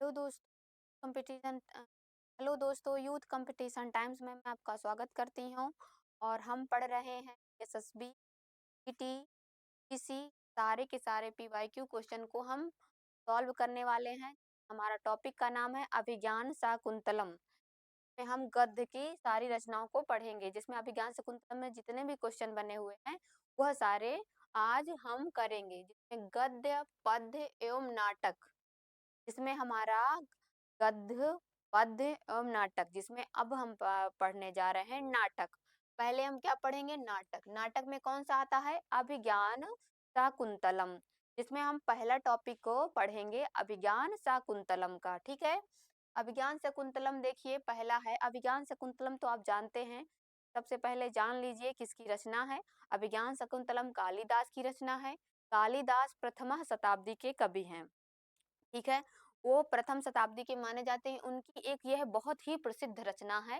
Hello दोस्तों competition hello दोस्तों youth competition times में मैं आपका स्वागत करती हूँ। और हम पढ़ रहे हैं एसएसबी पीटी किसी सारे के सारे पीवाईक्यू क्वेश्चन को हम सॉल्व करने वाले हैं। हमारा टॉपिक का नाम है अभिज्ञान शाकुंतलम। में हम गद्य की सारी रचनाओं को पढ़ेंगे, जिसमें अभिज्ञान शाकुंतलम में जितने भी क्वेश्चन बने हुए हैं वह सारे आज हम करेंगे, जिसमें गद्य पद्य एवं नाटक, जिसमें हमारा गद्य पद्य एवं नाटक, जिसमें अब हम पढ़ने जा रहे हैं नाटक। पहले हम क्या पढ़ेंगे? नाटक। नाटक में कौन सा आता है? अभिज्ञान शाकुंतलम, जिसमें हम पहला टॉपिक को पढ़ेंगे अभिज्ञान शाकुंतलम का। ठीक है, अभिज्ञान शाकुंतलम देखिए, पहला है अभिज्ञान शाकुंतलम। तो आप जानते हैं, सबसे पहले जान लीजिए किसकी रचना है। अभिज्ञान शाकुंतलम कालिदास की रचना है। कालिदास प्रथम शताब्दी के कवि हैं। ठीक है, वो प्रथम शताब्दी के माने जाते हैं। उनकी एक यह बहुत ही प्रसिद्ध रचना है।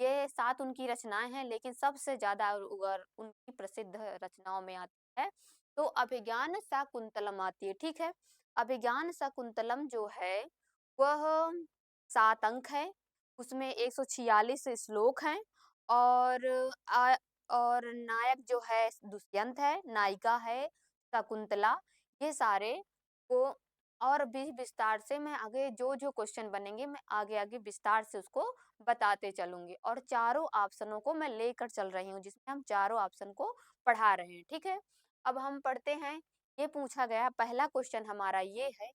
ये 7 उनकी रचनाएं हैं, लेकिन सबसे ज्यादा अगर उनकी प्रसिद्ध रचनाओं में आती है तो अभिज्ञान शाकुंतलम आती है। ठीक है, अभिज्ञान शाकुंतलम जो है वह 7 अंक है, उसमें 146 श्लोक हैं। और आ, और नायक जो है दुष्यंत है, नायिका है शकुंतला। ये सारे को और भी विस्तार से मैं आगे जो जो क्वेश्चन बनेंगे मैं आगे आगे विस्तार से उसको बताते चलूंगी। और चारों ऑप्शनों को मैं लेकर चल रही हूँ, जिसमें हम चारों ऑप्शन को पढ़ा रहे हैं। ठीक है, अब हम पढ़ते हैं। ये पूछा गया पहला क्वेश्चन हमारा ये है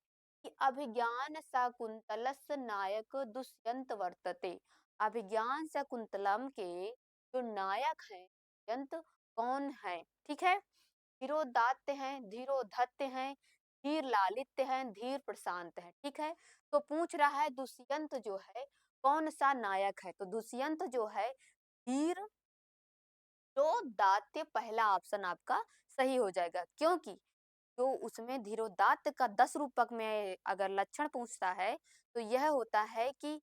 कि अभिज्ञान शाकुंतलस्य नायक दुष्यंत वर्तते। अभिज्ञान शाकुंतलम के जो नायक हैं दुष्यंत कौन है? ठीक है, धीरोदात्य हैं, धीरोधत्य हैं, धीर लालित्य है, धीर प्रशांत है। ठीक है, तो पूछ रहा है दुष्यंत जो है कौन सा नायक है। तो दुष्यंत जो है धीर जो दात्य, पहला ऑप्शन आपका सही हो जाएगा, क्योंकि जो उसमें धीरोदात्त का 10 रूपक में अगर लक्षण पूछता है तो यह होता है कि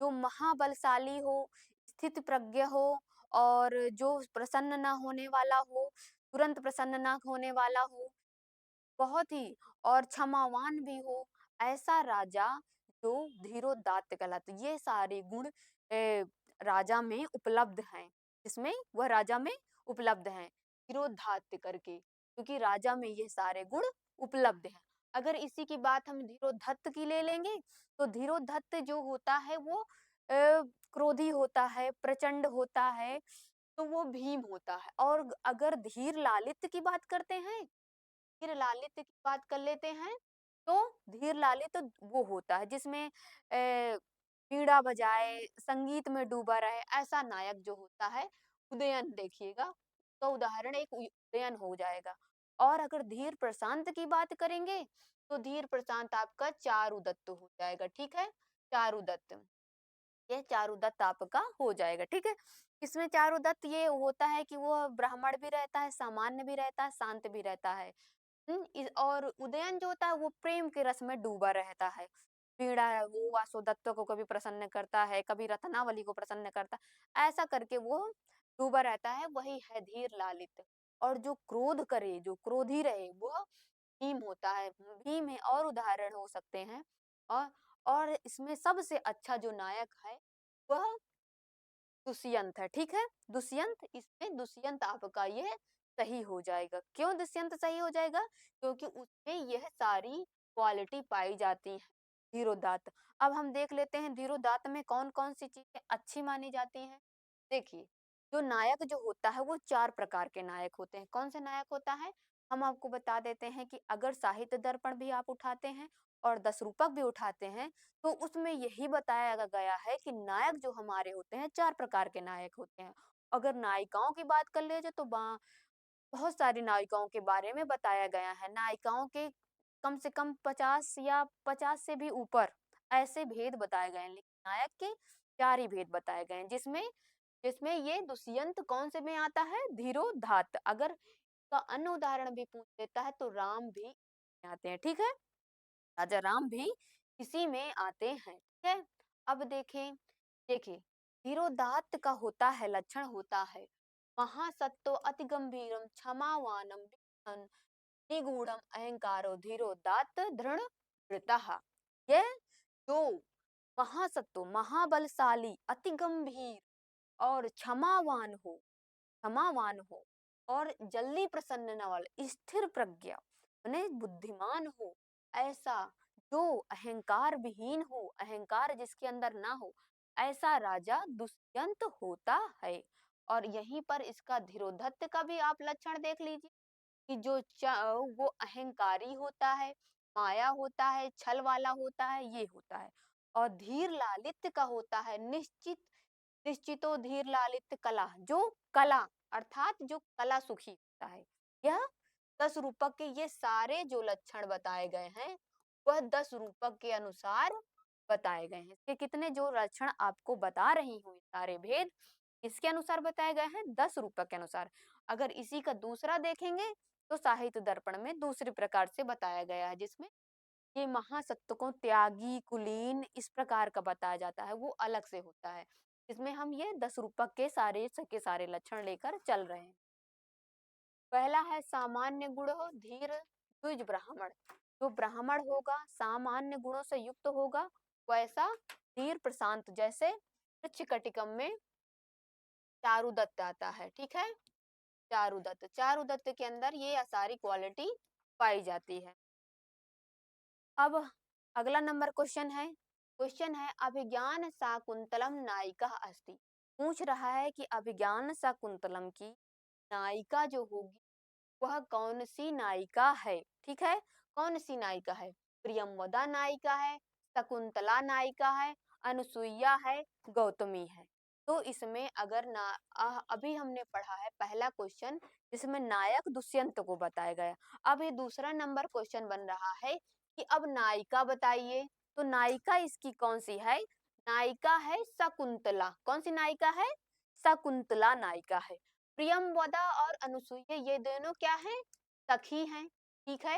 जो महाबलशाली हो, स्थित प्रज्ञ हो, और जो प्रसन्न ना होने वाला हो, तुरंत प्रसन्न ना होने वाला हो, बहुत ही और क्षमावान भी हो, ऐसा राजा जो धीरोदात्त कहलाता। ये सारे गुण राजा में उपलब्ध हैं, जिसमें वह राजा में उपलब्ध हैं धीरोदात्त करके, क्योंकि राजा में ये सारे गुण उपलब्ध हैं। अगर इसी की बात हम धीरोधत्त की ले लेंगे तो धीरोधत्त जो होता है वो क्रोधी होता है, प्रचंड होता है, तो वो भीम होता है। और अगर धीर लालित्य की बात करते हैं, धीर लालित्य की बात कर लेते हैं, तो धीर लालित्य तो वो होता है जिसमें बीड़ा बजाए, संगीत में डूबा रहे, ऐसा नायक जो होता है। उदयन देखिएगा, तो उदाहरण एक उदयन हो जाएगा। और अगर धीर प्रशांत की बात करेंगे तो धीर प्रशांत आपका चारुदत्त हो जाएगा। ठीक है, चारुदत्त, ये चारुदत्त आपका हो जाएगा। ठीक है, इसमें चारुदत्त ये होता है कि वो ब्राह्मण भी रहता है, सामान्य भी रहता है, शांत भी रहता है। और उदयन जो होता है वो प्रेम के रस में डूबा रहता है। पीड़ा है वो वासुदत्त को कभी प्रसन्न करता है, कभी रत्नावली को प्रसन्न करता है, ऐसा करके वो डूबा रहता है, वही है धीर लालित। और जो क्रोध करे, जो क्रोधी रहे, वो भीम होता है। भीम है और उदाहरण हो सकते हैं। और और इसमें सबसे अच्छा जो नायक है वह दुष्यंत है। ठीक है, दुष्यंत, इसमें दुष्यंत आपका ये सही हो जाएगा। क्यों दुष्यंत सही हो जाएगा? क्योंकि उसमें यह सारी क्वालिटी पाई जाती है धीरोदात्त। अब हम देख लेते हैं धीरोदात्त में कौन कौन सी चीजें अच्छी मानी जाती हैं। देखिए, जो नायक जो होता है वो 4 प्रकार के नायक होते हैं। कौन से नायक होता है? हम आपको बता देते हैं कि अगर साहित्य दर्पण भी आप उठाते हैं और 10 रूपक भी उठाते हैं तो उसमें यही बताया गया है कि नायक जो हमारे होते हैं 4 प्रकार के नायक होते हैं। अगर नायिकाओं की बात कर ले तो बहुत सारी नायिकाओं के बारे में बताया गया है। नायिकाओं के कम से कम 50 या 50 से भी ऊपर ऐसे भेद बताए गए हैं, लेकिन नायक के 4 ही भेद बताए गए हैं, जिसमें जिसमें ये दुष्यंत कौन से में आता है? धीरोदात्त। अगर इसका अन्य उदाहरण भी पूछ लेता है तो राम भी आते हैं। ठीक है, राजा राम भी इसी में आते हैं। ठीक है, अब देखें, देखिए धीरोदात्त का होता है लक्षण होता है महासत्तो अति गंभीरम क्षमावानम विघ्नं निगूढ़म अहंकारो धीरोदात्त दृढ़ वृतः। ये जो महासत्व महाबलशाली अति गंभीर और क्षमावान हो और जल्दी प्रसन्न न वाले स्थिर प्रज्ञा माने बुद्धिमान हो, ऐसा जो अहंकार विहीन हो, अहंकार जिसके अंदर ना हो, ऐसा राजा दुष्यंत होता है। और यहीं पर इसका धीरोधत्त का भी आप लक्षण देख लीजिए कि वो अहंकारी होता है, माया होता है, छल वाला होता है, ये होता है। और धीर लालित्य का होता है निश्चितो धीर लालित्य कला, जो कला अर्थात जो कला सुखी होता है। यह 10 रूपक के ये सारे जो लक्षण बताए गए हैं वह 10 रूपक के अनुसार बताए गए हैं। इसके कितने जो लक्षण आपको बता रही हूँ, सारे भेद इसके अनुसार बताए गए हैं, 10 रूपक के अनुसार। अगर इसी का दूसरा देखेंगे तो साहित्य दर्पण में दूसरे प्रकार से बताया गया है, जिसमें ये महासत्व को त्यागी कुलीन इस प्रकार का बताया जाता है, वो अलग से होता है। इसमें हम ये 10 रूपक के सारे लक्षण लेकर चल रहे हैं। पहला है सामान्य गुण हो धीर द्विज ब्राह्मण। जो ब्राह्मण होगा सामान्य गुणों से युक्त होगा, वैसा धीर प्रशांत, जैसे वृश्चिकटिकम में चारुदत्त आता है, ठीक है। चारुदत्त के अंदर ये सारी क्वालिटी पाई जाती है। अब अगला नंबर क्वेश्चन है अभिज्ञान शाकुंतलम नायिका अस्ति। पूछ रहा है कि अभिज्ञान शाकुंतलम की नायिका जो होगी वह कौन सी नायिका है, ठीक है। कौन सी नायिका है? प्रियंवदा नायिका है, शकुंतला नायिका है, अनुसुईया है, गौतमी है। तो इसमें अगर अभी हमने पढ़ा है पहला क्वेश्चन जिसमें नायक दुष्यंत को बताया गया। अब ये दूसरा नंबर क्वेश्चन बन रहा है कि अब नायिका बताइए। तो नायिका इसकी कौन सी है? नायिका है शकुंतला। कौन सी नायिका है? शकुंतला नायिका है। प्रियंवदा और अनुसुईया ये दोनों क्या हैं? सखी हैं, ठीक है।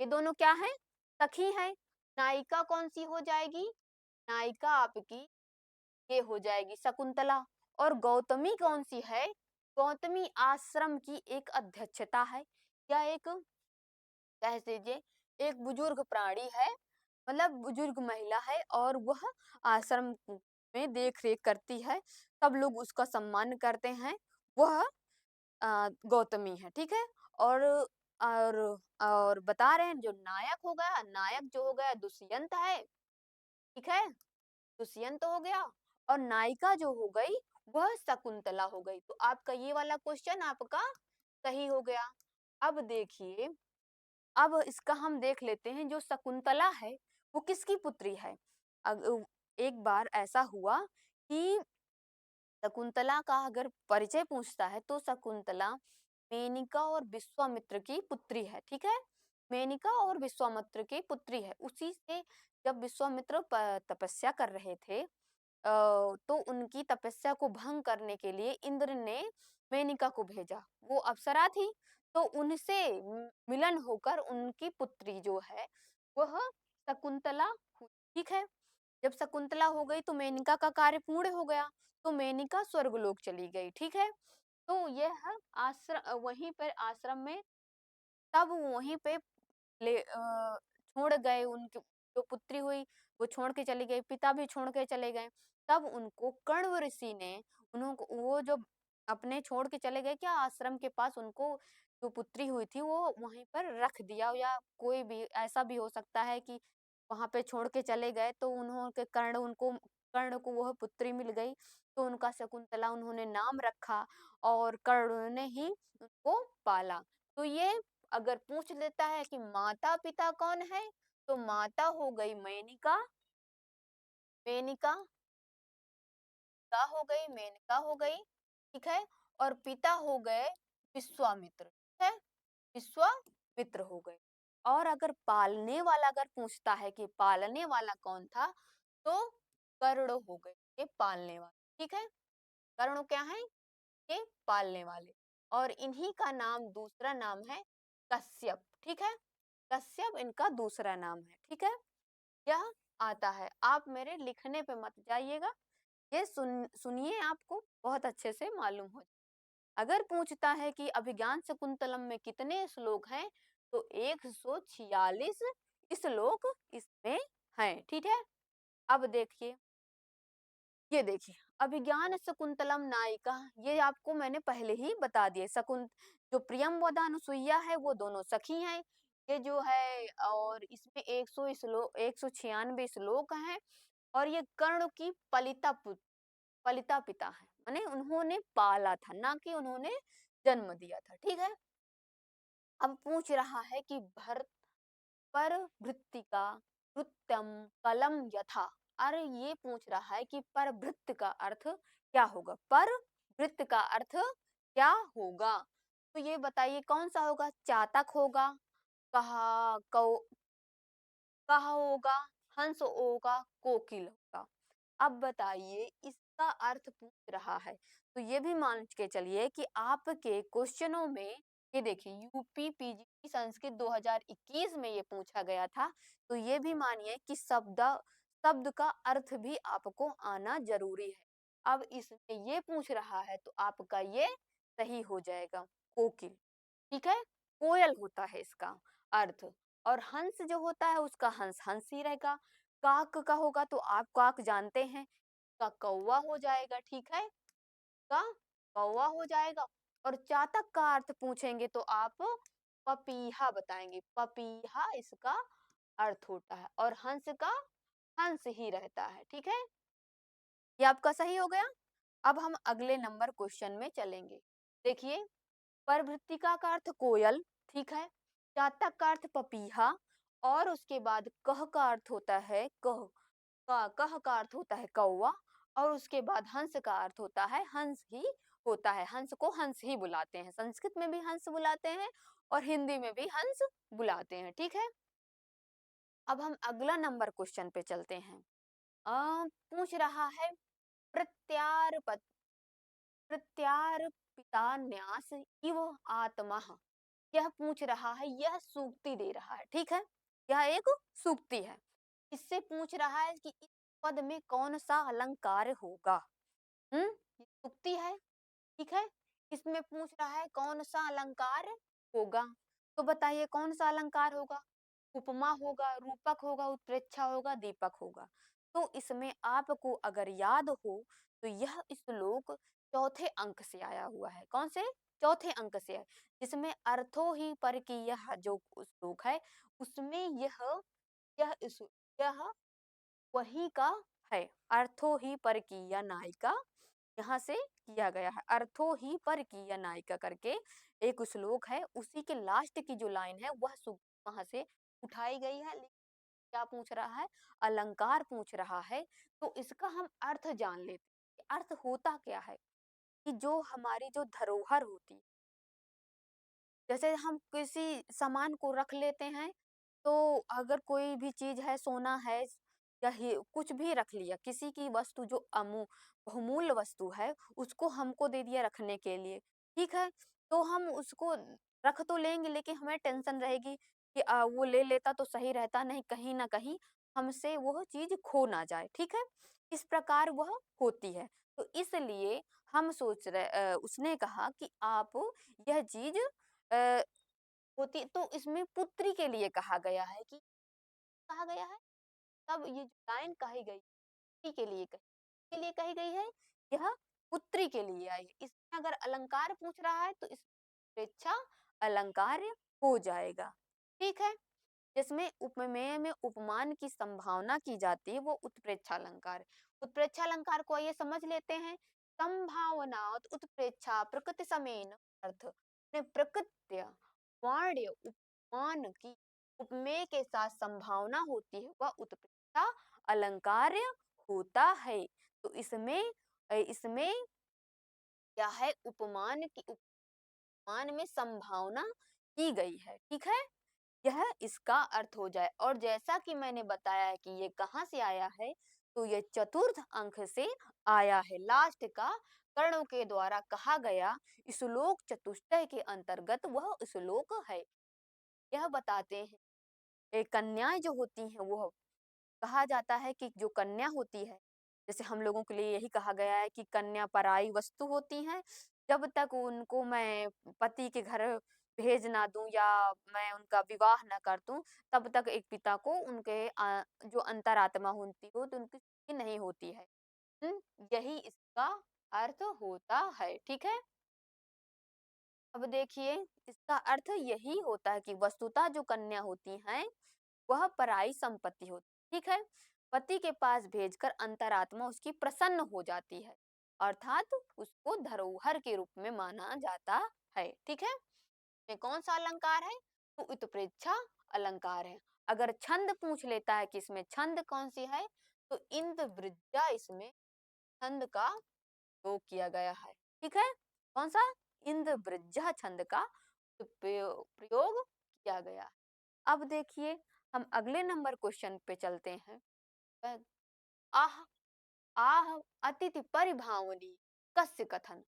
ये दोनों क्या हैं? सखी हैं। नायिका कौन सी हो जाएगी? नायिका आपकी ये हो जाएगी शकुंतला। और गौतमी कौन सी है? गौतमी आश्रम की एक अध्यक्षता है, या एक कह दीजिए एक बुजुर्ग प्राणी है, मतलब बुजुर्ग महिला है, और वह आश्रम में देख रेख करती है, सब लोग उसका सम्मान करते हैं, वह गौतमी है, ठीक है। और और और बता रहे हैं जो नायक हो गया, नायक जो हो गया दुष्यंत है, ठीक है, दुष्यंत हो गया। और नायिका जो हो गई वह शकुंतला हो गई। तो आपका ये वाला क्वेश्चन आपका सही हो गया। अब देखिए, अब इसका हम देख लेते हैं जो शकुंतला है वो किसकी पुत्री है। एक बार ऐसा हुआ कि शकुंतला का अगर परिचय पूछता है तो शकुंतला मेनका और विश्वामित्र की पुत्री है, ठीक है। मेनका और विश्वामित्र की पुत्री है। उसी से जब विश्वामित्र तपस्या कर रहे थे तो उनकी तपस्या को भंग करने के लिए इंद्र ने मेनका को भेजा। वो अप्सरा थी, तो उनसे मिलन होकर उनकी पुत्री जो है वह शकुंतला हुई, ठीक है। जब शकुंतला हो गई तो मेनका का कार्य पूर्ण हो गया, तो मेनका स्वर्गलोक चली गई, ठीक है। तो यह आश्रम वहीं पर आश्रम में तब वहीं पे छोड़ गए उनकी जो पुत्री हुई, वो छोड़ के चली गई, पिता भी छोड़ के चले गए। तब उनको कण्व ऋषि ने उनको वो जो अपने छोड़ के चले गए क्या आश्रम के पास, उनको जो पुत्री हुई थी वो वहीं पर रख दिया, या कोई भी ऐसा भी हो सकता है कि वहां पे छोड़ के चले गए तो उन्होंने कर्ण को वह पुत्री मिल गई, तो उनका शकुंतला उन्होंने नाम रखा और कर्ण ने ही उनको पाला। तो ये अगर पूछ लेता है कि माता पिता कौन है, तो माता हो गई मेनका, मेनका मेनका हो गई, ठीक है। और पिता हो गए विश्वामित्र, ठीक है, विश्वामित्र हो गए। और अगर पालने वाला अगर पूछता है कि पालने वाला कौन था, तो कर्ण हो गए ये पालने वाले, ठीक है। कर्ण क्या है? ये पालने वाले। और इन्हीं का नाम दूसरा नाम है कश्यप, ठीक है। कश्यप इनका दूसरा नाम है, ठीक है। यह आता है, आप मेरे लिखने पे मत जाइएगा, ये सुनिए, आपको बहुत अच्छे से मालूम हो। अगर पूछता है कि अभिज्ञान शकुंतलम में कितने श्लोक हैं, तो 146 श्लोक इसमें हैं, ठीक है। अब देखिए, ये देखिए, अभिज्ञान शकुंतलम नायिका, ये आपको मैंने पहले ही बता दिए। जो प्रियंवदा अनुसुईया है वो दोनों सखी हैं। ये जो है, और इसमें 196 श्लोक हैं। और ये कर्ण की पलिता पिता है, माने उन्होंने पाला था, ना कि उन्होंने जन्म दिया था। ठीक है। अब पूछ रहा है कि भर पर भृत्तिका कृत्यम कलम यथा। अरे ये पूछ रहा है कि पर भृत्य का अर्थ क्या होगा, पर भृत्य का अर्थ क्या होगा। तो ये बताइए कौन सा होगा, चातक होगा, कहा कौ कहा होगा, हंस होगा, कोकिल होगा। अब बताइए इसका अर्थ पूछ रहा है, तो ये भी मान के चलिए कि आपके क्वेश्चनों में, ये देखिए यूपी पीजी संस्कृत 2021 में ये पूछा गया था। तो ये भी मानिए कि शब्द का अर्थ भी आपको आना जरूरी है। अब इसमें ये पूछ रहा है तो आपका ये सही हो जाएगा, कोकिल। ठीक है, कोयल होता है इसका अर्थ। और हंस जो होता है उसका हंस हंस ही रहेगा। काक का होगा तो आप काक जानते हैं, का कौवा हो जाएगा। ठीक है, का कौवा हो जाएगा। और चातक का अर्थ पूछेंगे तो आप पपीहा बताएंगे, पपीहा इसका अर्थ होता है। और हंस का हंस ही रहता है। ठीक है, ये आपका सही हो गया। अब हम अगले नंबर क्वेश्चन में चलेंगे। देखिए, परभृतिका का अर्थ कोयल, ठीक है। चातक का अर्थ पपीहा। और उसके बाद कह का अर्थ होता है कह का अर्थ होता है कौवा। और उसके बाद हंस का अर्थ होता है हंस ही होता है। हंस को हंस ही बुलाते हैं, संस्कृत में भी हंस बुलाते हैं और हिंदी में भी हंस बुलाते हैं। ठीक है, अब हम अगला नंबर क्वेश्चन पे चलते हैं। पूछ रहा है प्रत्यार प्रत्यार्पितान्यास इव आत्मा। यह पूछ रहा है, यह सूक्ति दे रहा है। ठीक है, यह एक सूक्ति है। इससे पूछ रहा है कि इस पद में कौन सा अलंकार होगा। ये सूक्ति है। ठीक है, इसमें पूछ रहा है कौन सा अलंकार होगा। तो बताइए कौन सा अलंकार होगा, उपमा होगा, रूपक होगा, उत्प्रेक्षा होगा, दीपक होगा। तो इसमें आपको अगर याद हो तो यह श्लोक चौथे अंक से आया हुआ है। कौन से, चौथे अंक से है। जिसमें अर्थो ही पर की यह जो श्लोक है उसमें यह वही का है। अर्थो ही पर की यह नायिका, यहाँ से किया गया है। अर्थो ही पर की यह नायिका करके एक श्लोक है, उसी के लास्ट की जो लाइन है वह वहां से उठाई गई है। लेकिन क्या पूछ रहा है, अलंकार पूछ रहा है। तो इसका हम अर्थ जान लेते हैं। अर्थ होता क्या है कि जो हमारी जो धरोहर होती, जैसे हम किसी सामान को रख लेते हैं, तो अगर कोई भी चीज है, सोना है या कुछ भी रख लिया, किसी की वस्तु जो बहुमूल्य वस्तु है उसको हमको दे दिया रखने के लिए। ठीक है, तो हम उसको रख तो लेंगे लेकिन हमें टेंशन रहेगी कि वो ले लेता तो सही रहता, नहीं कहीं ना कहीं हमसे वह चीज खो ना जाए। ठीक है, इस प्रकार वह होती है। तो इसलिए हम उसने कहा कि आप यह चीज अ, होती, तो इसमें पुत्री के लिए कहा गया है कि, कहा गया है, तब ये जो लाइन कही गई पुत्री के लिए कही गई है, यह पुत्री के लिए आई है। इसमें अगर अलंकार पूछ रहा है तो इसमें अपेक्षा अलंकार हो जाएगा। ठीक है, जिसमें उपमेय में उपमान की संभावना की जाती है वो उत्प्रेक्षा अलंकार है। उत्प्रेक्षा अलंकार को ये समझ लेते हैं। संभावना उत्प्रेक्षा प्रकृति समेन अर्थ, प्रकृत्य वाण्य उपमान की उपमेय के साथ संभावना होती है वह उत्प्रेक्षा अलंकार होता है। तो इसमें क्या है, उपमान में संभावना की गई है। ठीक है, यह इसका अर्थ हो जाए। और जैसा कि मैंने बताया है कि ये कहाँ से आया है, तो ये चतुर्थ अंक से आया है। लास्ट का कर्णों के द्वारा कहा गया श्लोक चतुष्टय के अंतर्गत वह श्लोक है। यह बताते हैं कन्याएं जो होती हैं, वो कहा जाता है कि जो कन्या होती है, जैसे हम लोगों के लिए यही कहा गया है कि कन्या पराई वस्तु होती हैं। जब तक उनको मैं पति के घर भेज ना दूं या मैं उनका विवाह ना कर दूं, तब तक एक पिता को उनके जो अंतरात्मा होती हो तो उनकी छुट्टी नहीं होती है। यही इसका अर्थ होता है, ठीक है। अब देखिए, इसका अर्थ यही होता है कि वस्तुतः जो कन्या होती हैं वह पराई संपत्ति होती है, ठीक है। पति के पास भेजकर अंतरात्मा उसकी प्रसन्न हो जाती है, अर्थात उसको धरोहर के रूप में माना जाता है, ठीक है। में कौन सा अलंकार है? तो उत्प्रेक्षा अलंकार है। अगर छंद पूछ लेता है कि इसमें छंद कौन सी है, तो इंद्र वृज्जा इसमें छंद का प्रयोग किया गया है, ठीक है। कौन सा? इंद्र वृज्जा छंद का प्रयोग किया गया है। अब देखिए, हम अगले नंबर क्वेश्चन पे चलते हैं। आह आह अतिथि परिभावनी कस्य कथन।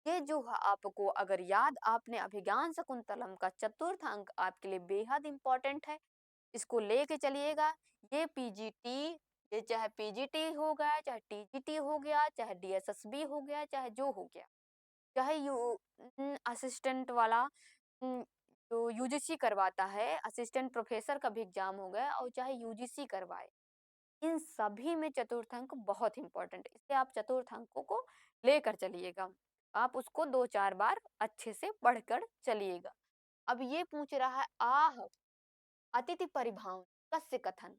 ये जो है आपको अगर याद, आपने अभिज्ञान शकुंतलम का चतुर्थ अंक आपके लिए बेहद इंपॉर्टेंट है, इसको लेके चलिएगा। ये पीजीटी, ये चाहे पीजीटी हो गया, चाहे टीजीटी हो गया, चाहे डीएसएसबी हो गया, चाहे जो हो गया, चाहे असिस्टेंट वाला जो यूजीसी करवाता है, असिस्टेंट प्रोफेसर का भी एग्जाम हो गया, और चाहे यूजीसी करवाए, इन सभी में चतुर्थ अंक बहुत इंपॉर्टेंट है, इसलिए आप चतुर्थ अंकों को लेकर चलिएगा। आप उसको 2-4 बार अच्छे से पढ़कर चलिएगा। अब ये पूछ रहा है, आह अतिथि परिभाव कस्य कथन,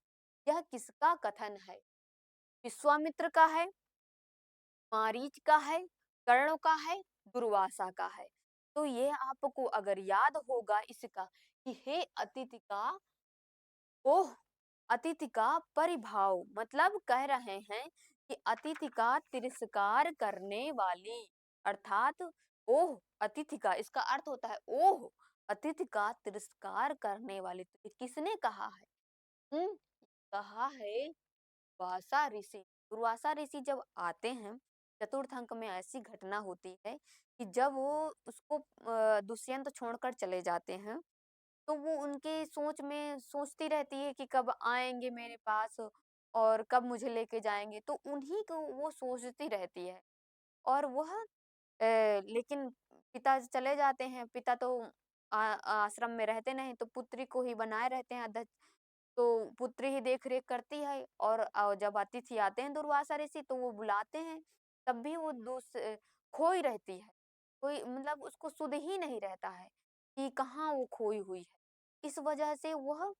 यह किसका कथन है? विश्वामित्र का है, मारीच का है, कर्ण का है, दुर्वासा का है। तो ये आपको अगर याद होगा इसका कि हे अतिथि का ओह, अतिथि का परिभाव मतलब कह रहे हैं कि अतिथि का तिरस्कार करने वाली, अर्थात ओह अतिथि का, इसका अर्थ होता है ओह अतिथि का तिरस्कार करने वाली। तो ये किसने कहा है? हम्म कहा है दुर्वासा ऋषि। दुर्वासा ऋषि जब आते हैं, चतुर्थ अंक में ऐसी घटना होती है कि जब वो उसको दुष्यंत छोड़कर चले जाते हैं, तो वो उनकी सोच में सोचती रहती है कि कब आएंगे मेरे पास और कब मुझे लेके जाएंगे, तो उन्हीं को वो सोचती रहती है। और वह लेकिन पिता चले जाते हैं, पिता तो आश्रम में रहते नहीं, तो पुत्री को ही बनाए रहते हैं अध्यक्ष। तो पुत्री ही देख रेख करती है, और जब अतिथि आते हैं दुर्वासा ऋषि तो वो बुलाते हैं, तब भी वो खोई रहती है। कोई मतलब उसको सुध ही नहीं रहता है कि कहाँ वो खोई हुई है। इस वजह से वो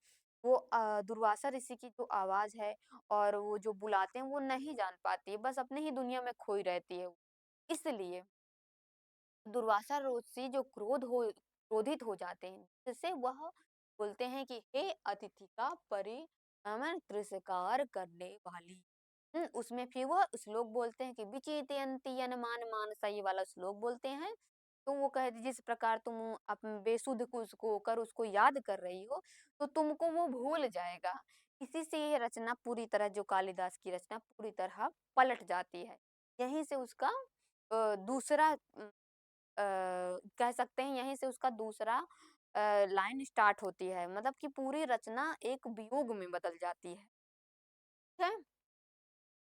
दुर्वासा ऋषि की जो आवाज है और वो जो बुलाते हैं वो नहीं जान पाती है, बस अपने ही दुनिया में खोई रहती है। इसलिए दुर्वासा ऋषि जो क्रोधित हो जाते हैं, जिससे वह बोलते हैं कि हे अतिथि का परिणाम तिरस्कार करने वाली। उसमें फिर वह श्लोक बोलते हैं कि विचितयन्ति यनमान मानसा, ये वाला श्लोक बोलते हैं। तो वो कहते जिस प्रकार तुम अपने बेसुध को उसको कर उसको याद कर रही हो, तो तुमको वो भूल जाएगा। इसी से ये रचना पूरी तरह, जो कालिदास की रचना पूरी तरह पलट जाती है। यहीं से उसका दूसरा कह सकते हैं, यहीं से उसका दूसरा लाइन स्टार्ट होती है, मतलब कि पूरी रचना एक वियोग में बदल जाती है। ठीक है?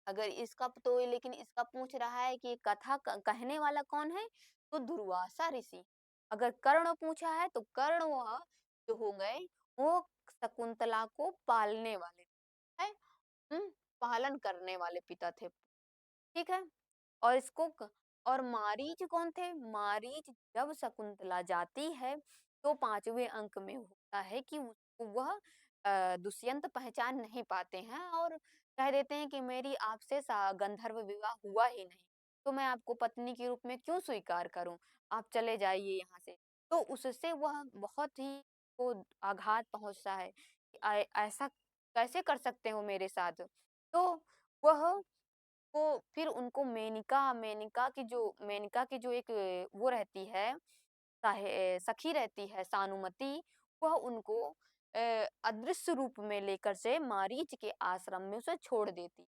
अगर इसका तो लेकिन इसका पूछ रहा है कि कथा कहने वाला कौन है, तो दुर्वासा ऋषि। अगर कर्ण पूछा है तो कर्ण वह जो हो गए, वो शकुंतला को पालने वाले है, हम्म पालन करने वाले पिता थे, ठीक है। और और मारीच कौन थे? मारीच जब शकुंतला जाती है तो 5वें अंक में होता है कि उसको वह दुष्यंत पहचान नहीं पाते हैं और कह देते हैं कि मेरी आपसे गंधर्व विवाह हुआ ही नहीं, तो मैं आपको पत्नी के रूप में क्यों स्वीकार करूं, आप चले जाइए यहाँ से। तो उससे वह बहुत ही को आघात पहुंचता है कि ऐसा कैसे कर सकते हो मेरे साथ। तो वह को फिर उनको मेनका की जो एक वो रहती है, सखी रहती है सानुमति, वह उनको अदृश्य रूप में लेकर से मारीच के आश्रम में उसे छोड़ देती।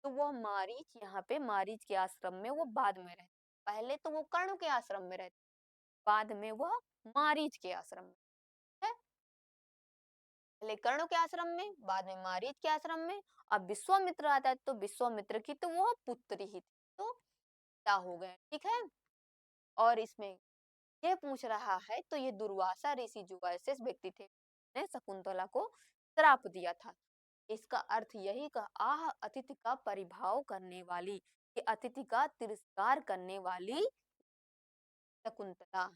तो वह मारीच यहाँ पे मारीच के आश्रम में वो बाद में रहती, पहले तो वो कर्ण के आश्रम में रहती, बाद में वह मारीच के आश्रम में है। पहले कर्ण के आश्रम में, बाद में मारीच के आश्रम में। अब विश्वामित्र आता है, तो विश्वामित्र की तो वो पुत्री ही थी, तो क्या हो गए, ठीक है। और इसमें ये पूछ रहा है तो ये दुर्वासा ऋषि जो वैसे व्यक्ति थे ने शकुंतला को श्राप दिया था। इसका अर्थ यही का आह अतिथि का परिभाव करने वाली, ये अतिथि का तिरस्कार करने वाली शकुंतला।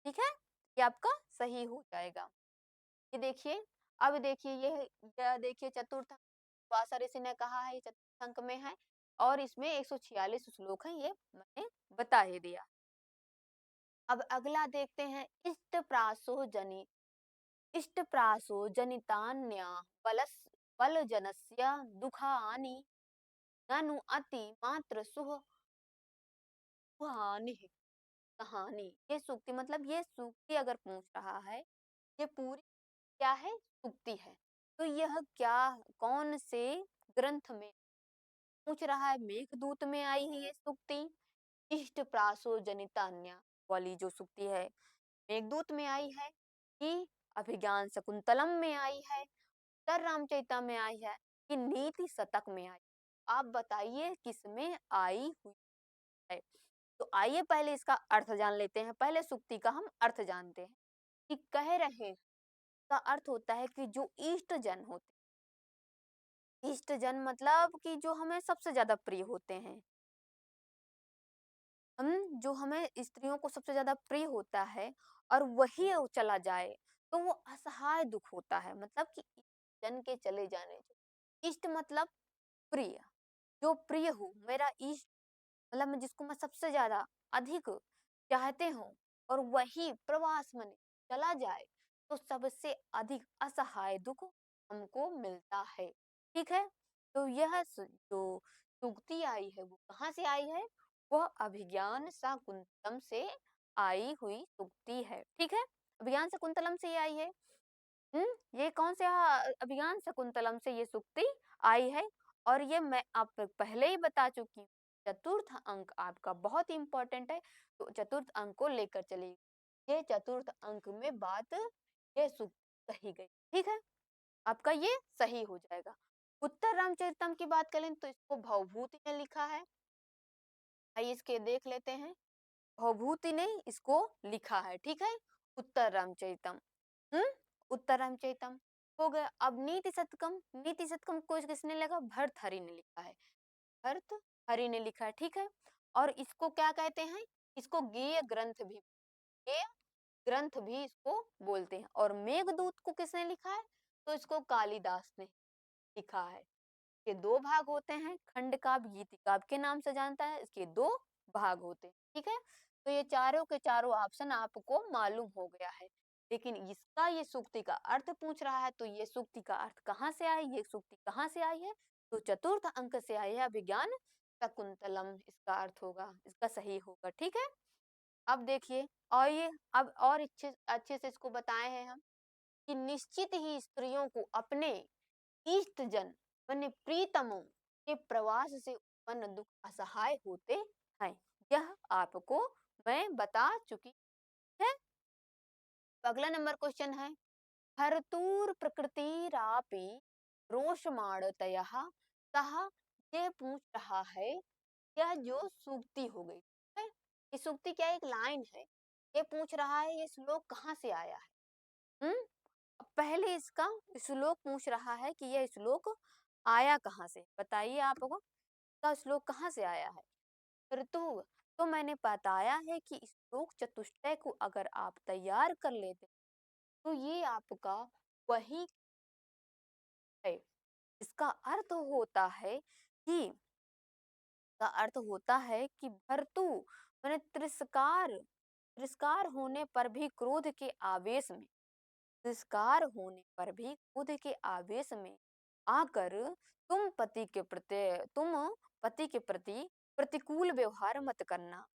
ठीक है, ये आपका सही हो जाएगा। ये देखिए, अब देखिए यह देखिए चतुर्थ दुर्वासा ऋषि ने कहा है, ये चतुर्थ अंक में है और इसमें 146 श्लोक है, ये मैंने बता ही दिया। अब अगला देखते हैं, इष्ट प्रासो जनितान्या बलस बल जनस्य दुखानि ननु अति मात्र सुहानि कहानी। ये सूक्ति मतलब ये सूक्ति अगर पूछ रहा है, ये पूरी क्या है, सूक्ति है। तो यह क्या, कौन से ग्रंथ में पूछ रहा है? मेघदूत में आई है ये सूक्ति। इष्ट प्रासो जनितान्या वाली जो सूक्ति है मेघदूत में आई है, कि अभिज्ञान शकुंतलम में आई है, उत्तर रामचरितम में आई है, कि नीति शतक में आई। आप बताइए किसमें आई हुई है। तो आइए पहले इसका अर्थ जान लेते हैं। पहले सूक्ति का हम अर्थ जानते हैं कि कह रहे हैं, का अर्थ होता है कि जो इष्ट जन होते, इष्ट जन मतलब कि जो हमें सबसे ज्यादा प्रिय होते हैं, हम जो हमें स्त्रियों को सबसे ज्यादा प्रिय होता है और वही चला जाए तो वो असहाय दुख होता है। मतलब कि जन के चले जाने से, इष्ट मतलब प्रिय, जो प्रिय हो, मेरा इष्ट मतलब मैं जिसको मैं सबसे ज्यादा अधिक चाहते हूँ और वही प्रवास में चला जाए तो सबसे अधिक असहाय दुख हमको मिलता है। ठीक है, तो यह जो सूक्ति आई है वो कहाँ से आई है? वह अभिज्ञान शाकुंतलम से आई हुई सूक्ति है। ठीक है, अभिज्ञान शाकुंतलम से ये आई है। ये कौन से अभिज्ञान शकुंतलम से ये सूक्ति आई है। और ये मैं आप पहले ही बता चुकी हूँ, चतुर्थ अंक आपका बहुत इंपॉर्टेंट है, तो चतुर्थ अंक को लेकर चलिए। ये चतुर्थ अंक में बात ये सूक्ति कही गई। ठीक है, आपका ये सही हो जाएगा। उत्तर रामचरितम की बात करें तो इसको भवभूति ने लिखा है। आइए इसके देख लेते हैं, भवभूति ने इसको लिखा है। ठीक है, उत्तर रामचरितम। हम्म उत्तर रामचरितम हो गया। अब नीति शतकम, नीति शतकम को किसने लिखा? भर्तहरि ने लिखा है, भर्तहरि ने लिखा है। ठीक है, और इसको क्या कहते हैं? इसको गेय ग्रंथ भी, गेय ग्रंथ भी इसको बोलते हैं। और मेघदूत को किसने लिखा है? तो इसको कालिदास ने लिखा है। के दो भाग होते हैं, खंड काव्य गीति काव्य के नाम से जानता है, इसके दो भाग होते हैं। ठीक है, तो ये चारों के चारों ऑप्शन आपको मालूम हो गया है। लेकिन इसका ये सूक्ति का अर्थ पूछ रहा है, तो ये सूक्ति का अर्थ कहाँ से आई, ये सूक्ति कहाँ से आई है? तो चतुर्थ अंक से आई है, अभिज्ञान शकुंतलम इसका अर्थ होगा, इसका सही होगा। ठीक है, अब देखिए, और ये अब और अच्छे अच्छे से इसको बताए हैं हम कि निश्चित ही स्त्रियों को अपने इष्ट जन अपने प्रीतमों के प्रवास से उत्पन्न दुख असहाय होते हैं। यह आपको मैं बता चुकी है। अगला नंबर क्वेश्चन है, भरतूर प्रकृतिरापि रोषमाणतयः सह। ये पूछ रहा है, यह जो सूक्ति हो गई है, ये सूक्ति क्या एक लाइन है, ये पूछ रहा है ये श्लोक कहाँ से आया है। हम्म पहले इसका श्लोक पूछ रहा है कि यह श्लोक आया कहाँ से, बताइए आपको का श्लोक कहाँ से आया है। ऋतु, तो मैंने बताया है कि श्लोक चतुष्टय को अगर आप तैयार कर लेते तो ये आपका वही है। इसका अर्थ होता है कि का अर्थ होता है कि भर्तु मैंने तिरस्कार, तिरस्कार होने पर भी क्रोध के आवेश में, तिरस्कार होने पर भी क्रोध के आवेश में आकर तुम पति के प्रति प्रतिकूल व्यवहार मत करना।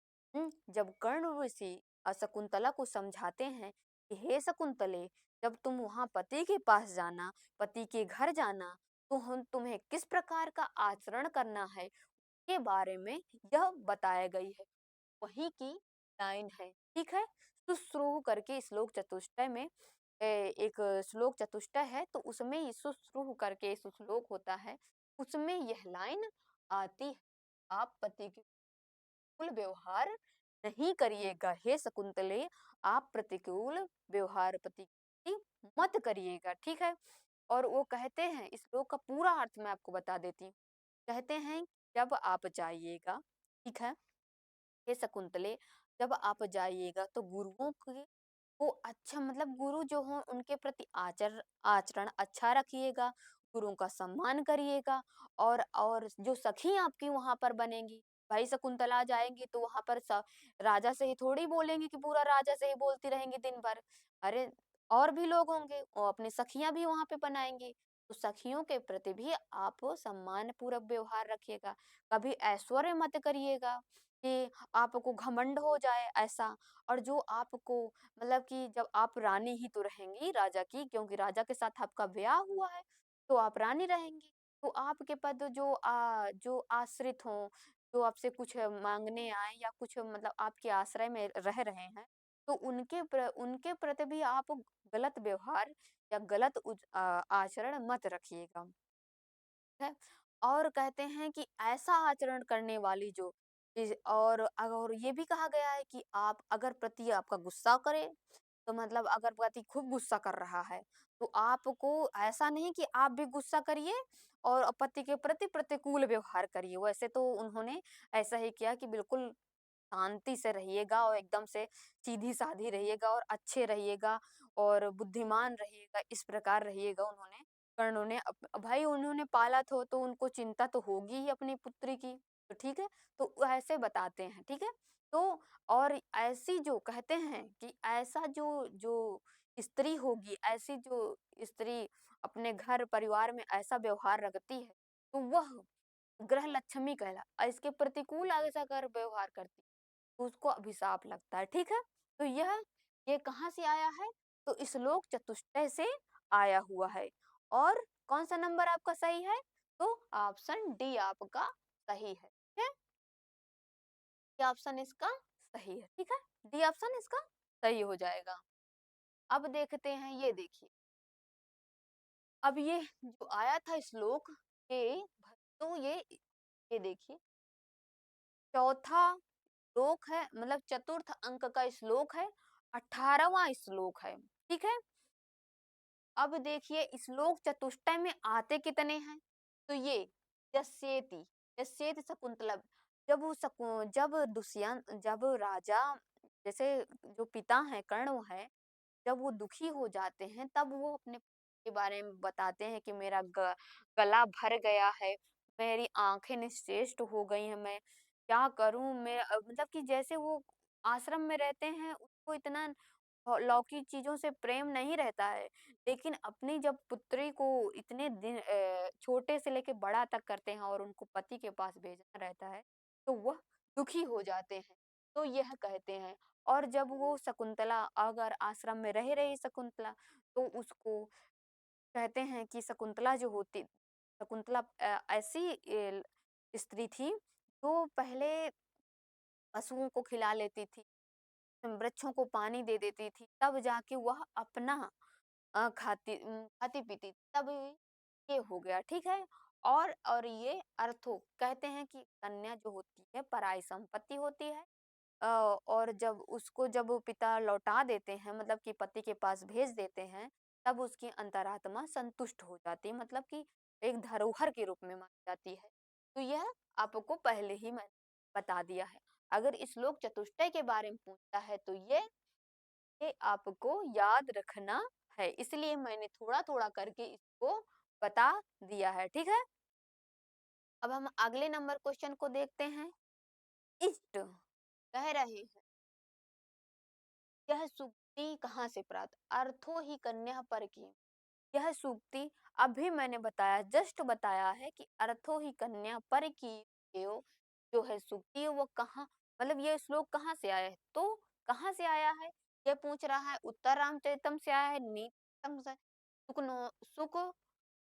जब कर्ण ऋषि शकुंतला को समझाते हैं कि हे शकुंतले, जब तुम वहां पति के पास जाना, पति के घर जाना, तो हम तुम्हें किस प्रकार का आचरण करना है के बारे में यह बताया गई है, वही की लाइन है। ठीक है, सुश्रुह करके श्लोक चतुष्टय में एक श्लोक चतुष्टय है, तो उसमें ये सुश्रुह करके श्लोक होता है, उसमें यह लाइन आती है, आप पति के कुल व्यवहार नहीं करिएगा हे शकुंतले, आप प्रतिकूल व्यवहार पति की मत करिएगा, ठीक है। और वो कहते हैं, इस श्लोक का पूरा अर्थ मैं आपको बता देती हूँ। कहते हैं जब आप जाइएगा, ठीक है, हे शकुंतले, जब आप जाइएगा तो गुरुओं के को अच्छा मतलब गुरु जो हो उनके प्रति आचरण अच्छा रखिएगा, गुरुओं का सम्मान करिएगा। और जो सखी आपकी वहां पर बनेंगी, भाई शकुंतला जाएंगी तो वहां पर राजा से ही थोड़ी बोलेंगी कि पूरा राजा से ही बोलती रहेंगी दिन भर। अरे, और भी लोग होंगे, और अपनी सखियां भी वहां पे बनाएंगी, तो सखियों के प्रति भी आप सम्मान पूर्वक व्यवहार रखिएगा। कभी ऐश्वर्य मत करिएगा कि आपको घमंड हो जाए ऐसा। और जो आपको मतलब कि जब आप रानी ही तो रहेंगी राजा की, क्योंकि राजा के साथ आपका ब्याह हुआ है, तो आप रानी रहेंगी। तो आपके पद जो आश्रित हों, जो आपसे कुछ मांगने आए या कुछ मतलब आपके आश्रय में रह रहे हैं, तो उनके प्रति भी आप गलत व्यवहार या गलत आचरण मत रखिएगा, है। और कहते हैं कि ऐसा आचरण करने वाली जो और ये भी कहा गया है कि आप अगर पति आपका गुस्सा करे, तो मतलब अगर पति खूब गुस्सा कर रहा है, तो आपको ऐसा नहीं कि आप भी गुस्सा करिए और पति के प्रति प्रतिकूल व्यवहार करिए। वैसे तो उन्होंने ऐसा ही किया कि बिल्कुल शांति से रहिएगा और एकदम से सीधी-सादी रहिएगा और अच्छे रहिएगा और बुद्धिमान रहिएगा, इस प्रकार रहिएगा उन्होंने। कर्णों ने भाई उन्होंने पाला तो उनको चिंता तो होगी ही अपनी पुत्री की, तो ठीक है? तो ऐसे बताते हैं, ठीक है? तो और ऐसी जो कहते हैं कि ऐसा जो जो स्त्री होगी, ऐसी जो स्त्री अपने घर परिवार में ऐसा व्यवहार रखती है, तो वह ग्रह लक्ष्मी इसके प्रतिकूल ऐसा अगर व्यवहार करती है, उसको अभिशाप लगता है, ठीक है। तो ये कहाँ से आया है? तो श्लोक चतुष्टय से आया हुआ है। और कौन सा नंबर आपका सही है? तो ऑप्शन डी आपका सही है, ठीक है। ये ऑप्शन इसका सही है, ठीक है। डी ऑप्शन इसका सही हो जाएगा। अब देखते हैं, ये देखिए, अब ये जो आया था श्लोक, ये तो ये देखिए, चौथा श्लोक है, मतलब चतुर्थ अंक का श्लोक है, 18वां श्लोक है, ठीक है। अब देखिए श्लोक चतुष्टय में आते कितने हैं? तो ये यस्येति, यस्येति शकुंतला, जब दुष्यंत, जब राजा, जैसे जो पिता है कर्ण है, जब वो दुखी हो जाते हैं तब वो अपने के बारे में बताते हैं कि मेरा गला भर गया है, मेरी आंखें निश्चेष्ट हो गई हैं, मैं क्या करूं, मैं मतलब कि जैसे वो आश्रम में रहते हैं, उसको इतना लौकिक चीजों से प्रेम नहीं रहता है, लेकिन अपनी जब पुत्री को इतने दिन छोटे से लेके बड़ा तक करते हैं और उनको पति के पास भेजना रहता है, तो वह दुखी हो जाते हैं। तो यह कहते हैं। और जब वो शकुंतला अगर आश्रम में रह रही शकुंतला, तो उसको कहते हैं कि शकुंतला ऐसी स्त्री थी जो पहले पशुओं को खिला लेती थी, वृक्षों को पानी दे देती थी, तब जाके वह अपना खाती पीती, तब ये हो गया, ठीक है। और ये अर्थो कहते हैं कि कन्या जो होती है पराई संपत्ति होती है। और जब वो पिता लौटा देते हैं, मतलब कि पति के पास भेज देते हैं, तब उसकी अंतरात्मा संतुष्ट हो जाती है, मतलब कि एक धरोहर के रूप में मानी जाती है। तो यह आपको पहले ही मैं बता दिया है। अगर इस श्लोक चतुष्टय के बारे में पूछता है तो ये आपको याद रखना है, इसलिए मैंने थोड़ा थोड़ा करके इसको बता दिया है, ठीक है। अब हम अगले नंबर क्वेश्चन को देखते हैं। इष्ट कह रहे हैं, यह सूक्ति कहाँ से प्राप्त, अर्थो ही कन्या पर की। यह सूक्ति अभी मैंने बताया, जस्ट बताया है कि अर्थो ही कन्या पर की एव, जो है सूक्ति वो कहाँ, मतलब ये श्लोक कहाँ से आया है, तो कहाँ से आया है, ये पूछ रहा है। उत्तर रामचरितम से आया है, नीतम से, सुक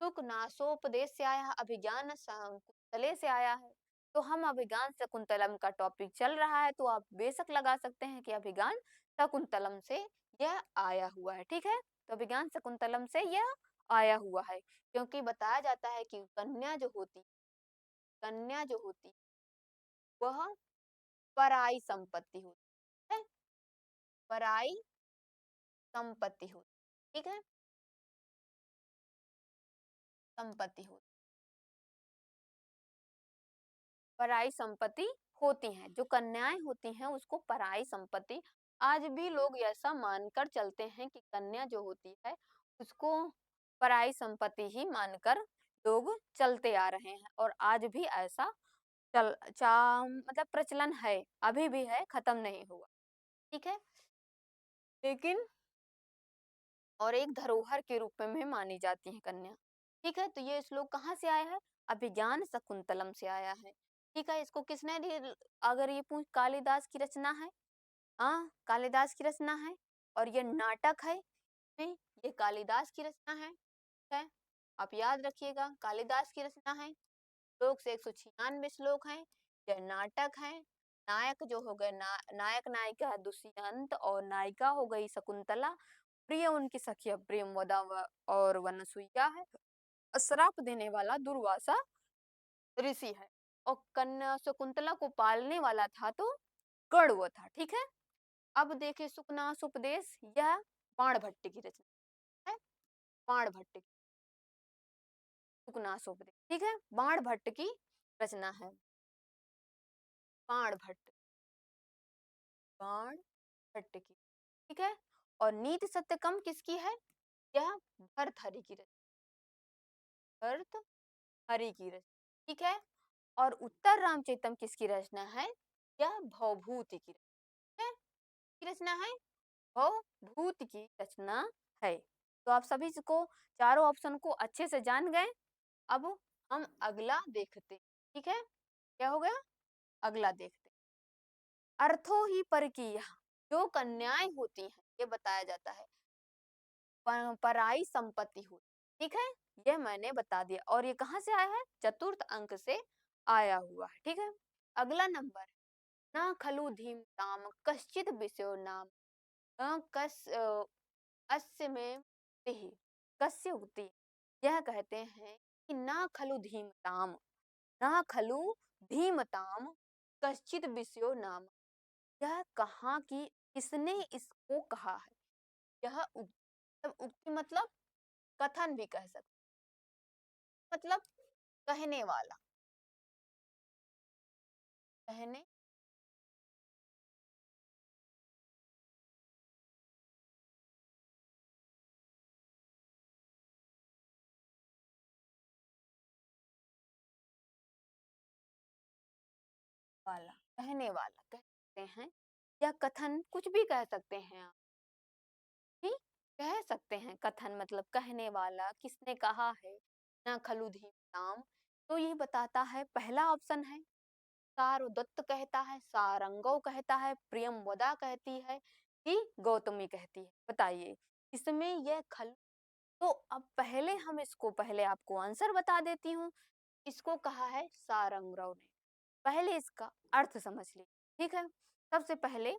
सुकनासोपदेश से आया है, अभिज्ञान शाकुंतले से आया है। तो हम अभिज्ञान शकुंतलम का टॉपिक चल रहा है, तो आप बेशक लगा सकते हैं कि अभिज्ञान शकुंतलम से यह आया हुआ है, ठीक है। तो अभिज्ञान शकुंतलम से यह आया हुआ है, क्योंकि बताया जाता है कि कन्या जो होती, वह पराई संपत्ति होती है, पराई संपत्ति होती, ठीक है, संपत्ति होती, पराई संपत्ति होती हैं, जो कन्याएं होती हैं उसको पराई संपत्ति। आज भी लोग ऐसा मानकर चलते हैं कि कन्या जो होती है उसको पराई संपत्ति ही मानकर लोग चलते आ रहे हैं, और आज भी ऐसा चल चा मतलब प्रचलन है, अभी भी है, खत्म नहीं हुआ, ठीक है। लेकिन और एक धरोहर के रूप में मानी जाती है कन्या, ठीक है। तो ये श्लोक कहाँ से आया है? अभिज्ञान शकुंतलम से आया है, ठीक है। इसको किसने अगर ये पूछ, कालिदास की रचना है, हाँ कालिदास की रचना है, और ये नाटक है, नहीं ये कालिदास की रचना है, ठीक है। आप याद रखिएगा कालिदास की रचना है, श्लोक से 196 श्लोक हैं, यह नाटक है। नायक जो हो गए नायक नायिका दुष्यंत, और नायिका हो गई शकुंतला, प्रिय उनकी सखिया प्रेमवदा और वनसुईया है, श्राप देने वाला दुर्वासा ऋषि है, और कन्या शकुंतला को पालने वाला था तो कण्व था, ठीक है। अब देखे सुकनास उपदेश, यह बाणभट्ट की रचना है, बाणभट्ट की सुकनास उपदेश, ठीक है, बाणभट्ट की रचना है, बाणभट्ट, बाणभट्ट की, ठीक है। और नीति सत्यकम किसकी है? यह भर्तहरि की रचना, भर्तहरि की रचना, ठीक है। और उत्तर रामचरितम किसकी रचना है? यह भवभूति की रचना है, की रचना है, भवभूति की रचना है। तो आप सभी को चारों ऑप्शन को अच्छे से जान गए। अब हम अगला देखते हैं, ठीक है, क्या हो गया, अगला देखते हैं। अर्थों ही परकीय, जो कन्याएं होती हैं ये बताया जाता है पराई संपत्ति होती, ठीक है, ये मैंने बता दिया। और ये कहाँ से आया है? चतुर्थ अंक से आया हुआ है, ठीक है। अगला नंबर, न खलु धीमताम कश्चित विषयो नाम कस अस्य में तिहि कस्य उक्ति, यह कहते हैं कि ना खलु धीमताम, ना खलु धीमताम कश्चित विषयो नाम, यह कहाँ की, किसने इसको कहा है? यह उक्ति मतलब कथन भी कह सकते, मतलब कहने वाला, कहने वाला, कहने वाला कह सकते हैं, या कथन कुछ भी कह सकते हैं आप, ठीक, कह सकते हैं कथन मतलब कहने वाला, किसने कहा है, ना खलु धीमताम। तो ये बताता है, पहला ऑप्शन है, सारदत्त कहता है, सारंगव कहता है, प्रियंवदा कहती है, कि गौतमी कहती है, बताइए इसमें यह खल। तो अब पहले हम इसको, पहले आपको आंसर बता देती हूँ। इसको कहा है सारंगराव ने, पहले इसका अर्थ समझ ली, ठीक है। सबसे पहले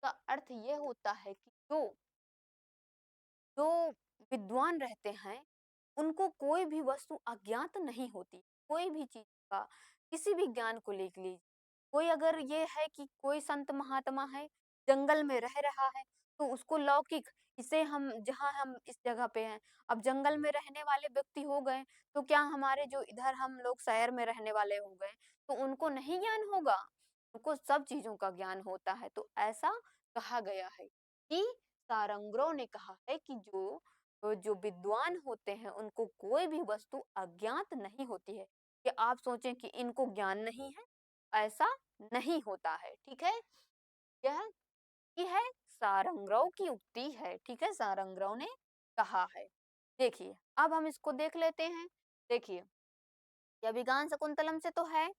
का अर्थ ये होता है कि जो जो विद्वान रहते हैं उनको कोई भी वस्तु अज्ञात नहीं होती, कोई भी चीज का, किसी भी ज्ञान को लेकर लीजिए, कोई अगर ये है कि कोई संत महात्मा है, जंगल में रह रहा है, तो उसको लौकिक, इसे हम जहाँ हम इस जगह पे हैं, अब जंगल में रहने वाले व्यक्ति हो गए, तो क्या हमारे जो इधर हम लोग शहर में रहने वाले हो गए, तो उनको नहीं ज्ञान होगा? उनको सब चीजों का ज्ञान होता है। तो ऐसा कहा गया है कि सारंगरों ने कहा है कि जो जो विद्वान होते हैं उनको कोई भी वस्तु अज्ञात नहीं होती है, कि आप सोचें कि इनको ज्ञान नहीं है, ऐसा नहीं होता है, ठीक है। यह की है, सारंगराव की उक्ति है, ठीक है, सारंगराव ने कहा है। देखिए अब हम इसको देख लेते हैं, देखिए यह अभिज्ञान शकुंतलम से तो है,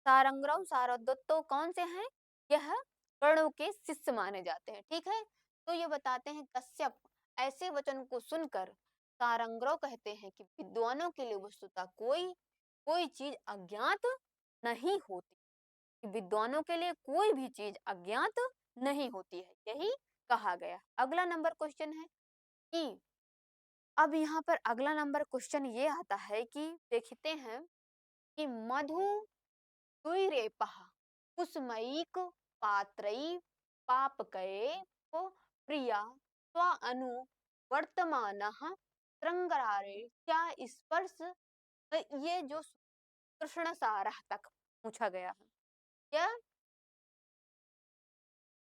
सारंगराव सारदत्तो कौन से हैं? यह कर्ण के शिष्य माने जाते हैं, ठीक है। तो ये बताते हैं कश्यप ऐसे वचन को सुनकर सारंगराव कहते हैं कि विद्वानों के लिए वस्तुतः कोई कोई चीज अज्ञात नहीं होती, कि विद्वानों के लिए कोई भी चीज अज्ञात नहीं होती है, यही कहा गया। अगला नंबर क्वेश्चन है कि अब यहाँ पर अगला नंबर क्वेश्चन ये आता है कि देखते हैं कि मधु दुई रेपह कुसमयिक पात्रई पापकये को प्रिया स्व अनु वर्तमानः श्रृंगारे क्या स्पर्श। ये जो कृष्ण सारः तक पूछा गया है, यह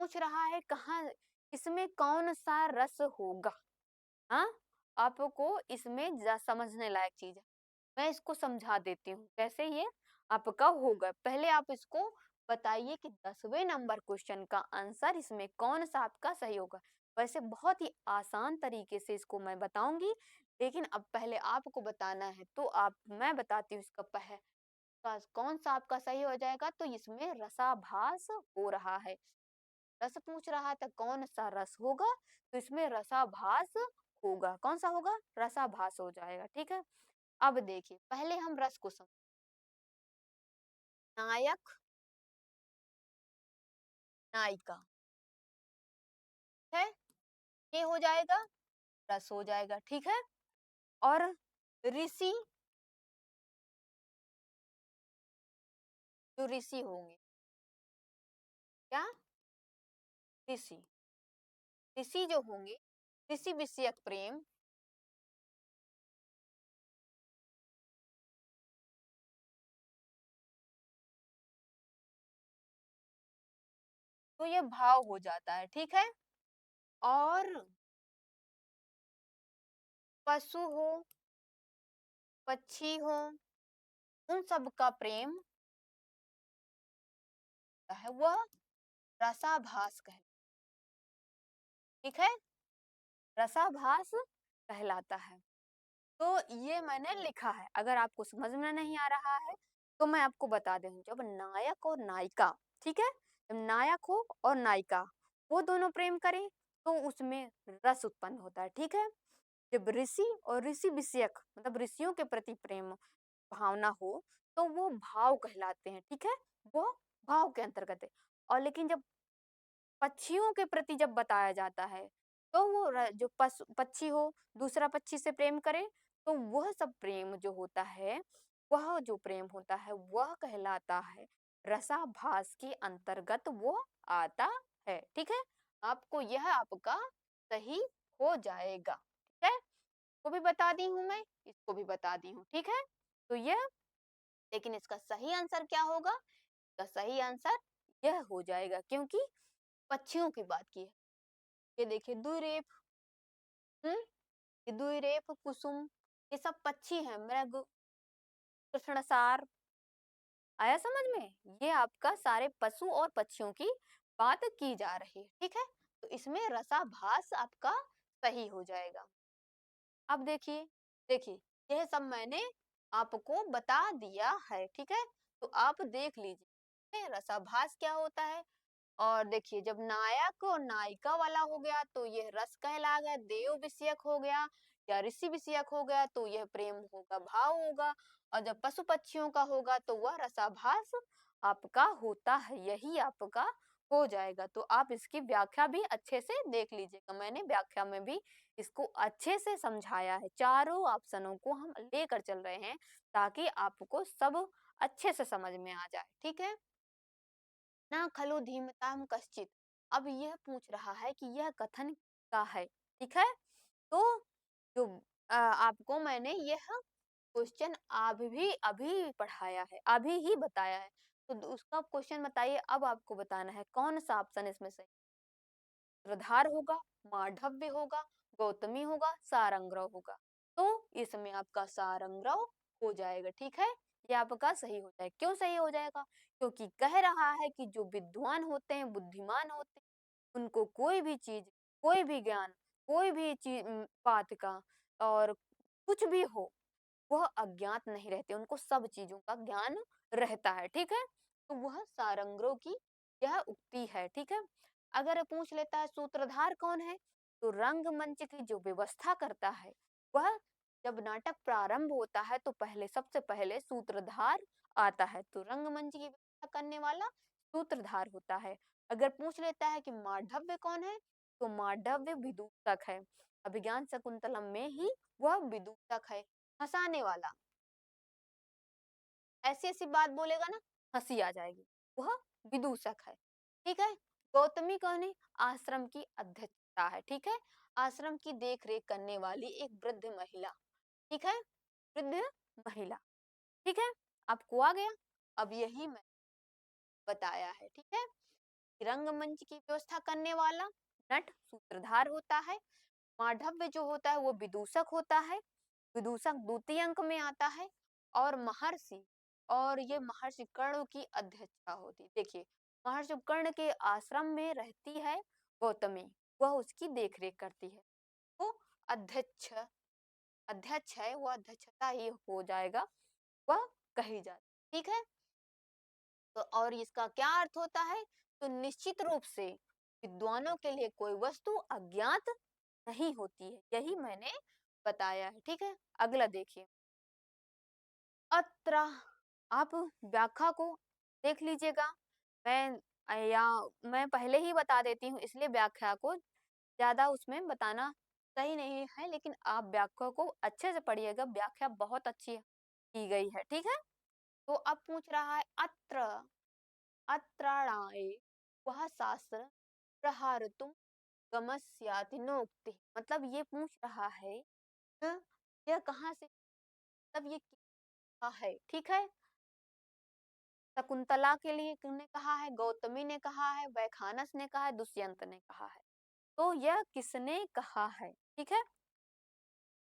पूछ रहा है कहाँ इसमें कौन सा रस होगा। हाँ, आपको इसमें समझने लायक चीज है। मैं इसको समझा देती हूँ कैसे ये आपका होगा। पहले आप इसको बताइए कि 10वें नंबर क्वेश्चन का आंसर इसमें कौन सा आपका सही होगा। वैसे बहुत ही आसान तरीके से इसको मैं बताऊंगी, लेकिन अब पहले आपको बताना है तो आप मैं बताती हूँ इसका कौन सा आपका सही हो जाएगा। तो इसमें रसाभास हो रहा है, रस पूछ रहा था कौन सा रस होगा, तो इसमें रसाभास होगा। कौन सा होगा? रसाभास हो जाएगा। ठीक है, अब देखिए पहले हम रस को समझ। नायक नायिका है, ये हो जाएगा रस हो जाएगा। ठीक है, और ऋषि, जो ऋषि होंगे, क्या ऋषि, ऋषि जो होंगे, ऋषि विषयक प्रेम, तो ये भाव हो जाता है। ठीक है, और पशु हो, पक्षी हो, उन सब का प्रेम है वह रसाभास कह। ठीक है, रसाभास कहलाता है। तो ये मैंने लिखा है, अगर आपको समझ में नहीं आ रहा है तो मैं आपको बता दूं। जब नायक और नायिका, ठीक है, जब नायक हो और नायिका वो दोनों प्रेम करें तो उसमें रस उत्पन्न होता है। ठीक है, जब ऋषि और ऋषि विषयक मतलब ऋषियों के प्रति प्रेम भावना हो तो वो भाव कहलाते हैं। ठीक है, वो भाव के अंतर्गत है। और लेकिन जब पक्षियों के प्रति जब बताया जाता है तो वो जो पशु पक्षी हो दूसरा पक्षी से प्रेम करे तो वह सब प्रेम जो होता है, वह जो प्रेम होता है वह कहलाता है रसाभास के अंतर्गत वो आता है। ठीक है, आपको यह आपका सही हो जाएगा। ठीक है, को भी बता दी हूं मैं, इसको भी बता दी हूँ। ठीक है, तो यह, लेकिन इसका सही आंसर क्या होगा? इसका सही आंसर यह हो जाएगा, क्योंकि पक्षियों की बात की है। ये देखिए दुईरेप, ये दुईरेप कुसुम, ये सब पक्षी हैं। मृग, कृष्णसार, आया समझ में? ये आपका सारे पशु और पक्षियों की बात की जा रही है। ठीक है, तो इसमें रसाभास आपका सही हो जाएगा। अब देखिए, देखिए यह सब मैंने आपको बता दिया है। ठीक है, तो आप देख लीजिए रसाभास क्या होता है। और देखिए जब नायक और नायिका वाला हो गया तो यह रस कहला गया, देव विषयक हो गया या ऋषि विषयक हो गया तो यह प्रेम होगा, भाव होगा। और जब पशु पक्षियों का होगा तो वह रसाभास आपका होता है। यही आपका हो जाएगा। तो आप इसकी व्याख्या भी अच्छे से देख लीजिएगा, मैंने व्याख्या में भी इसको अच्छे से समझाया है। चारों ऑप्शनों को हम लेकर चल रहे हैं ताकि आपको सब अच्छे से समझ में आ जाए। ठीक है, न खलु धीमताम कश्चित। अब यह पूछ रहा है कि यह कथन का है। ठीक है, तो जो आपको मैंने यह क्वेश्चन अभी पढ़ाया है, अभी ही बताया है। तो उसका क्वेश्चन बताइए। अब आपको बताना है कौन सा ऑप्शन इसमें से सूत्रधार होगा, मांडव्य होगा, गौतमी होगा, सारंग्रह होगा। तो इसमें आपका सारंग्रह हो जाएगा। ठीक है, ये आपका सही हो जाएगा। क्यों सही हो जाएगा? क्योंकि कह रहा है कि जो विद्वान होते हैं, बुद्धिमान होते हैं, उनको कोई भी चीज, कोई भी ज्ञान, कोई भी चीज बात का और कुछ भी हो वह अज्ञात नहीं रहते, उनको सब चीजों का ज्ञान रहता है। ठीक है, तो वह सारंग्रह की यह उक्ति है। ठीक है, अगर पूछ लेता है सूत्रधार कौन है, तो रंगमंच की जो व्यवस्था करता है वह, जब नाटक प्रारंभ होता है तो पहले सबसे पहले सूत्रधार आता है। तो रंगमंच की व्यवस्था करने वाला सूत्रधार होता है। अगर पूछ लेता है कि मांडव्य कौन है, तो मांडव्य विदूषक है। अभिज्ञान शकुंतलम में ही वह विदूषक है, हंसाने वाला। ऐसी ऐसी बात बोलेगा ना, हंसी आ जाएगी, वह विदूषक है। ठीक है। गौतमी कौन है? आश्रम की अध्यक्षता है, ठीक है। आश्रम की देख रेख करने वाली एक वृद्ध महिला, ठीक है, वृद्ध महिला, ठीक है। आपको आ गया। अब यही मैं बताया है, ठीक है। रंगमंच की व्यवस्था करने वाला नट सूत्रधार होता है। मांडव्य जो होता है वो विदूषक होता है। विदूषक द्वितीय अंक में आता है। और महर्षि, और ये महर्षि कर्ण की अध्यक्षता होती है। देखिए, महर्षि कर्ण के आश्रम में रहती है गौतमी, वह उसकी देखरेख करती है। वो अध्यक्ष, अध्यक्ष है, वो अध्यक्षता ही हो जाएगा, वह कही जाती, ठीक है। तो और इसका क्या अर्थ होता है? तो निश्चित रूप से विद्वानों के लिए कोई वस्तु अज्ञात नहीं होती है, यही मैंने बताया है, ठीक है। अगला देखिए, अत्र। आप व्याख्या को देख लीजिएगा। या मैं पहले ही बता देती हूँ, इसलिए व्याख्या को ज्यादा उसमें बताना सही नहीं है, लेकिन आप व्याख्या को अच्छे से पढ़िएगा, व्याख्या बहुत अच्छी की गई है, ठीक है। तो अब पूछ रहा है अत्र, अत्राणाए वह शास्त्र प्रहारतुम गमस्याति नोक्ति, मतलब ये पूछ रहा है हाँ, यह कहाँ से, मतलब ये क्या है, ठीक है। शकुंतला के लिए किसने कहा है? गौतमी ने कहा है, वैखानस ने कहा है, दुष्यंत ने कहा है। तो यह किसने कहा है, ठीक है,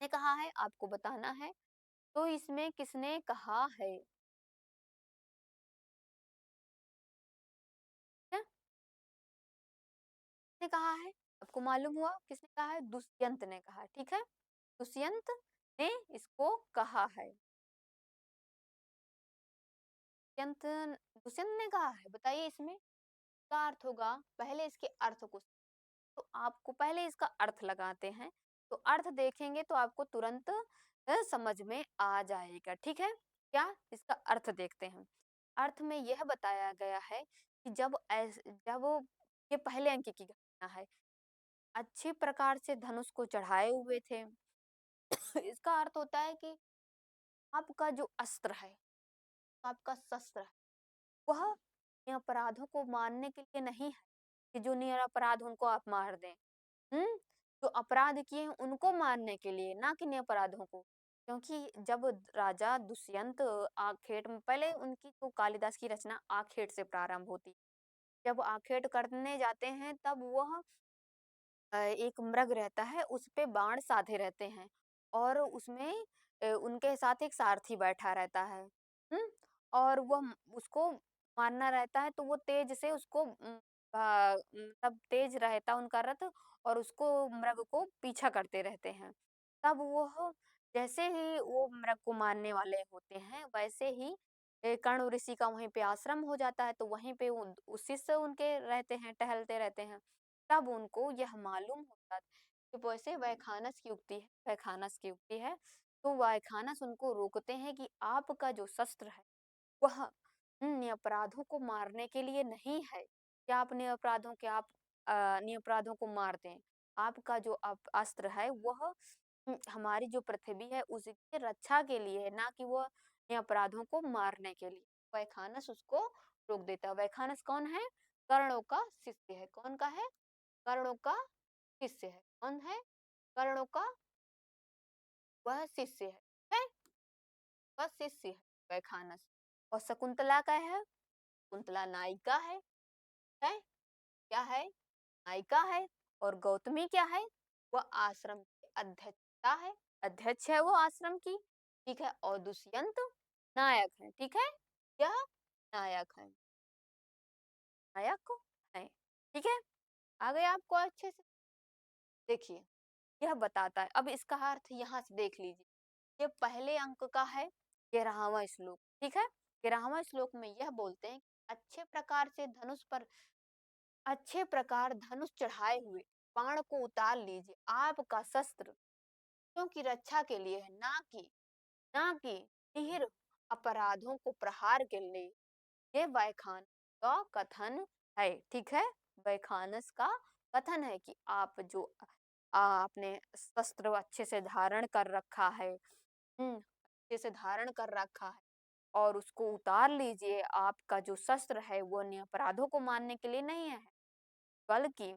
ने कहा है, आपको बताना है। तो इसमें किसने कहा है? क्या? किसने कहा है? आपको मालूम हुआ किसने कहा है? दुष्यंत ने कहा, ठीक है। दुष्यंत ने इसको कहा है। दुष्यंत, दुष्यंत ने कहा है। बताइए इसमें क्या अर्थ होगा? पहले इसके अर्थ को, तो आपको पहले इसका अर्थ लगाते हैं। तो अर्थ देखेंगे तो आपको तुरंत समझ में आ जाएगा, ठीक है। क्या? इसका अर्थ देखते हैं। अर्थ में यह बताया गया है कि जब ये पहले अंक की घटना है, अच्छे प्रकार से धनुष को चढ़ाए हुए थे। इसका अर्थ होता है कि आपका जो अस्त्र है, आपका शस्त्र है, वह अपराधों को मारने के लिए नहीं है कि जो निरपराध उनको आप मार दें। हम्म, जो अपराध किए हैं उनको मारने के लिए, ना कि निरपराधों को। क्योंकि जब राजा दुष्यंत आखेट में, पहले उनकी तो कालिदास की रचना आखेट से प्रारंभ होती है। जब आखेट करने जाते हैं तब वह एक मृग रहता है, उस पे बाण साधे रहते हैं, और उसमें उनके साथ एक सारथी बैठा रहता है। और उसको मारना रहता है, तो वो तेज से उसको तब तेज रहता उनका रथ, और उसको मृग को पीछा करते रहते हैं। तब वो जैसे ही वो मृग को मारने वाले होते हैं, वैसे ही कर्ण ऋषि का वहीं पे आश्रम हो जाता है, तो वहीं पे उस शिष्य उनके रहते हैं, टहलते रहते हैं। तब उनको यह मालूम होता है कि वैसे वैखानस की उक्ति है, वैखानस की उक्ति है। तो वैखानस उनको रोकते हैं कि आपका जो शस्त्र है वह निरपराधों को मारने के लिए नहीं है कि आप निरपराधों के आप निरपराधों को मार दें। आपका जो अस्त्र है वह हमारी जो पृथ्वी है उसकी रक्षा के लिए है, ना कि वह निरपराधों को मारने के लिए। वैखानस उसको रोक देता है। वैखानस कौन है? कर्णों का शिष्य है। कौन का है? कर्णों का शिष्य है। कौन है? कर्णों का वह शिष्य है, वह शिष्य है वैखानस। और शकुंतला का है? शकुंतला नायिका है, क्या है? नायिका है। और गौतमी क्या है? वह आश्रम की अध्यक्षता है, अध्यक्ष है वो आश्रम की, ठीक है। और दुष्यंत नायक है, ठीक है। यह नायक है, नायक है, ठीक है। आ गया आपको अच्छे से? देखिए, यह बताता है। अब इसका अर्थ यहाँ से देख लीजिए। ये पहले अंक का है, 11वां श्लोक, ठीक है। 11वां श्लोक में यह बोलते हैं, अच्छे प्रकार धनुष चढ़ाए हुए बाण को उतार लीजिए, आपका शस्त्र क्योंकि रक्षा के लिए है, ना कि निहीर अपराधों को प्रहार के लिए। ये वैखानस का कथन है, ठीक है। वैखानस का कथन है कि आप जो आपने शस्त्र अच्छे से धारण कर रखा है, अच्छे से धारण कर रखा है, और उसको उतार लीजिए। आपका जो शस्त्र है वो अन्य अपराधों को मारने के लिए नहीं है, बल्कि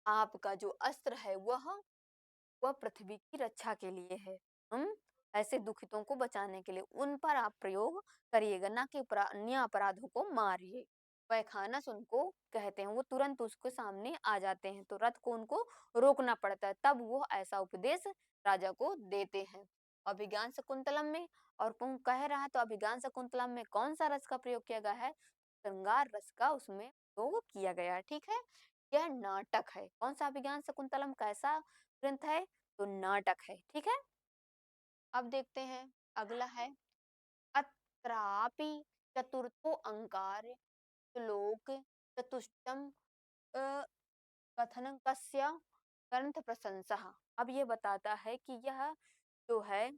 आपका जो अस्त्र है वह पृथ्वी की रक्षा के लिए है। हम ऐसे दुखितों को बचाने के लिए उन पर आप प्रयोग करिएगा, ना कि अन्य अपराधों को मारिए। वैखानस उनको कहते हैं, वो तुरंत उसके सामने आ जाते हैं, तो रथ को उनको रोकना पड़ता है, तब वो ऐसा उपदेश राजा को देते हैं। अभिज्ञान शकुंतलम में, और कौन कह रहा है, तो अभिज्ञान शकुंतलम में कौन सा रस का प्रयोग किया गया है? श्रृंगार रस का उसमें प्रयोग किया गया है। ठीक है, यह नाटक है। कौन सा अभिज्ञान शकुंतलम कैसा ग्रंथ है? तो नाटक है। ठीक है, अब देखते हैं अगला है अत्रापि चतुर्थो अंकार श्लोक चतुष्टयम कथन कस्य ग्रंथ प्रशंसा। अब ये बताता है कि यह जो है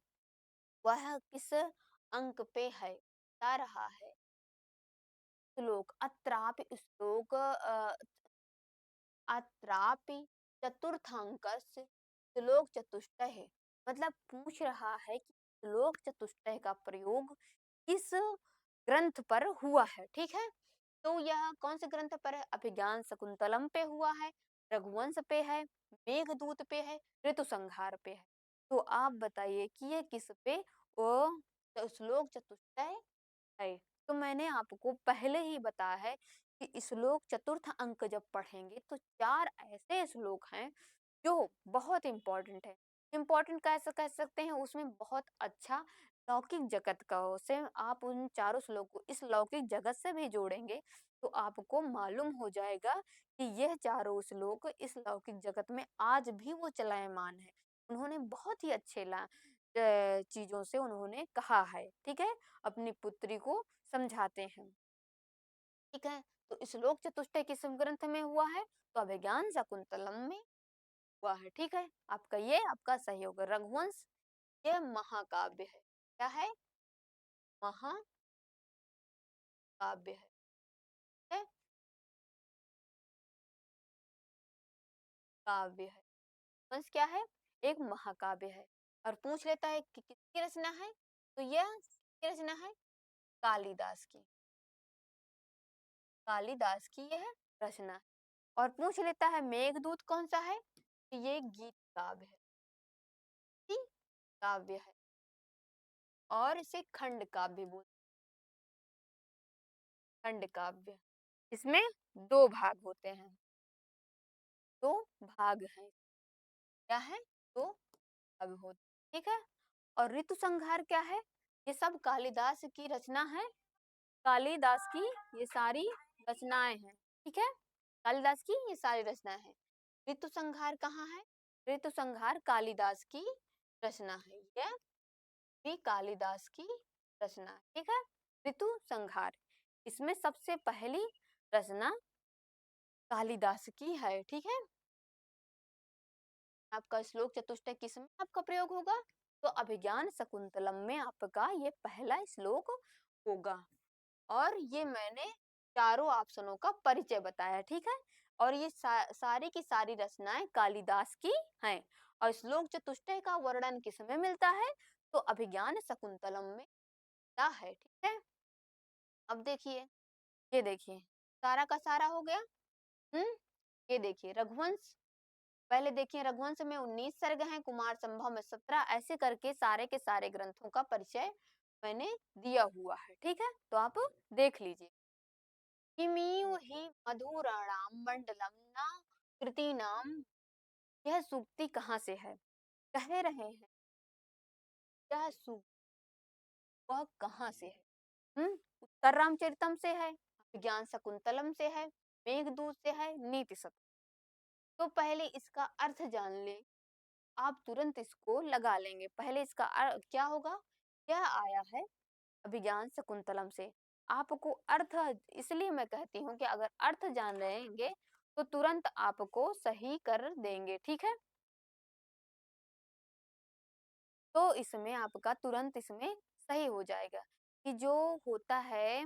वह किस अंक पे है, बता रहा है। श्लोक अत्रापि, श्लोक अत्रापि चतुर्थांकस्य श्लोक चतुष्टय, मतलब पूछ रहा है कि श्लोक चतुष्टय का प्रयोग किस ग्रंथ पर हुआ है। ठीक है, तो यह कौन से ग्रंथ पर है? अभिज्ञान शकुंतलम पे हुआ है, रघुवंश पे है, मेघदूत पे है, ऋतु संहार पे है। तो आप बताइए कि ये किस पे वो श्लोक चतुष्टय है। तो मैंने आपको पहले ही बताया है कि श्लोक चतुर्थ अंक जब पढ़ेंगे तो चार ऐसे श्लोक हैं जो बहुत इंपॉर्टेंट है। इम्पोर्टेंट कैसे कह सकते हैं, उसमें बहुत अच्छा लौकिक जगत का हो से आप उन चारों श्लोक को इस लौकिक जगत से भी जोड़ेंगे तो आपको मालूम हो जाएगा कि यह चारों श्लोक इस लौकिक जगत में आज भी वो चलायमान है। उन्होंने बहुत ही अच्छे चीजों से उन्होंने कहा है। ठीक है, अपनी पुत्री को समझाते हैं। ठीक है, तो श्लोक चतुष्टय किस ग्रंथ में हुआ है? तो अभिज्ञान शाकुंतलम में हुआ है। ठीक है, आपका ये आपका सहयोग रघुवंश, ये महाकाव्य है। क्या है? महाकाव्य है। ठीक है? काव्य है। वंश क्या है? एक महाकाव्य है। और पूछ लेता है कि किसकी रचना है, तो यह किसकी रचना है? कालिदास की। कालिदास की यह रचना है। और पूछ लेता है मेघदूत कौन सा है, तो ये गीत काव्य है। गीत काव्य है, और इसे खंड काव्य बोलते। खंड काव्य, इसमें दो भाग होते हैं, दो भाग हैं। क्या है? दो भाग होते हैं। ठीक है, और ऋतु संहार क्या है? ये सब कालिदास की रचना है। कालिदास की ये सारी रचनाएं हैं। ठीक है, कालिदास की ये सारी रचनाएं हैं। ऋतु संहार कहाँ है? ऋतु संहार कालिदास की रचना है। यह भी कालिदास की रचना है। ठीक है, ऋतु संहार, इसमें सबसे पहली रचना कालिदास की है। ठीक है, आपका श्लोक चतुष्टय किसमें आपका प्रयोग होगा? तो अभिज्ञान शकुंतलम में आपका ये पहला श्लोक होगा। और ये मैंने चारों ऑप्शनों का परिचय बताया। ठीक है, और ये सारी की सारी रचनाएं कालिदास की हैं। और श्लोक चतुष्टय का वर्णन किसमें मिलता है? तो अभिज्ञान शकुंतलम में मिलता है। ठीक है, अब देखिए, ये देखिए सारा का सारा हो गया। ये देखिए रघुवंश, पहले देखिए रघुवंश में 19 सर्ग हैं, कुमार संभव में 17, ऐसे करके सारे के सारे ग्रंथों का परिचय मैंने दिया हुआ है। ठीक है, तो आप देख लीजिए। किमिव हि मधुराणाम मंडलम न कृतीनाम, यह सूक्ति कहाँ से है? कह रहे हैं यह सूक्त वह कहाँ से है? उत्तर रामचरितम से है, विज्ञान शकुंतलम से है, मेघदूत से है, नीति शतक। तो पहले इसका अर्थ जान ले, आप तुरंत इसको लगा लेंगे। पहले इसका क्या होगा? यह आया है अभिज्ञान शकुंतलम से। आपको अर्थ, इसलिए मैं कहती हूँ कि अगर अर्थ जान लेंगे तो तुरंत आपको सही कर देंगे। ठीक है, तो इसमें आपका तुरंत इसमें सही हो जाएगा कि जो होता है,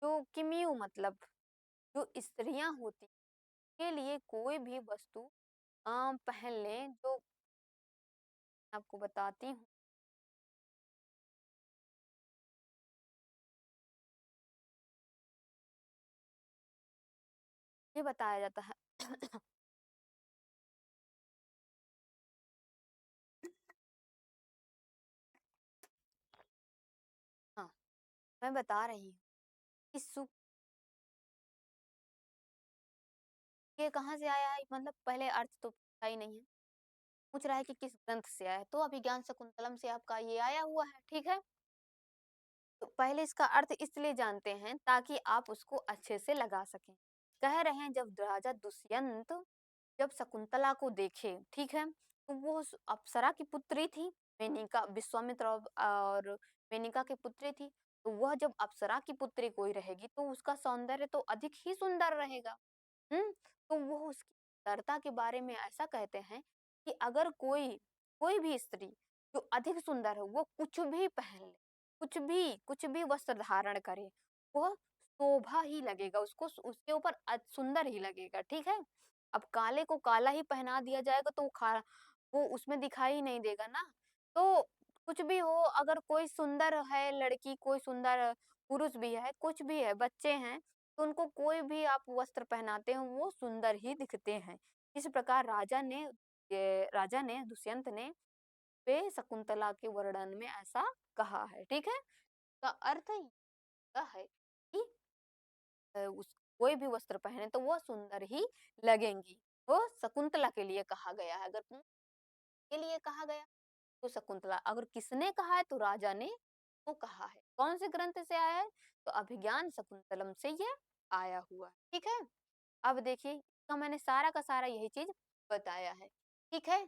जो किमियु मतलब जो स्त्रियां होती के लिए कोई भी वस्तु पहन लें, जो, आपको बताती हूँ, ये बताया जाता है। हाँ, मैं बता रही हूँ कि सुख ये कहाँ से आया है, मतलब पहले अर्थ तो पूछा ही नहीं है। पूछ रहा है कि किस ग्रंथ से आया है, तो अभिज्ञान शकुंतलम से आपका ये आया हुआ है, ठीक है। तो पहले इसका अर्थ इसलिए जानते हैं ताकि आप उसको अच्छे से लगा सकें। कह रहे हैं जब राजा दुष्यंत जब शकुंतला को देखे, ठीक है, तो वो अप्सरा की पुत्री थी, मेनका विश्वामित्र और मेनका की पुत्री थी। तो वह जब अप्सरा की पुत्री कोई रहेगी तो उसका सौंदर्य तो अधिक ही सुंदर रहेगा। हम्म। तो वो उसकी सुंदरता के बारे में ऐसा कहते हैं कि अगर कोई कोई भी स्त्री जो अधिक सुंदर हो वो कुछ भी पहन ले, कुछ भी वस्त्र धारण करे, वह शोभा ही लगेगा उसको, उसके ऊपर सुंदर ही लगेगा, ठीक है। अब काले को काला ही पहना दिया जाएगा तो वो उसमें दिखाई ही नहीं देगा ना। तो कुछ भी हो, अगर कोई सुंदर है लड़की, कोई सुंदर पुरुष भी है, कुछ भी है, बच्चे हैं, तो उनको कोई भी आप वस्त्र पहनाते हो वो सुंदर ही दिखते हैं। इस प्रकार राजा ने दुष्यंत ने वे शकुंतला के वर्णन में ऐसा कहा है, ठीक है। का अर्थ यह है कि उस कोई भी वस्त्र पहने तो वो सुंदर ही लगेंगी। वो शकुंतला के लिए कहा गया है, अगर तुम के लिए कहा गया तो शकुंतला, अगर किसने कहा है तो राजा ने तो कहा है। कौन से ग्रंथ से आया है, तो अभिज्ञान शकुंतलम से ये आया हुआ है, ठीक है। अब देखिए इसका मैंने सारा का सारा यही चीज बताया है, ठीक है।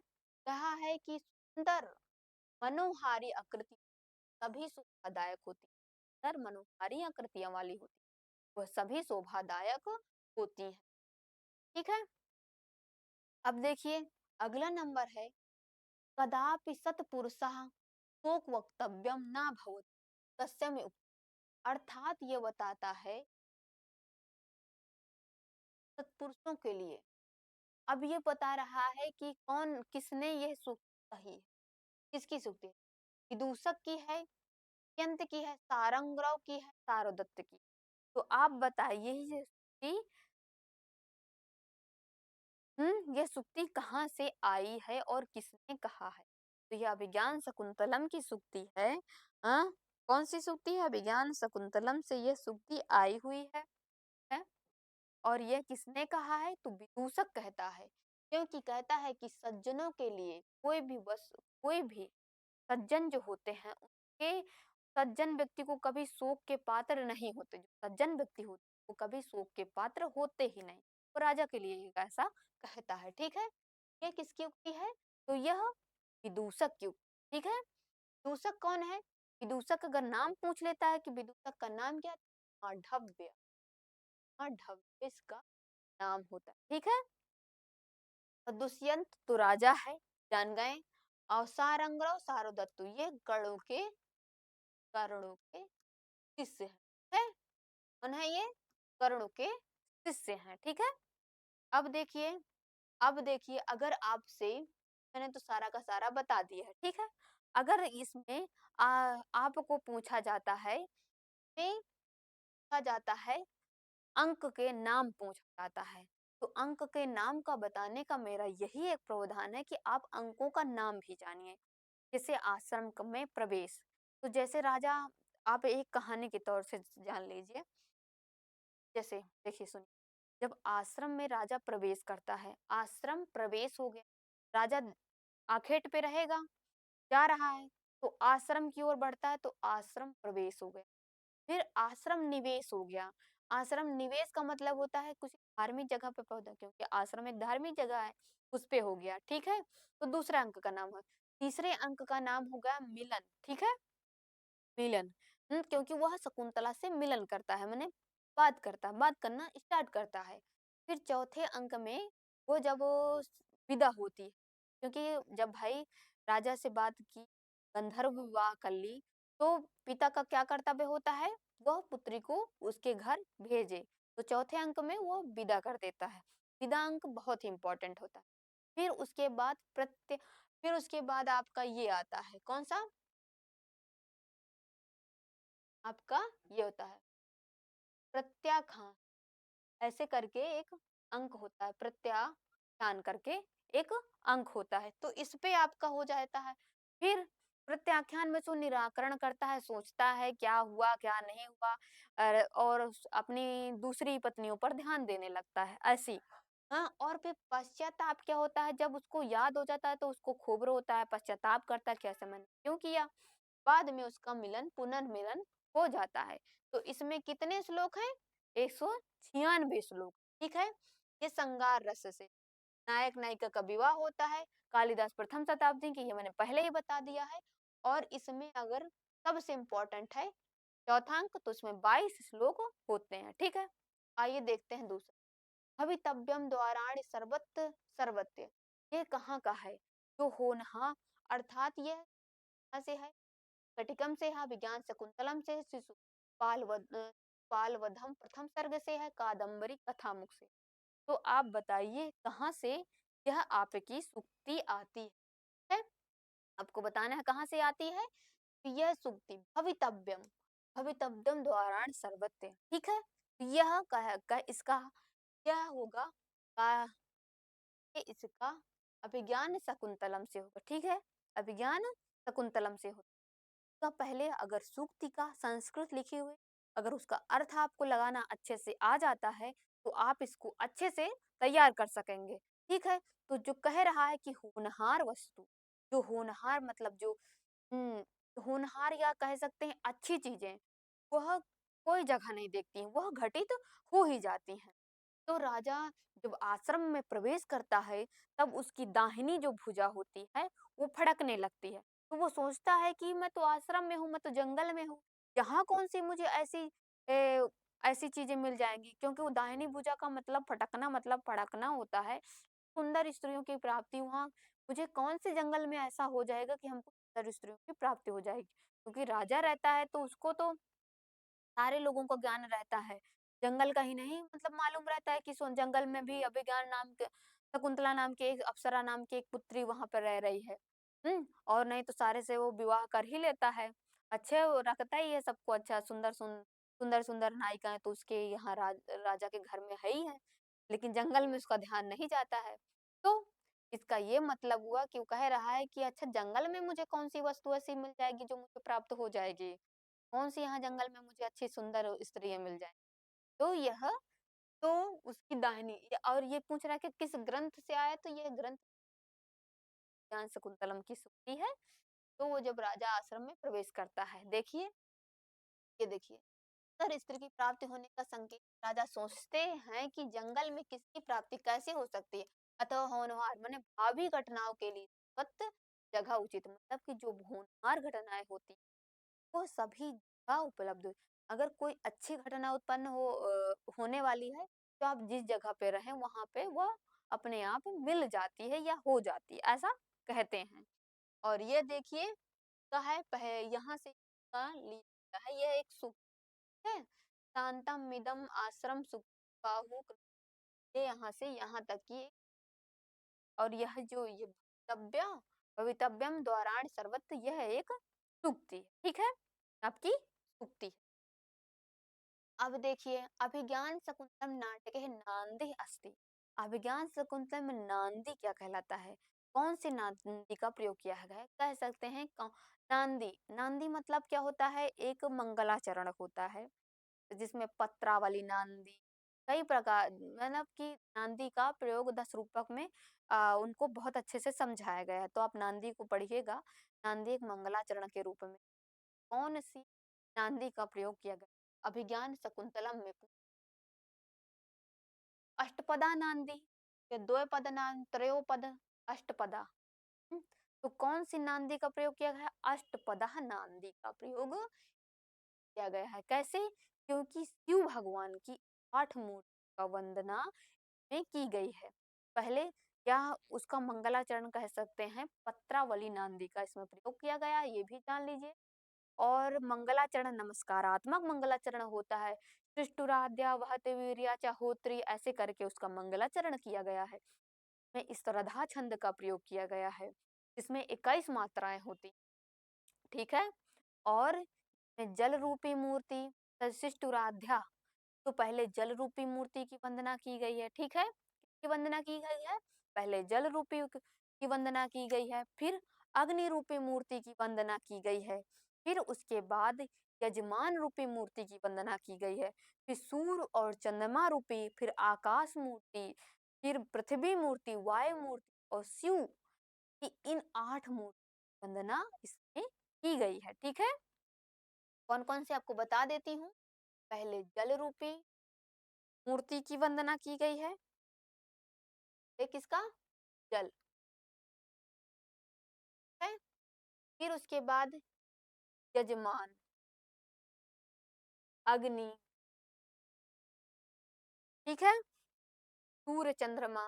कहा है कि सुंदर मनोहारी आकृति सभी शोभादायक होती है, सुंदर मनोहारी आकृतियां वाली होती है, वह सभी शोभादायक होती है, ठीक है। अब देखिए अगला नंबर है कदापि सत्पुरुषः शोक वक्तव्यम ना भवति तस्य में अर्थात ये बताता है सत्पुरुषों के लिए। अब ये बता रहा है कि कौन किसने ये सूक्ति कही है, किसकी सूक्ति है? विदूषक की है, यंत की है, सारंगराव की है, सारोदत्त की। तो आप बताइए ये सूक्ति, ये सूक्ति कहाँ से आई है और किसने कहा है? तो यह अभिज्ञान शकुंतलम की सूक्ति है। हाँ, कौन सी सूक्ति है? अभिज्ञान शकुंतलम से ये सूक्ति आई हुई है? और यह किसने कहा है? तो विदूषक कहता है, क्योंकि कहता है कि सज्जनों के लिए कोई भी सज्जन जो होते हैं उनके सज्जन व्यक्ति को कभी शोक के पात्र नहीं होते, जो सज्जन व्यक्ति होते हैं वो कभी शोक के पात्र होते ही नहीं। तो राजा के लिए ये ऐसा कहता है, ठीक है। ये किसकी उक्ति है? तो यह विदूषक की उक्ति, ठीक है। विदूषक कौन है? विदूषक अगर नाम पूछ लेता है कि विदूषक का नाम क्या है, मांडव्य, मांडव्य इसका नाम होता है, ठीक है। और दुष्यंत तो राजा है, जान गए। और सारंगराव सारोदत्त ये कर्णों के शिष्य है, कौन है ये? कर्णों के शिष्य हैं, ठीक है। अब देखिए अब देखिए अगर आपसे, मैंने तो सारा का सारा बता दिया है, ठीक है। अगर इसमें आपको पूछा जाता है, अंक के नाम पूछा जाता है, तो अंक के नाम का बताने का मेरा यही एक प्रावधान है कि आप अंकों का नाम भी जानिए। जैसे आश्रम में प्रवेश, तो जैसे राजा, आप एक कहानी के तौर से जान लीजिए। जैसे देखिए सुनिए, जब आश्रम में राजा प्रवेश करता है, आश्रम प्रवेश हो गया, राजा आखेट पे रहेगा, जा रहा है, तो आश्रम की ओर बढ़ता है, तो आश्रम प्रवेश हो गया। फिर आश्रम निवेश हो गया। आश्रम निवेश का मतलब होता है कुछ धार्मिक जगह पे पहुंचा, क्योंकि आश्रम एक धार्मिक जगह है, उस पे हो गया, ठीक है। तो दूसरे अंक का नाम है, तीसरे अंक का नाम हो गया मिलन, ठीक है। मिलन, क्योंकि वह शकुंतला से मिलन करता है, मैंने बात करना स्टार्ट करता है। फिर चौथे अंक में वो जब वो विदा होती है, क्योंकि जब भाई राजा से बात की, गंधर्व विवाह कर ली, तो पिता का क्या कर्तव्य होता है? वह पुत्री को उसके घर भेजे। तो चौथे अंक में वो विदा कर देता है। विदा अंक बहुत ही इंपॉर्टेंट होता है। फिर उसके बाद फिर उसके बाद आपका ये आता है, कौन सा? आपका ये होता है प्रत्याख्यान, ऐसे करके एक अंक होता है, प्रत्याख्यान करके एक अंक होता है, तो इस पे आपका हो जाता है। फिर प्रत्याख्यान में जो निराकरण करता है, सोचता है क्या हुआ क्या नहीं हुआ, और अपनी दूसरी पत्नियों पर ध्यान देने लगता है ऐसी। हाँ, और फिर पश्चाताप क्या होता है, जब उसको याद हो जाता है तो उसको खूब रोता है, पश्चाताप करता है, कैसे मैंने क्यों किया। बाद में उसका मिलन, पुनर्मिलन हो जाता है। तो इसमें कितने श्लोक हैं? 196 श्लोक। ठीक है, ये श्रृंगार रस से नायक नायिका का विवाह होता है। कालिदास प्रथम शताब्दी की, ये मैंने पहले ही बता दिया है। और इसमें अगर सबसे इम्पोर्टेंट है चौथा अंक, तो इसमें 22 श्लोक होते हैं। ठीक है, आइए देखते हैं दूसरा। भवितव्यम द्वाराणि सर्वत्र सर्वत्र, ये कहाँ का है? जो होनहा, अर्थात ये कहाँ से है? कटिकम से है, विज्ञान शकुंतलम से है, शिशु पालवधम प्रथम सर्ग से है, कादम्बरी कथामुख से। तो आप बताइए कहाँ से यह आपकी सूक्ति आती है? आपको बताना है कहाँ से आती है। तो यह सूक्ति भवितव्यम, भवितव्यम द्वाराण सर्वत्र, ठीक है, तो यह इसका यह होगा का, ये इसका अभिज्ञान शकुंतलम से होगा। ठीक है, अभिज्ञान शकुंतलम से होगा। तो पहले अगर सूक्ति का संस्कृत लिखे हुए, अगर उसका अर्थ आपको लगाना अच्छे से आ जाता है तो आप इसको अच्छे से तैयार कर सकेंगे। ठीक है, तो जो कह रहा है कि होनहार वस्तु, जो होनहार मतलब जो होनहार या कह सकते हैं अच्छी चीजें, वह कोई जगह नहीं देखती हैं, वह घटित हो ही जाती हैं। तो राजा जब आश्रम में प्रवेश करता है तब उसकी दाहिनी जो भुजा होती है वो फड़कने लगती है। तो वो सोचता है कि मैं तो आश्रम में हूँ, मैं तो जंगल में हूँ, यहाँ कौन सी मुझे ऐसी चीजें मिल जाएंगी, क्योंकि वो दाहिनी भुजा का मतलब फटकना मतलब फड़कना होता है। सुंदर स्त्रियों की प्राप्ति वहाँ, मुझे कौन से जंगल में ऐसा हो जाएगा कि हमको सुंदर स्त्रियों की प्राप्ति हो जाएगी। क्योंकि राजा रहता है तो उसको तो सारे लोगों को ज्ञान रहता है, जंगल का ही नहीं, मतलब मालूम रहता है कि जंगल में भी अभिज्ञान नाम के, शकुंतला नाम की एक अप्सरा नाम की एक पुत्री वहां पर रह रही है। और नहीं तो सारे से वो विवाह कर ही लेता है। अच्छे वो रखता ही है सबको, अच्छा सुंदर सुंदर नायिकाएं तो उसके यहाँ राजा के घर में है ही है, लेकिन जंगल में उसका ध्यान नहीं जाता है। तो इसका ये मतलब हुआ कि वो कह रहा है कि अच्छा जंगल में मुझे कौन सी वस्तु ऐसी मिल जाएगी जो मुझे प्राप्त हो जाएगी, कौन सी यहाँ जंगल में मुझे अच्छी सुंदर स्त्रियां मिल जाए। तो यह तो उसकी दाहिनी, और ये पूछ रहा है कि किस ग्रंथ से आया, तो यह ग्रंथ ज्ञान शकुंतलम की सूक्ति है। तो वो जब राजा आश्रम में प्रवेश करता है, देखिए ये देखिए, सुंदर स्त्री की प्राप्ति होने का संकेत, राजा सोचते हैं कि जंगल में किसकी प्राप्ति कैसे हो सकती है। अतः होनहार माने भावी घटनाओं के लिए वक्त जगह उचित, मतलब कि जो होनहार घटनाएं होती वो सभी जगह उपलब्ध हो। अगर कोई अच्छी घटना उत्पन्न होने वाली है तो आप जिस जगह पे रहें वहां पे वह अपने आप मिल जाती है या हो जाती है, ऐसा कहते हैं। और ये देखिए का है यहाँ से का लिया है, यह एक सुख है, शांतम मिदम आश्रम सुख बाहु, ये यहाँ से यहाँ तक की। और यह जो ये भवितव्य भवितव्यम द्वाराण सर्वत्र, यह एक सूक्ति है। ठीक है, आपकी सूक्ति है। अब देखिए अभिज्ञान शकुंतलम नाटक है नांदी अस्ति। अभिज्ञान शकुंतलम में नांदी क्या कहलाता है, कौन सी नांदी का प्रयोग किया है, कह सकते हैं नांदी। नांदी मतलब क्या होता है, एक मंगलाचरण होता है जिसमें पत्रावली नांदी, कई प्रकार, मतलब कि नांदी का प्रयोग 10 रूपक में उनको बहुत अच्छे से समझाया गया है, तो आप नांदी को पढ़िएगा। नांदी एक मंगलाचरण के रूप में कौन सी नांदी का प्रयोग किया गया, अभिज्ञान शकुंतलम में अष्टपदा नांदी या द्वैपद नांद त्रयोपद अष्टपदा। तो कौन सी नांदी का प्रयोग किया गया, अष्टपदा नांदी का प्रयोग किया गया है। कैसे, क्योंकि शिव भगवान की 8 मूर्ति का वंदना में की गई है। पहले क्या उसका मंगलाचरण कह सकते हैं, पत्रावली नांदी का इसमें प्रयोग किया गया, ये भी जान लीजिए। और मंगलाचरण नमस्कारात्मक मंगलाचरण होता है, सृष्टुराध्या वहत वीर्या च होत्री, ऐसे करके उसका मंगलाचरण किया गया है। में इस तरधा छंद का प्रयोग किया गया है, इसमें 21 मात्राएं होती, ठीक है। और जल रूपी मूर्ति सशिष्टुराध्या, तो पहले जल रूपी मूर्ति की वंदना की गई है, ठीक है। की वंदना की गई है? पहले जल रूपी की वंदना की गई है, फिर अग्नि रूपी मूर्ति की वंदना की गई है, फिर उसके बाद यजमान रूपी मूर्ति की वंदना की गई है, फिर सूर्य और चंद्रमा रूपी, फिर आकाश मूर्ति, फिर पृथ्वी मूर्ति, वायु मूर्ति और शिव की इन 8 मूर्ति की वंदना इसमें की गई है। ठीक है, कौन कौन से आपको बता देती हूँ। पहले जल रूपी मूर्ति की वंदना की गई है किसका, जल है। फिर उसके बाद यजमान, अग्नि, ठीक है, सूर्य चंद्रमा,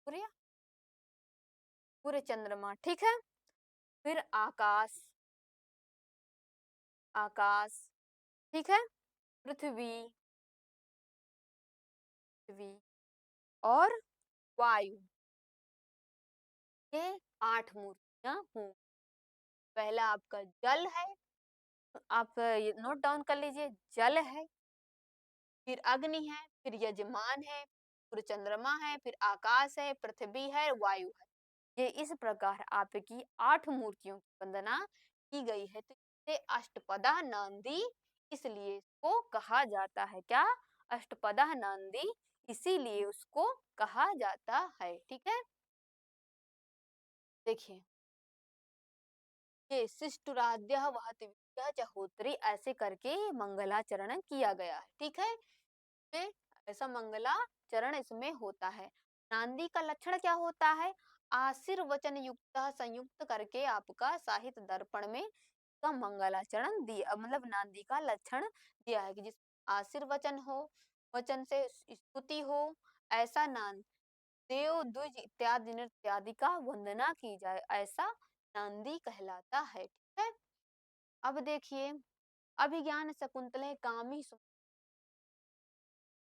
सूर्य सूर्य चंद्रमा, ठीक है, फिर आकाश, आकाश, ठीक है, पृथ्वी, पृथ्वी और वायु, ये 8 मूर्तियां हूँ। पहला आपका जल है, आप ये नोट डाउन कर लीजिए, जल है, फिर अग्नि है, फिर यजमान है, फिर चंद्रमा है, फिर आकाश है, पृथ्वी है, वायु है। ये इस प्रकार आपकी 8 मूर्तियों की वंदना की गई है। तो इसे अष्टपदा नंदी इसलिए इसको कहा जाता है, क्या, अष्टपदा नंदी, इसीलिए उसको कहा जाता है। ठीक है, देखिए, ये शिष्टुराध्य वहत चहोत्री ऐसे करके मंगलाचरण किया गया है। ठीक है, में ऐसा मंगलाचरण इसमें होता है। नांदी का लक्षण क्या होता है, आशीर्वचन युक्त संयुक्त करके आपका साहित्य दर्पण में का मंगलाचरण दिया, मतलब नांदी का लक्षण दिया है कि जिस आशीर्वचन हो, वचन से स्तुति हो, ऐसा नांद, देव द्विज इत्यादि इत्यादि का वंदना की जाए, ऐसा नांदी कहलाता है। ठीक है, अब देखिए, अभिज्ञान शकुंतले कामी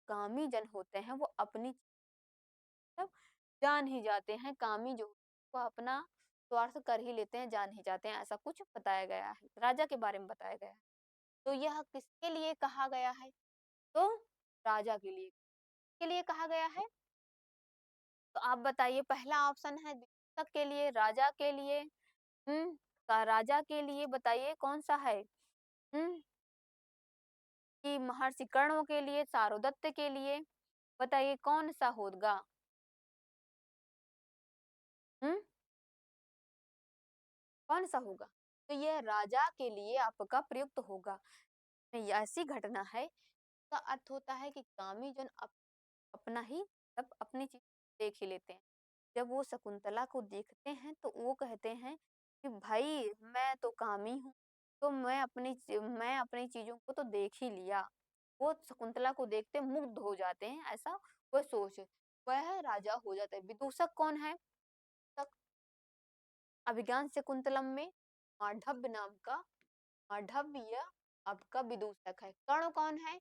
कामी जन होते हैं वो अपनी मतलब जान ही जाते हैं, कामी जो वो अपना स्वार्थ कर ही लेते हैं, जान ही जाते हैं, ऐसा कुछ बताया गया है, राजा के बारे में बताया गया है। तो यह किसके लिए कहा गया है, तो राजा के लिए कहा गया है। तो आप बताइए, पहला ऑप्शन है दीपक के लिए, राजा के लिए, राजा के लिए बताइए कौन सा है, हम्म कि महर्षि कर्णों के लिए, सारोदत्त के लिए, बताइए कौन सा होगा। हम्म कौन सा होगा, तो यह राजा के लिए आपका प्रयुक्त होगा। ये ऐसी घटना है, का अर्थ होता है कि कामी जन अपना ही सब अपनी चीज देख ही लेते हैं। जब वो शकुंतला को देखते हैं तो वो कहते हैं कि भाई मैं तो कामी हूँ, तो मैं अपनी चीजों को तो देख ही लिया। वो शकुंतला को देखते मुग्ध हो जाते हैं, ऐसा वह सोच, वह राजा हो जाता है। विदूषक कौन है, अभिज्ञान शकुंतलम में मांडव्य नाम का, मांडव्य आपका विदूषक है। कर्ण कौन है,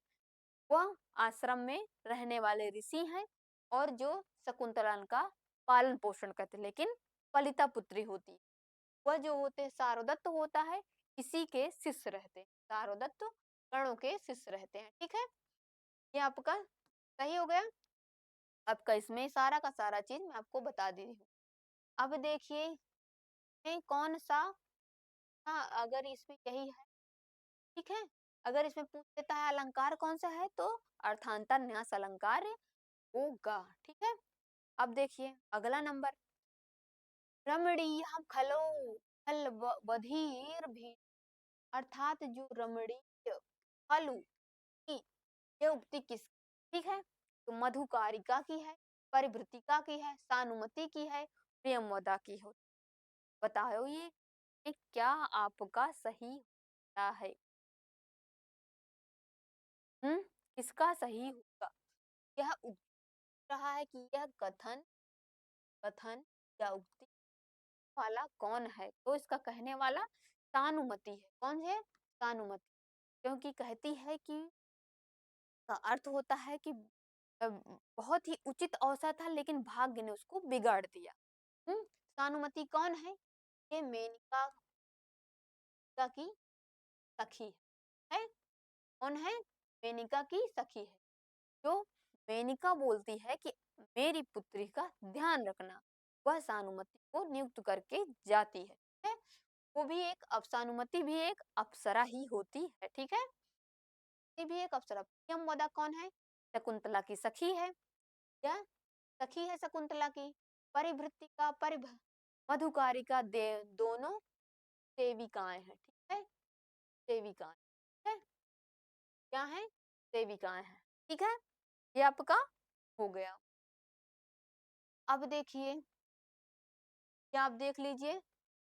वह आश्रम में रहने वाले ऋषि हैं और जो शकुंतला का पालन पोषण करते, लेकिन पलिता पुत्री होती। वह जो होते सारोदत्त होता है, इसी के शिष्य रहते हैं, सारोदत्त कर्णों के शिष्य रहते हैं। ठीक है, ये आपका सही हो गया। आपका इसमें सारा का सारा चीज मैं आपको बता दी हूँ। अब देखिए, कौन सा, हाँ अगर इसमें यही है, ठीक है, अगर इसमें पूछ लेता है अलंकार कौन सा है, तो अर्थांतर न्यास अलंकार होगा। ठीक है, अब देखिए अगला नंबर, रमणीय खलो खल बधिर भी, अर्थात जो रमणीय खलु की ये उक्ति किस, ठीक है, तो मधुकारिका की है, परिभृतिका की है, सानुमति की है, प्रियमवदा की हो। बताओ ये क्या आपका सही होता है, हम्म किसका सही होगा। यह उक्त रहा है कि यह कथन कथन या उक्ति वाला कौन है, तो इसका कहने वाला सानुमति है। कौन है, सानुमति, क्योंकि कहती है कि का अर्थ होता है कि बहुत ही उचित अवसर था लेकिन भाग्य ने उसको बिगाड़ दिया। सानुमति कौन है, ये मेनका की सखी है। कौन है, मेनका की सखी है, जो मेनका बोलती है कि मेरी पुत्री का ध्यान रखना। वह सानुमति को नियुक्त करके जाती है। वो भी एक सानुमति भी एक अप्सरा ही होती है, ठीक है। ये भी एक अप्सरा। प्रियंवदा कौन है? शकुंतला की सखी है। क्या सखी है शकुंतला की? परिभृतिका परिभ मधुकारिका दे दोनों सेविकाएं हैं, ठीक है। सेविकाएं, ठीक है। क्या है? सेविकाएं हैं, ठीक है। ये आपका हो गया। अब देखिए, क्या आप देख लीजिए,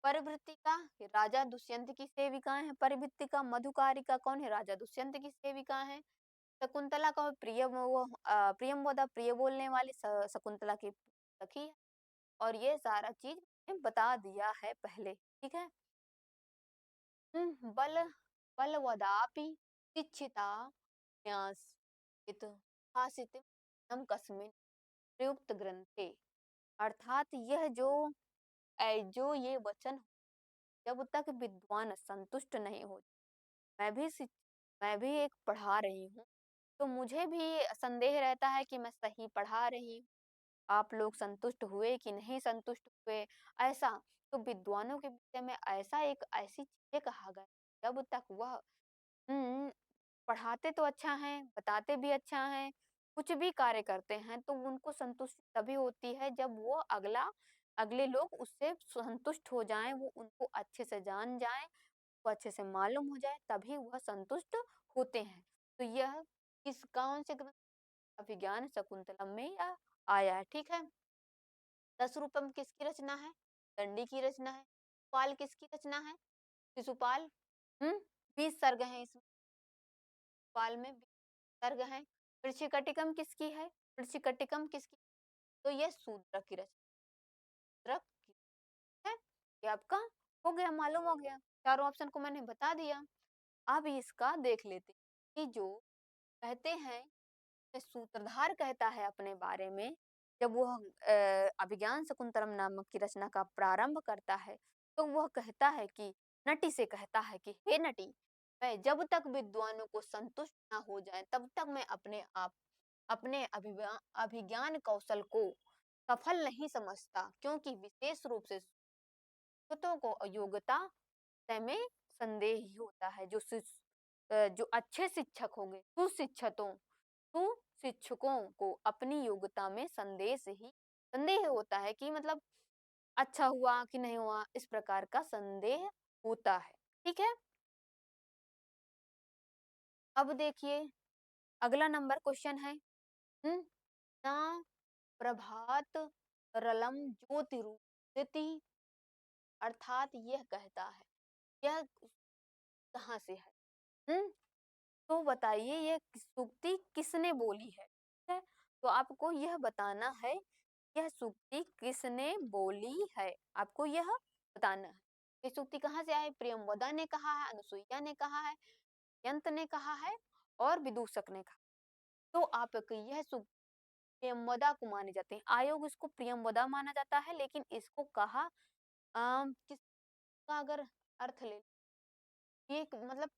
परिवृत्तिका राजा दुष्यंत की सेविकाएं हैं। परिवृत्तिका मधुकारिका कौन है? राजा दुष्यंत की सेविका है। शकुंतला का प्रिय वो प्रियंवदा प्रिय बोलने वाली शकुंतला की सखी है। और ये सारा चीज मैंने बता दिया है पहले, ठीक है। बल बलवदापि शिक्षिता न्यास इत हासित नम कस्मिन् प्रयुक्त ग्रंथे। अर्थात यह जो ये वचन, जब तक विद्वान संतुष्ट नहीं हो। मैं भी मैं भी एक पढ़ा रही हूँ, तो मुझे भी संदेह रहता है कि मैं सही पढ़ा रही हूँ, आप लोग संतुष्ट हुए कि नहीं संतुष्ट हुए। ऐसा तो विद्वानों के विषय में ऐसा एक ऐसी चीजें कहा गया, जब तक वह पढ़ाते तो अच्छा है, बताते भी अच्छा है, कुछ भी कार्य करते हैं, तो उनको संतुष्टि तभी होती है जब वो अगले लोग उससे संतुष्ट हो जाएं, वो उनको अच्छे से जान जाएं, वो अच्छे से मालूम हो जाए, तभी वह संतुष्ट होते हैं। तो यह किस कौन से ग्रंथ? अभिज्ञान शकुंतलम में यह आया है, ठीक है। 10 रूपम किसकी रचना है? दंडी की रचना है। पाल किसकी रचना है? शिशुपाल। 20 सर्ग हैं इसमें, पाल में 20 सर्ग हैं। वृश्चिकटिकम किसकी है? वृश्चिकटिकम किसकी? तो ये शूद्रक की रचना, शूद्रक की है। ये आपका हो गया, मालूम हो गया। चारों ऑप्शन को मैंने बता दिया। अब इसका देख लेते हैं कि जो कहते हैं, सूत्रधार कहता है अपने बारे में, जब वह अभिज्ञान शकुंतलम नामक की रचना का प्रारंभ करता है, तो वह कहता है कि नटी से कहता है कि हे नटी, मैं जब तक विद्वानों को संतुष्ट ना हो जाए, तब तक मैं अपने अभिज्ञान कौशल को सफल नहीं समझता, क्योंकि विशेष रूप से संस्कृतों को अयोग्यता में संदेह ही होता है। जो अच्छे शिक्षक होंगे, सुशिक्षकों को अपनी योग्यता में संदेह होता है कि मतलब अच्छा हुआ कि नहीं हुआ, इस प्रकार का संदेह होता है, ठीक है। अब देखिए, अगला नंबर क्वेश्चन है, ना प्रभात रलम ज्योतिरुदिति। अर्थात यह कहता है, यह कहाँ से है? तो बताइए ये सूक्ति किसने बोली है, ठीक है। तो आपको यह बताना है, यह सूक्ति किसने बोली है, आपको यह बताना है। ये सूक्ति कहाँ से आई? प्रियंवदा ने कहा है, अनुसुईया ने कहा है, यंत ने कहा है और विदूषक ने कहा। तो आपकी यह सूक्ति प्रियंवदा को माने जाते हैं, आयोग इसको प्रियंवदा माना जाता है, लेकिन इसको कहा किसका अगर अर्थ ले, ये मतलब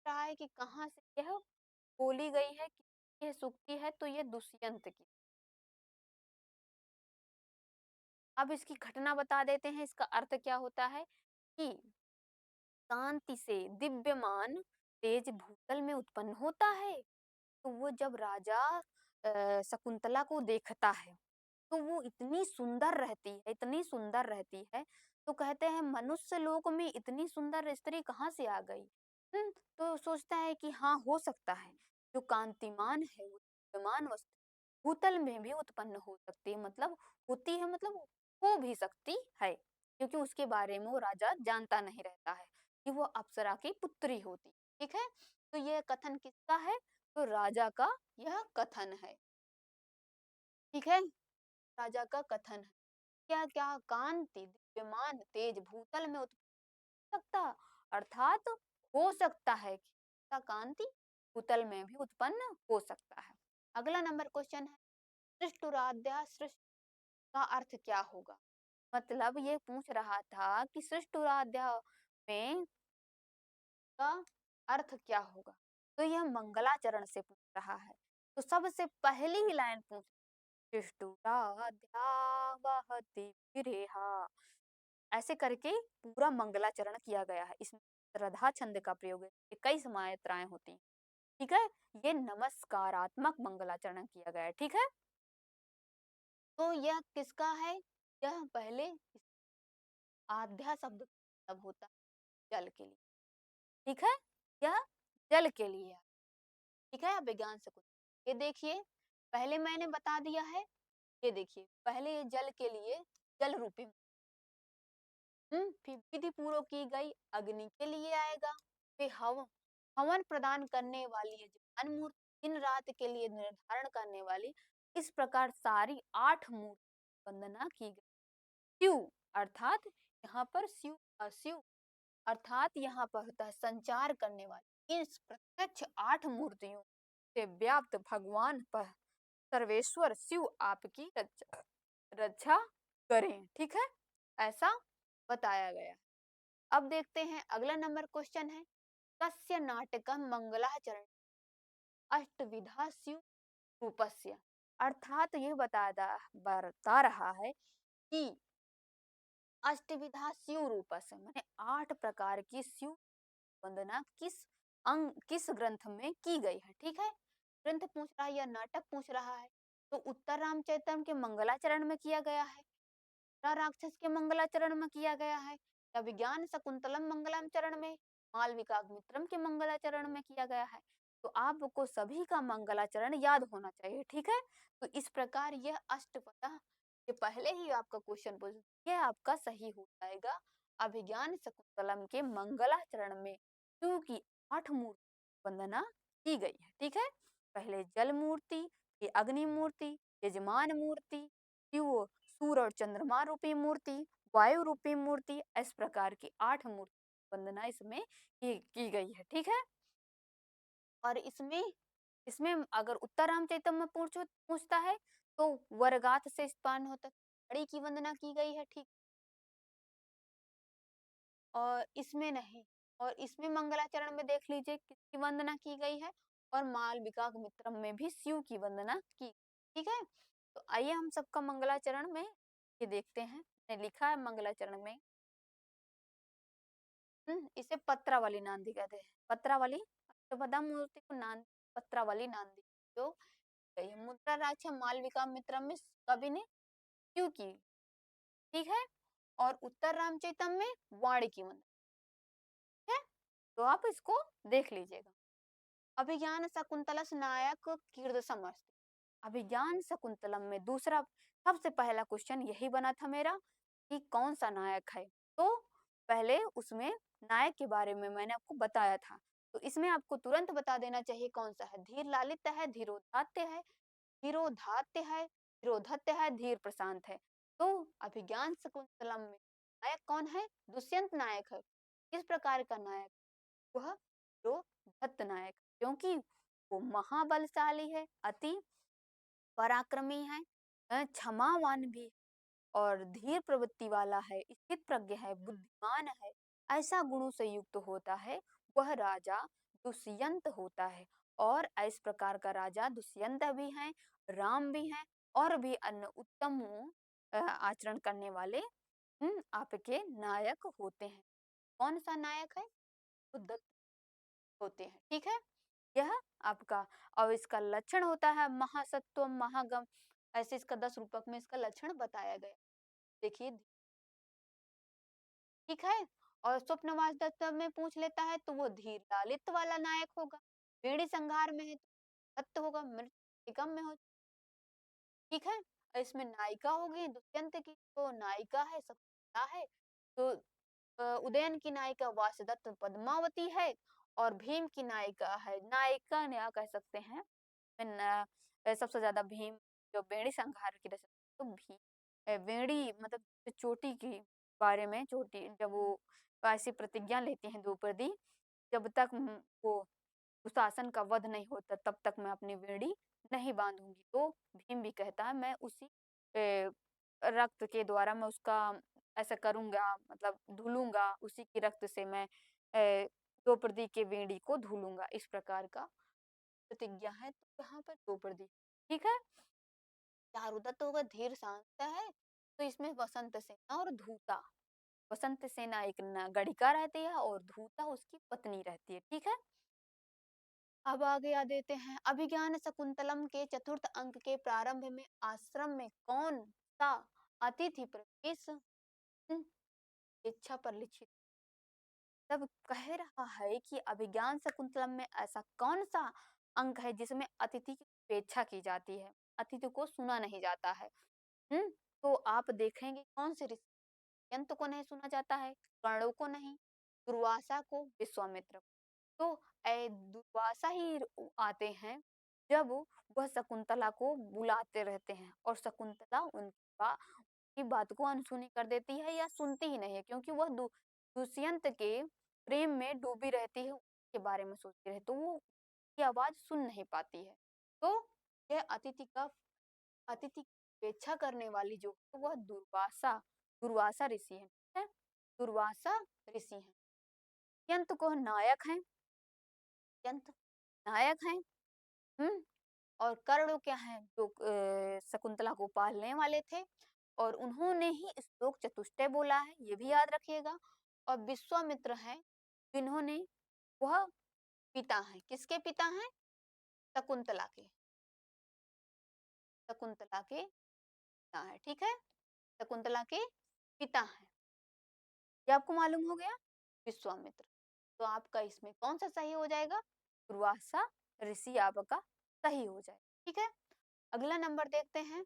रहा है कि कहाँ से यह बोली गई है, कि यह सूक्ति है, तो ये दुष्यंत की। अब इसकी घटना बता देते हैं, इसका अर्थ क्या होता है कि कांति से दिव्यमान तेज भूतल में उत्पन्न होता है। तो वो जब राजा शकुंतला को देखता है, तो वो इतनी सुंदर रहती है, इतनी सुंदर रहती है, तो कहते हैं मनुष्य लोक में इतनी सुंदर स्त्री कहाँ से आ गई। तो सोचता है कि हाँ, हो सकता है जो कांतिमान है, वो दिव्यमान वस्तु भूतल में भी उत्पन्न हो सकती है, मतलब होती है, मतलब हो भी सकती है, क्योंकि उसके बारे में वो राजा जानता नहीं रहता है कि वो अप्सरा की पुत्री होती, ठीक है। तो यह कथन किसका है? तो राजा का यह कथन है, ठीक है। राजा का कथन है, क्या क्या कांति दिव्यमान तेज भूतल में उत्पन्न सकता, अर्थात हो सकता है कि कांति भूतल में भी उत्पन्न हो सकता है। अगला नंबर क्वेश्चन है, सृष्टुराद्या सृष्टि का अर्थ क्या होगा? मतलब ये पूछ रहा था कि सृष्टुराद्या में का अर्थ क्या होगा, तो यह मंगलाचरण से पूछ रहा है। तो सबसे पहली ही लाइन पूछ, शिष्टुराध्यावहति विरेहा, ऐसे करके पूरा मंगलाचरण किया गया है। इसमें श्रद्धा छंद का प्रयोग है, इक्कीस मात्राएं होती हैं। ठीक है, ये नमस्कारात्मक मंगलाचरण किया गया है। ठीक है, तो यह किसका है? यह पहले आध्या शब्द का मतलब होता है जल के लिए। ठीक है, यह जल के लिए है। ठीक है, विज्ञान से कुछ ये देखिए, पहले मैंने बता दिया है। ये देखिए, पहले ये जल के लिए जल रूपी, फिर विधि पूर्वक की गई अग्नि के लिए आएगा। फिर हवन हवन प्रदान करने वाली यजमान मूर्ति, दिन रात के लिए निर्धारण करने वाली, इस प्रकार सारी 8 मूर्ति वंदना की गई। शिव अर्थात यहाँ पर शिव अर्थात यहाँ पर होता है संचार करने वाली। इस प्रत्यक्ष 8 मूर्तियों से व्याप्त भगवान पर सर्वेश्वर शिव आपकी रक्षा करें। ठीक है, ऐसा बताया गया। अब देखते हैं अगला नंबर क्वेश्चन है, कस्य नाटकम मंगलाचरण अष्टविधा शिव रूपस्य, अर्थात ये बता रहा है कि अष्टविधा शिव रूपस्य माने 8 प्रकार की शिव वंदना किस ग्रंथ में की गई है। ठीक है, ग्रंथ पूछ रहा है या नाटक पूछ रहा है, तो उत्तर रामचरितम के मंगलाचरण में किया गया है, राक्षस के मंगलाचरण में किया गया है, या विज्ञान शकुंतलम मंगलाचरण में, मालविकाग्निमित्रम के मंगलाचरण में किया गया है। तो आपको सभी का मंगलाचरण याद होना चाहिए। ठीक है, तो इस प्रकार यह अष्टपदा के पहले ही आपका क्वेश्चन पूछ, यह आपका सही हो जाएगा। अभिज्ञान शकुंतलम के मंगलाचरण में शिव की 8 मूर्ति वंदना की गई है। ठीक है, पहले जल मूर्ति, फिर अग्नि मूर्ति, यजमान मूर्ति, शिव सूर्य और चंद्रमा रूपी मूर्ति, वायु रूपी मूर्ति, इस प्रकार की 8 मूर्ति वंदना इसमें की गई है। ठीक है, और इसमें इसमें अगर उत्तर रामचरितम में पूछता है तो वर्गात से स्थान होता है, की वंदना की गई है। ठीक, और इसमें नहीं, और इसमें मंगलाचरण में देख लीजिए किसकी वंदना की गई है, और मालविका मित्रम में भी शिव की वंदना की। ठीक है, तो आइए हम सबका मंगलाचरण में ये देखते हैं। मैंने लिखा है मंगलाचरण में, इसे पत्रावली नांदी कहते हैं। पत्रावली, अष्टपदा मूर्ति को पत्रावली नांदी जो गई है। मुद्रा राक्षा मालविका मित्रम में कवि ने शिव की। ठीक है, और उत्तर रामचरितम में वाणी की वंदना है, तो आप इसको देख लीजिएगा। अभिज्ञान शकुंतलस नायक कीर्त समस्त, अभिज्ञान शकुंतलम में दूसरा सबसे पहला क्वेश्चन यही बना था मेरा कि कौन सा नायक है। तो पहले उसमें नायक के बारे में मैंने आपको बताया था, तो इसमें आपको तुरंत बता देना चाहिए कौन सा है। धीर लालित है, धीरोदात्य है, धीरोधात्य है, धीरोधत्य है, धीर प्रशांत है। तो अभिज्ञान शकुंतलम में नायक कौन है? दुष्यंत नायक है। किस प्रकार का नायक? वह धीरोधत्त नायक, क्योंकि वो महाबलशाली है, अति पराक्रमी है, क्षमावान भी, और धीर प्रवृत्ति वाला है, स्थित प्रज्ञ है, बुद्धिमान है, ऐसा गुणों से युक्त होता है वह राजा दुष्यंत होता है। और इस प्रकार का राजा दुष्यंत भी है, राम भी है, और भी अन्य उत्तम आचरण करने वाले आपके नायक होते हैं। कौन सा नायक है? उद्धत होते हैं। ठीक है, यह आपका, और इसका लक्षण होता है महासत्व महागम, ऐसे इसका 10 रूपक में इसका लक्षण बताया गया। देखिए, ठीक है, और स्वप्नवास दत्त में पूछ लेता है तो वो धीर लालित वाला नायक होगा। बेड़ी संघार में है तो दत्त होगा, मृत्यु निगम में हो। ठीक है, और इसमें नायिका होगी दुष्यंत की, तो नायिका है सकुंतला है, तो उदयन की नायिका वासुदत्त पद्मावती है, और भीम की नायिका है, नायिका क्या कह सकते हैं, सबसे ज्यादा भीम जो बेड़ी संघार की रचना, तो भीम बेड़ी मतलब चोटी के बारे में, चोटी जब वो ऐसी प्रतिज्ञा लेती हैं द्रौपदी, जब तक वो दुशासन का वध नहीं होता तब तक मैं अपनी बेड़ी नहीं बांधूंगी। तो भीम भी कहता है मैं उसी रक्त के द्वारा मैं उसका ऐसा करूंगा, मतलब धुलूंगा, उसी की रक्त से मैं द्रौपदी के बेड़ी को धुलूंगा, इस प्रकार का प्रतिज्ञा है, तो यहाँ पर दो प्रतीक, ठीक है। चारुदत्त होगा धीर शांत है, तो इसमें वसंत सेना और धूता, वसंत सेना एक गणिका रहती है और धूता उसकी पत्नी रहती है, ठीक है। अब आगे आ देते हैं, अभिज्ञान शकुंतलम के चतुर्थ अंक के प्रारंभ में आश्रम में कौन सा अतिथि प्रवेश इच्छा पर लिखित, तब कह रहा है कि अभिज्ञान शकुंतलम में ऐसा कौन सा अंक है जिसमें अतिथि की उपेक्षा की जाती है, अतिथि को सुना नहीं जाता है। हम्म तो आप देखेंगे कौन से ऋषि, यंत्र को नहीं सुना जाता है, कर्णों को नहीं, दुर्वासा को, विश्वामित्र को। तो दुर्वासा ही आते हैं जब वह शकुंतला को बुलाते रहते हैं और शकुंतला की बात को अनसुनी कर देती है या सुनती ही नहीं है, क्योंकि वह दुष्यंत के प्रेम में डूबी रहती है, उसके बारे में सोचती रहती, तो वो की आवाज सुन नहीं पाती है। तो यह अतिथि की उपेक्षा करने वाली जो है वह दुर्वासा ऋषि है, ठीक है? दुर्वासा ऋषि हैं। यंत्र को नायक हैं, यंत्र नायक हैं। हम्म और कर्ण क्या है, जो शकुंतला को पालने वाले थे, और उन्होंने ही श्लोक चतुष्टय बोला है, ये भी याद रखिएगा। और विश्वामित्र हैं, जिन्होंने, वह पिता हैं, किसके पिता हैं? शकुंतला के, शकुंतला के पिता है, ठीक है। शकुंतला के पिता हैं, ये आपको मालूम हो गया, विश्वामित्र। तो आपका इसमें कौन सा सही हो जाएगा? दुर्वासा ऋषि आपका सही हो जाएगा, ठीक है। अगला नंबर देखते हैं,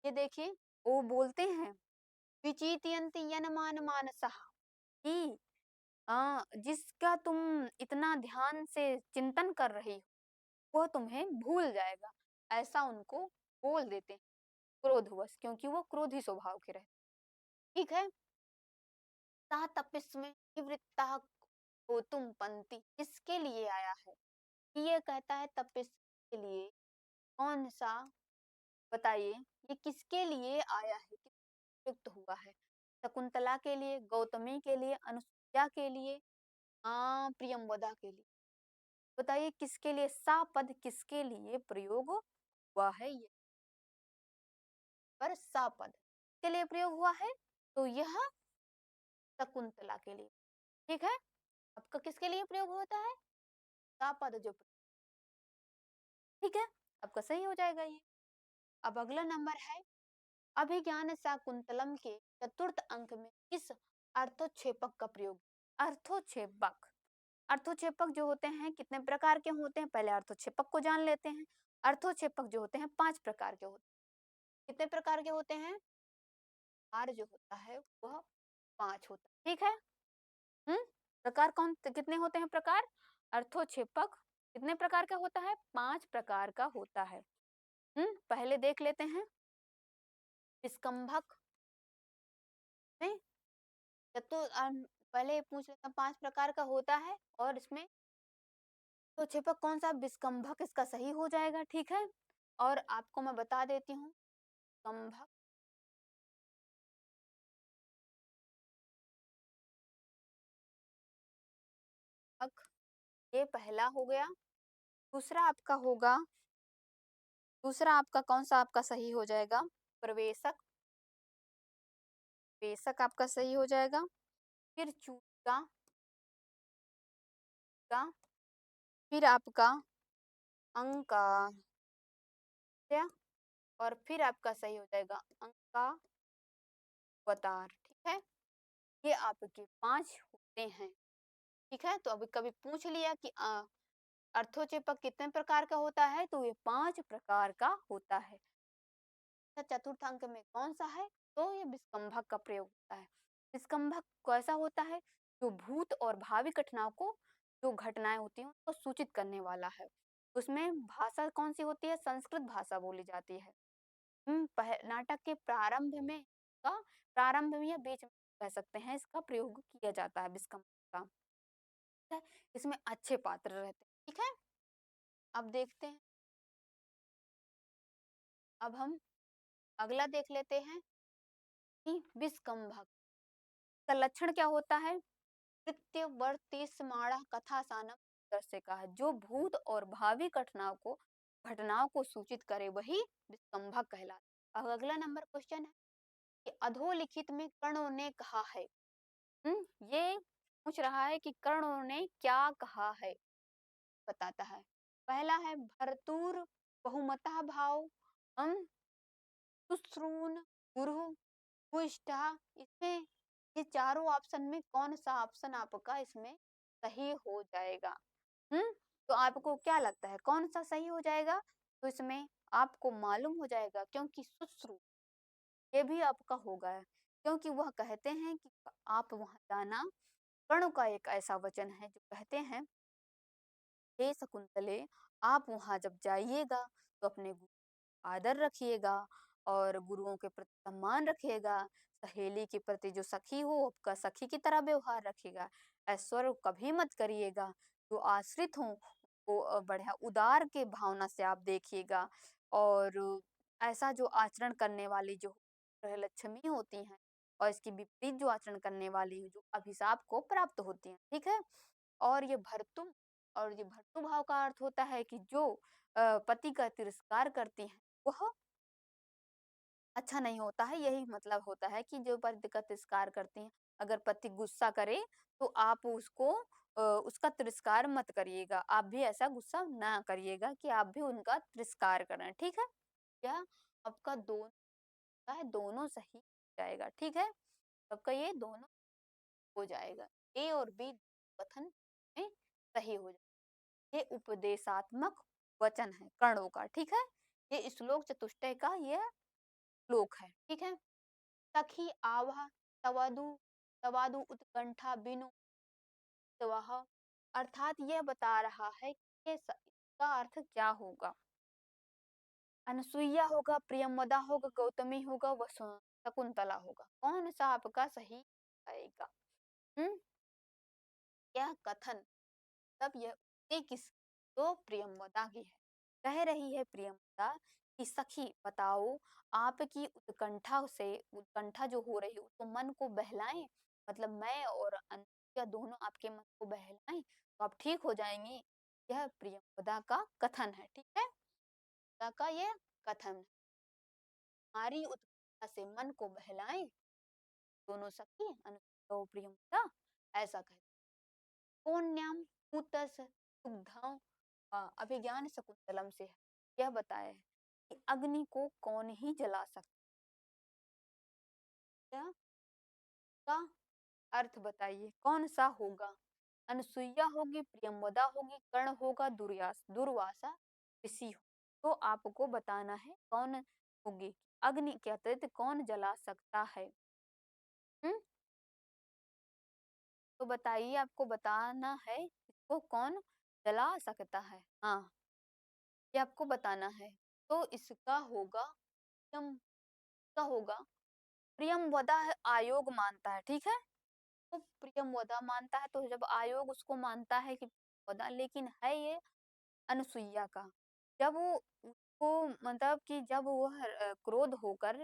ये देखिए, वो बोलते हैं विचितयन्ति यनमान मानसः, कि जिसका तुम इतना ध्यान से चिंतन कर रही हो वह तुम्हें भूल जाएगा, ऐसा उनको बोल देते हैं क्रोधवश, क्योंकि वो क्रोधी स्वभाव के रहते, ठीक है। सा तपिस्म निवृत्ता हो तुम पंक्ति, किसके लिए आया है? ये कहता है तपिस के लिए, कौन सा, बताइए, ये किसके लिए आया है, युक्त हुआ है? शकुंतला के लिए, गौतमी के लिए, अनुसुईया के लिए, प्रियंवदा के लिए? बताइए किसके लिए, सा पद किसके लिए प्रयोग हुआ है? ये पर सा पद के लिए प्रयोग हुआ है, तो यह शकुंतला के लिए, ठीक है। आपका किसके लिए प्रयोग होता है? सा पद जो, ठीक है, आपका सही हो जाएगा ये। अब अगला नंबर है, अभिज्ञान शाकुंतलम के चतुर्थ अंक में किस अर्थोक्षेपक का प्रयोग? अर्थोक्षेपक, अर्थोक्षेपक जो होते हैं कितने प्रकार के होते हैं, पहले अर्थोक्षेपक को जान लेते हैं। अर्थोक्षेपक जो होते हैं 5 प्रकार के होते हैं, कितने प्रकार के होते हैं? आर जो होता है वह 5 होता है, ठीक है। प्रकार कितने होते हैं प्रकार? अर्थोक्षेपक कितने प्रकार का होता है? 5 प्रकार का होता है। पहले देख लेते हैं, विस्कंभक में पहले पूछ लेते हैं 5 प्रकार का होता है, और इसमें तो क्षेपक कौन सा? विस्कंभक इसका सही हो जाएगा, ठीक है। और आपको मैं बता देती हूँ, कंभक, ये पहला हो गया। दूसरा आपका होगा, दूसरा आपका कौन सा आपका सही हो जाएगा? प्रवेशक, वेशक आपका सही हो जाएगा। फिर चूका का, फिर आपका अंका, और फिर आपका सही हो जाएगा अंका अवतार, ठीक है। ये आपके 5 होते हैं, ठीक है। तो अभी कभी पूछ लिया कि अर्थोक्षेपक कितने प्रकार का होता है, तो ये 5 प्रकार का होता है। चतुर्थ अंक में कौन सा है? तो ये विस्कंभक का प्रयोग होता है। विस्कंभक कैसा होता है? जो भूत और भावी घटनाओं को, जो घटनाएं होती हैं उसको सूचित करने वाला है। उसमें भाषा कौन सी होती है? संस्कृत भाषा बोली जाती है। नाटक के प्रारंभ में का, प्रारंभ में या बीच में कह सकते हैं, इसका प्रयोग किया जाता है विस्कंभक का, ठीक है? इसमें अच्छे पात्र रहते हैं, ठीक है। अब देखते हैं, अब हम अगला देख लेते हैं कि विस्कंभक का लक्षण क्या होता है? कृत्यवर्ती स्मारक कथा सानम दर्शिका है। जो भूत और भावी घटनाओं को सूचित करे वही विस्कंभक कहलाता है। अब अगला नंबर क्वेश्चन है कि अधोलिखित में कर्णों ने कहा है। ये पूछ रहा है कि कर्णों ने क्या कहा है, बताता है। पहला है भरतूर बहुमता भाव, हम सुश्रून गुरु भूइष्ठा। इसमें ये चारों ऑप्शन में कौन सा ऑप्शन आपका इसमें सही हो जाएगा? तो आपको क्या लगता है कौन सा सही हो जाएगा? तो इसमें आपको मालूम हो जाएगा, क्योंकि सुश्रु ये भी आपका होगा, क्योंकि वह कहते हैं कि आप वहां जाना। कर्ण का एक ऐसा वचन है जो कहते हैं, हे शकुंतले, आप वहां जब जाइएगा तो अपने गुरु का आदर रखिएगा और गुरुओं के प्रति सम्मान रखिएगा। सहेली के प्रति जो सखी हो आपका सखी की तरह व्यवहार रखिएगा। ऐश्वर्य कभी मत करिएगा। जो आश्रित हो वो बढ़िया उदार के भावना से आप देखिएगा। और ऐसा जो आचरण करने वाली जो लक्ष्मी होती हैं और इसकी विपरीत जो आचरण करने वाली जो अभिशाप को प्राप्त होती हैं, ठीक है। और ये भर्तुम और ये भर्तु भाव का अर्थ होता है कि जो पति का तिरस्कार करती हैं वह अच्छा नहीं होता है। यही मतलब होता है कि जो पति का तिरस्कार करती हैं, अगर पति गुस्सा करे तो आप उसको उसका तिरस्कार मत करिएगा। आप भी ऐसा गुस्सा ना करिएगा कि आप भी उनका तिरस्कार करें, ठीक है। क्या आपका दोनों सही हो जाएगा, ठीक है। आपका ये दोनों हो जाएगा, ए और बी कथन में सही हो जाएगा। ये उपदेशात्मक वचन है कर्णों का, ठीक है। ये श्लोक चतुष्टय का ये श्लोक है, ठीक है। सखी आवा तवदु तवादु उत्कंठा बिनु तवह, अर्थात यह बता रहा है कि इसका अर्थ क्या होगा। अनसुईया होगा, प्रियमवदा होगा, गौतमी होगा, शकुंतला होगा। कौन सा आपका सही आएगा? हम्म यह कथन तब यह किस तो प्रियमवदा की है। कह रही है प्रियमवदा कि सखी बताओ, आपकी उत्कंठा जो हो रही हो तो मन को बहलाएं, मतलब मैं और अनुया दोनों आपके मन को बहलाएं तो आप ठीक हो जाएंगे। यह प्रियमवदा का कथन है, ठीक है। प्रियमवदा का ये कथन है, हमारी उत्कंठा से मन को बहलाएं दोनों सखी अनुया और प्रियमवदा, ऐसा कहते। पुण्यम कुतस दुग्धम अभिज्ञान शकुंतलम से है। यह बताया है कि अग्नि को कौन ही जला सकता है, का अर्थ बताइए कौन सा होगा। अनसुईया होगी, प्रियमवदा होगी, कर्ण होगा, दुर्वासा ऋषि हो। तो आपको बताना है कौन होगी, अग्नि के अतिरिक्त कौन जला सकता है। हम्म तो बताइए, आपको बताना है इसको कौन जला सकता है। हाँ, ये आपको बताना है। तो इसका होगा प्रियम का होगा प्रियमवदा है, आयोग मानता है, ठीक है। तो प्रियमवदा मानता है, तो जब आयोग उसको मानता है कि वदा, लेकिन है ये अनुसुईया का। जब वो उसको मतलब कि जब वह क्रोध होकर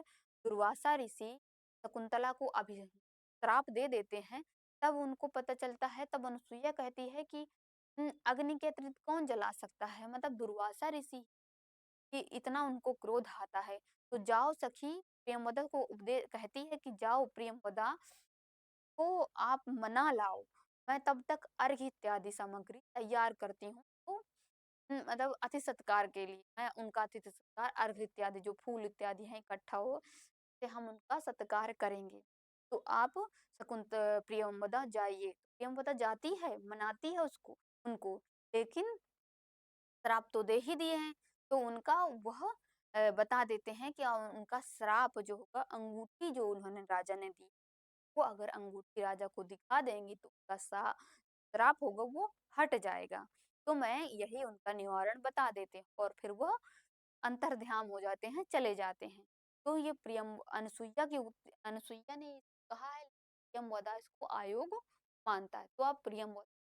दुर्वासा ऋषि शकुंतला को अभी श्राप दे देते हैं, तब उनको पता चलता है, तब अनुसुईया कहती है कि अग्नि के अतिरिक्त कौन जला सकता है, मतलब दुर्वासा ऋषि कि इतना उनको क्रोध आता है। तो जाओ सखी, प्रियंवदा को उपदेश कहती है कि जाओ प्रियंवदा को आप मना लाओ, मैं तब तक अर्घ्य इत्यादि सामग्री तैयार करती हूँ। तो मतलब अतिथि सत्कार के लिए मैं उनका अतिथि सत्कार अर्घ्य इत्यादि जो फूल इत्यादि है इकट्ठा हो से हम उनका सत्कार करेंगे। तो आप प्रियंवदा जाइए। प्रियंवदा जाती है, मनाती है उसको उनको, लेकिन श्राप तो दे ही दिए हैं। तो उनका वह बता देते हैं कि उनका श्राप जो होगा, अंगूठी जो उन्होंने राजा ने दी, वो अगर अंगूठी राजा को दिखा देंगी तो उनका श्राप होगा वो हट जाएगा। तो मैं यही उनका निवारण बता देते हैं और फिर वह अंतर्ध्यान हो जाते हैं, चले जाते हैं। तो ये प्रियम अनुसुईया ने कहा है, प्रियमवदा इसको आयोग मानता है। तो आप प्रियमवदा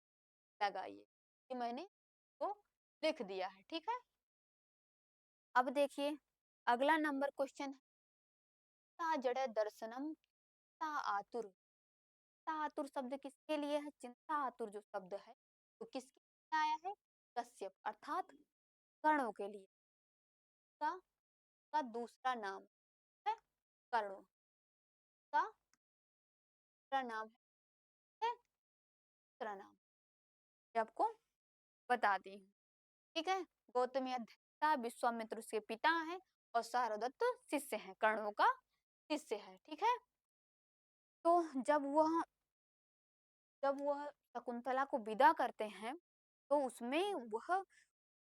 लगाइए कि मैंने तो लिख दिया है, ठीक है। अब देखिए अगला नंबर क्वेश्चन है, सा जड़ दर्शनम सा आतुर। सा आतुर शब्द किसके लिए है? चिंता आतुर जो शब्द है तो किसके आया है कश्यप, अर्थात कर्णों के लिए। का, का दूसरा नाम है कर्णों, का दूसरा नाम है दूसरा नाम, ये आपको बता दी हूँ। ठीक है, गौतमी अध्यक्ष था, विश्वामित्र उसके पिता हैं और शारदत्त शिष्य हैं, कर्णों का शिष्य है। ठीक है, तो जब वह शकुंतला को विदा करते हैं तो उसमें वह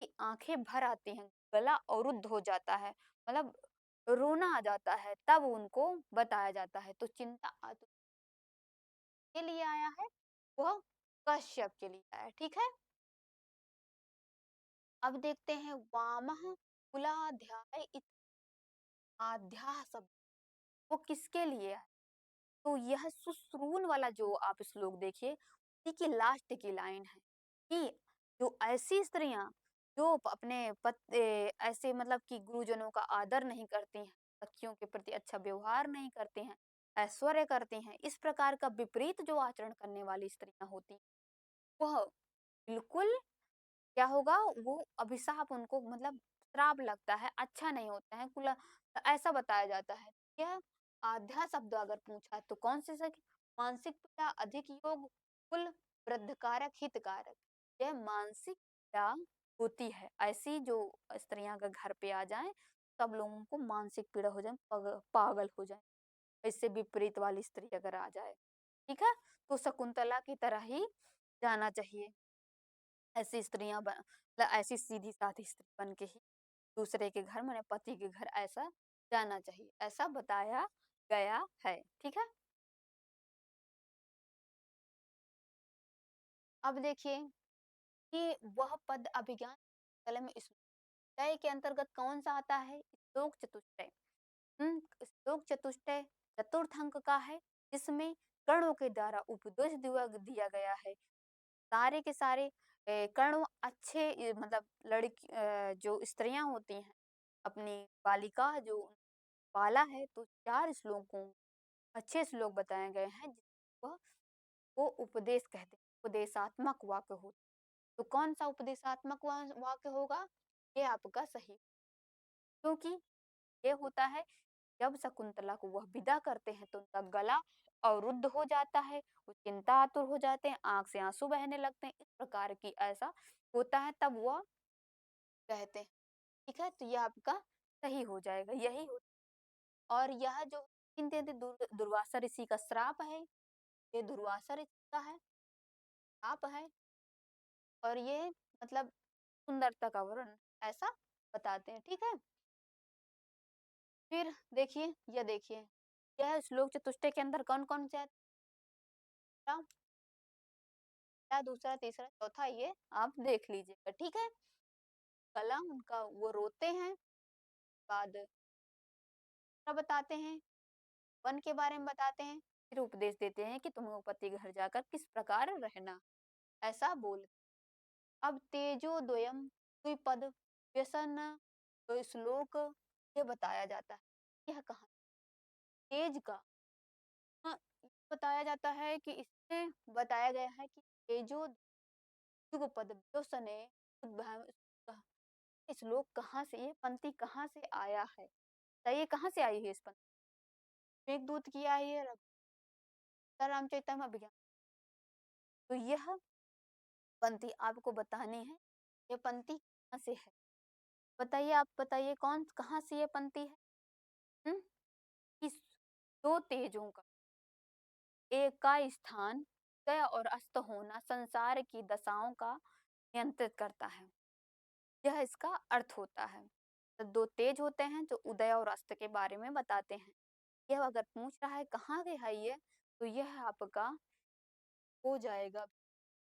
की आंखें भर आती हैं, गला अवरुद्ध हो जाता है, मतलब रोना आ जाता है, तब उनको बताया जाता है। तो चिंता के लिए आया है, वह कश्यप के लिए आया है। ठीक है, अब देखते हैं वामः कुलाध्याय आध्याय शब्द, वो किसके लिए है? तो यह सुश्रून वाला जो आप श्लोक देखिए, उसी की लास्ट की लाइन है कि जो ऐसी स्त्रियां जो अपने ऐसे मतलब कि गुरुजनों का आदर नहीं करती हैं, सखियों के प्रति अच्छा व्यवहार नहीं करती हैं, ऐश्वर्य करती हैं, इस प्रकार का विपरीत जो आचरण करने वाली स्त्रियां होती हैं, वह बिल्कुल क्या होगा, वो अभिशाप उनको मतलब श्राप लगता है, अच्छा नहीं होता है, कुल ऐसा बताया जाता है। यह आध्या शब्द अगर पूछा तो कौन से सके, मानसिक पीड़ा, अधिक योग, कुल वृद्धकारक, हितकारक, यह मानसिक पीड़ा होती है। ऐसी जो स्त्रियां अगर घर पे आ जाएं, सब लोगों को मानसिक पीड़ा हो जाए, पागल हो जाए, इससे विपरीत वाली स्त्री अगर आ जाए। ठीक है, तो शकुंतला की तरह ही जाना चाहिए, ऐसी स्त्रियां मतलब ऐसी सीधी साधी स्त्री बन के ही दूसरे के घर, मैंने पति के घर ऐसा जाना चाहिए, ऐसा बताया गया है। ठीक है, अब देखिए कि वह पद अभिज्ञान कलम में श्लोक के अंतर्गत कौन सा आता है, श्लोक चतुष्टय। श्लोक चतुष्टय चतुर्थ अंक का है, जिसमें कर्णों के द्वारा उपदेश दिया गया है। सारे के सारे कर्ण अच्छे मतलब लड़की जो स्त्रियां होती हैं, अपनी बालिका जो पाला है, तो 4 श्लोकों अच्छे श्लोक बताए गए हैं, जिसको वो उपदेश कहते हैं, उपदेशात्मक वाक्य होते हैं। तो कौन सा उपदेशात्मक वाक्य होगा, ये आपका सही, क्योंकि ये होता है जब शकुंतला को वह विदा करते हैं तो उनका गला अवरुद्ध हो जाता है, वो चिंता आतुर हो जाते हैं, आंख से आंसू बहने लगते हैं, इस प्रकार की ऐसा होता है, तब वह कहते हैं। ठीक है, तो यह आपका सही हो जाएगा, यही हो। और यह जो चिंतित दुर्वासा ऋषि का श्राप है, ये दुर्वासा ऋषि का है श्राप है, और ये मतलब सुंदरता का वर्णन ऐसा बताते हैं। ठीक है, फिर देखिए, यह देखिए, यह श्लोक चतुष्टय के अंदर कौन कौन से आता, पहला, दूसरा, तीसरा, चौथा, ये आप देख लीजिएगा। ठीक है, कला उनका वो रोते हैं, बाद बताते हैं, वन के बारे में बताते हैं, फिर उपदेश देते हैं कि तुम्हें पति घर जाकर किस प्रकार रहना, ऐसा बोल। अब तेजो द्वयम द्विपद व्यसन, तो श्लोक ये बताया जाता है, यह कहा तेज का, हाँ, बताया जाता है कि इसमें बताया गया है कि तेजो युगपद व्यसने श्लोक कहाँ से, ये पंक्ति कहाँ से आया है, तो ये कहाँ से आई है, इस पंक्ति मेघदूत की आई है, रामचरितम अभिज्ञान, तो यह पंक्ति आपको बतानी है, ये पंक्ति कहाँ से है, बताइए, आप बताइए कौन कहाँ से ये पंक्ति है। हम्म कि दो तेजों का एक का स्थान उदय और अस्त होना संसार की दशाओं का नियंत्रित करता है, यह इसका अर्थ होता है। तो दो तेज होते हैं जो उदय और अस्त के बारे में बताते हैं। यह अगर पूछ रहा है कहाँ के है ये, तो यह आपका हो जाएगा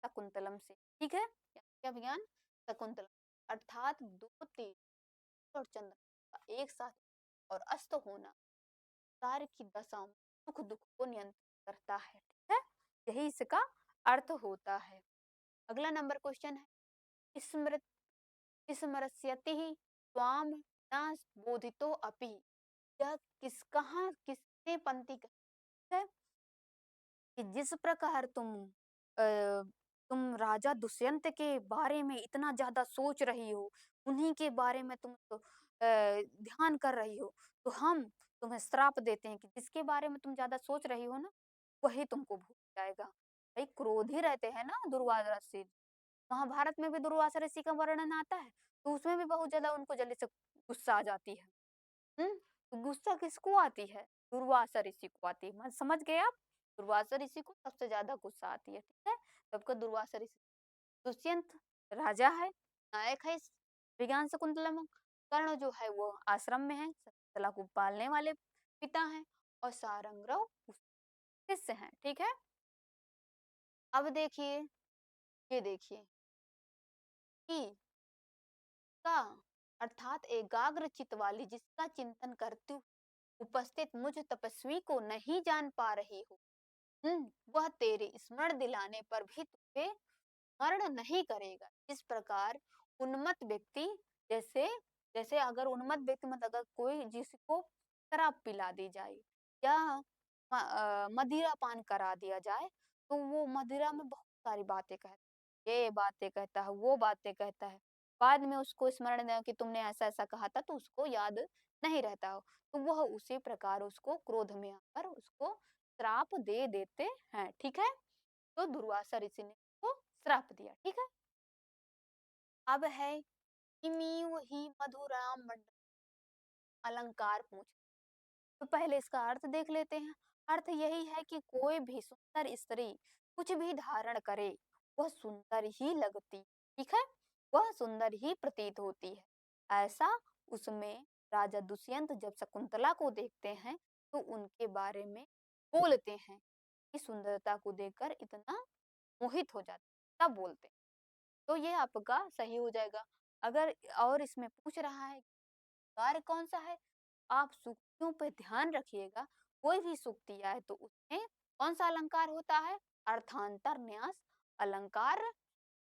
शकुंतलम से। ठीक है, क्या ज्ञान, शकुंतलम, अर्थात दो तेज और चंद्र का एक साथ और अस्त होना कार्य की दशाओं सुख दुख को नियंत्रित करता है। ठीक है, यही इसका अर्थ होता है। अगला नंबर क्वेश्चन है, स्मृत स्मरस्यति स्वाम न बोधितो अपि, यह कहाँ किसने पंक्ति है कि जिस प्रकार तुम तुम राजा दुष्यंत के बारे में इतना ज़्यादा सोच रही हो, उन्हीं के बारे में तुम तो ध्यान कर रही हो, तो हम तुम्हें श्राप देते हैं कि जिसके बारे में तुम ज़्यादा सोच रही हो ना, वही तुमको भूल जाएगा। भाई क्रोधी रहते हैं ना दुर्वासा ऋषि। महाभारत में भी दुर्वासा ऋषि का वर्णन आता है, तो उसमें भी बहुत ज़्यादा उनको जल्दी से गुस्सा आ जाती है। तो गुस्सा किसको आती है? दुर्वासा ऋषि को आती है। समझ गए आप? दुर्वासा ऋषि को सबसे ज्यादा गुस्सा आती है, ठीक है? सबका दुर्वासा ऋषि। दुष्यंत राजा है, नायक है इस विज्ञान शकुंतला में। कर्ण जो है वो आश्रम में है, शकुंतला को पालने वाले पिता हैं, और सारंगराव उसके शिष्य हैं, ठीक है? अब देखिए, ये देखिए कि का अर्थात एकाग्र चित्त वाली जिसका चिंतन करती उपस्थित मुझ तपस्वी को नहीं जान पा रही हो, वह तेरे स्मरण दिलाने पर भी तुझे स्मरण नहीं करेगा। इस प्रकार उन्मत्त व्यक्ति, जैसे जैसे अगर उन्मत्त व्यक्ति मतलब अगर कोई जिसको शराब पिला दी जाए या मदिरा पान करा दिया जाए, तो वो मदिरा में बहुत सारी बातें कहता है, ये बातें कहता है, वो बातें कहता है। बाद में उसको स्मरण है कि तुमने ऐसा ऐसा कहा था, तो उसको याद नहीं रहता हो, तो वह उसी प्रकार उसको क्रोध में आकर उसको श्राप दे देते हैं, ठीक है? तो दुर्वासा ऋषि ने उसको श्राप दिया, ठीक है? अब है किमीव ही मधुराम मंडल अलंकार पूछ। तो पहले इसका अर्थ देख लेते हैं। अर्थ यही है कि कोई भी सुंदर स्त्री कुछ भी धारण करे, वह सुंदर ही लगती, ठीक है? वह सुंदर ही प्रतीत होती है। ऐसा उसमें राजा दुष्यंत जब शकुंतला को देखते हैं, तो उनके बारे में बोलते हैं कि सुंदरता को देखकर इतना मोहित हो जाते, तब बोलते हैं। तो ये आपका सही हो जाएगा। अगर और इसमें पूछ रहा है कार्य कौन सा है, आप सूक्तियों पर ध्यान रखिएगा। कोई भी सूक्ति आए तो उसमें कौन सा अलंकार होता है? अर्थांतर न्यास अलंकार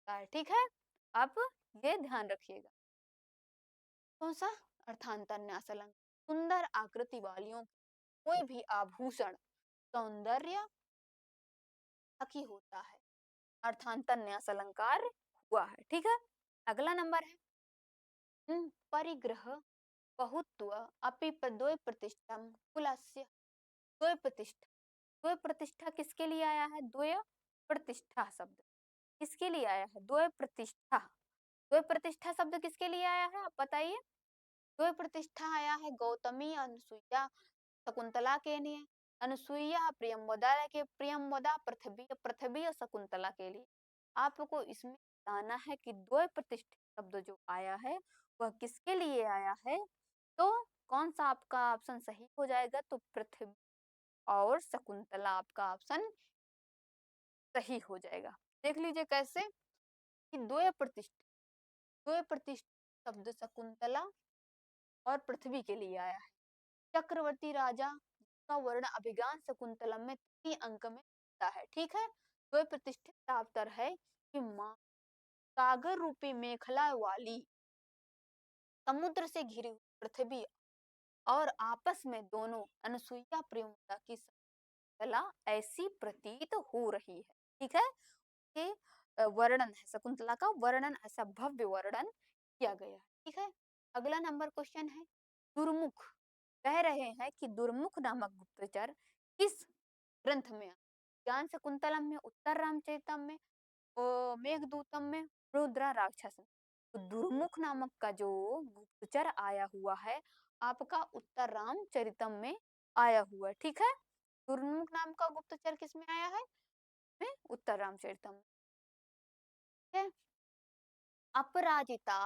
का, ठीक है? आप ये ध्यान रखिएगा। कौन सा? अर्थांतर न्यास अलंकार। सुंदर आकृति वालियों कोई भी आभूषण सौंदर्य की होता है, अर्थांतर न्यास अलंकार हुआ है, ठीक है? अगला नंबर है परिग्रह बहुत्व अपि द्वय प्रतिष्ठम कुलस्य। द्वय प्रतिष्ठा, द्वय प्रतिष्ठा किसके लिए आया है? द्वय प्रतिष्ठा शब्द किसके लिए आया है? द्वय प्रतिष्ठा, द्वय प्रतिष्ठा शब्द किसके लिए आया है, आप बताइए? द्वय प्रतिष्ठा आया है गौतमी अनुसुईया शकुंतला के लिए। अनुसुईया प्रियंवदा के, प्रियंवदा पृथ्वी, पृथ्वी और शकुंतला के लिए। आपको इसमें बताना है कि द्वय प्रतिष्ठा शब्द जो आया है वह किसके लिए आया है। तो कौन सा आपका ऑप्शन सही हो जाएगा? तो पृथ्वी और शकुंतला आपका ऑप्शन सही हो जाएगा। देख लीजिए कैसे कि द्वय प्रतिष्ठा, द्वय प्रतिष्ठा शब्द शकुंतला और पृथ्वी के लिए आया है। चक्रवर्ती राजा का वर्ण अभिज्ञान शकुंतलम में 3 अंक में होता है, ठीक है? द्वय प्रतिष्ठित तात्पर्य है कि माँ सागर रूपी मेखला वाली समुद्र से घिरी हुई पृथ्वी और आपस में दोनों अनसुईया प्रेमदा की कला ऐसी प्रतीत हो रही है, ठीक है? ये वर्णन है, शकुंतला का वर्णन, ऐसा भव्य वर्णन किया गया है, ठीक है? अगला नंबर क्वेश्चन है दुर्मुख। कह रहे हैं कि दुर्मुख नामक गुप्तचर किस ग्रंथ में? ज्ञान शकुंतलम में, उत्तर रामचरितम में, मेघदूतम में, रुद्रा राक्षस में। तो दुर्मुख नामक का जो गुप्तचर आया हुआ है आपका उत्तर रामचरितम में आया हुआ है, ठीक है? दुर्मुख नाम का गुप्तचर किसमें आया है? में उत्तर रामचरितम में, ठीक है? अपराजिता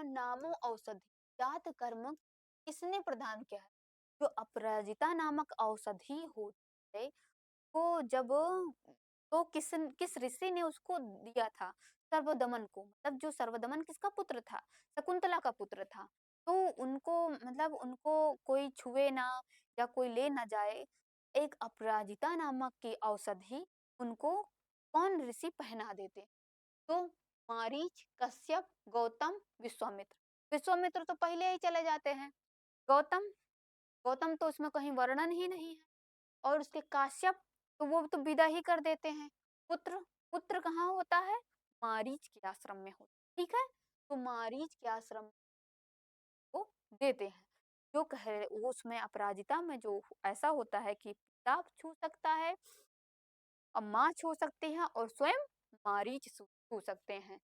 नामो औषधि जात कर्म किसने प्रदान किया है? जो अपराजिता नामक औषधि होती है वो जब तो किस ऋषि ने उसको दिया था? सर्वदमन को। मतलब जो सर्वदमन किसका पुत्र था? शकुंतला का पुत्र था। तो उनको मतलब उनको कोई छुए ना या कोई ले ना जाए, एक अपराजिता नामक की औषधि उनको कौन ऋषि पहना देते? तो मारीच, कश्यप, गौतम, विश्वामित्र। विश्वामित्र तो पहले ही चले जाते हैं। गौतम, गौतम तो उसमें कहीं वर्णन ही नहीं है। और उसके काश्यप, तो वो तो विदा ही कर देते हैं पुत्र। पुत्र कहाँ होता है? मारीच के आश्रम में होता है, ठीक है। तो मारीच के आश्रम को देते हैं। जो कह वो उसमें अपराजिता में जो ऐसा होता है कि पिता छू सकता है, माँ छू सकती है और स्वयं मारीच छू सकते हैं।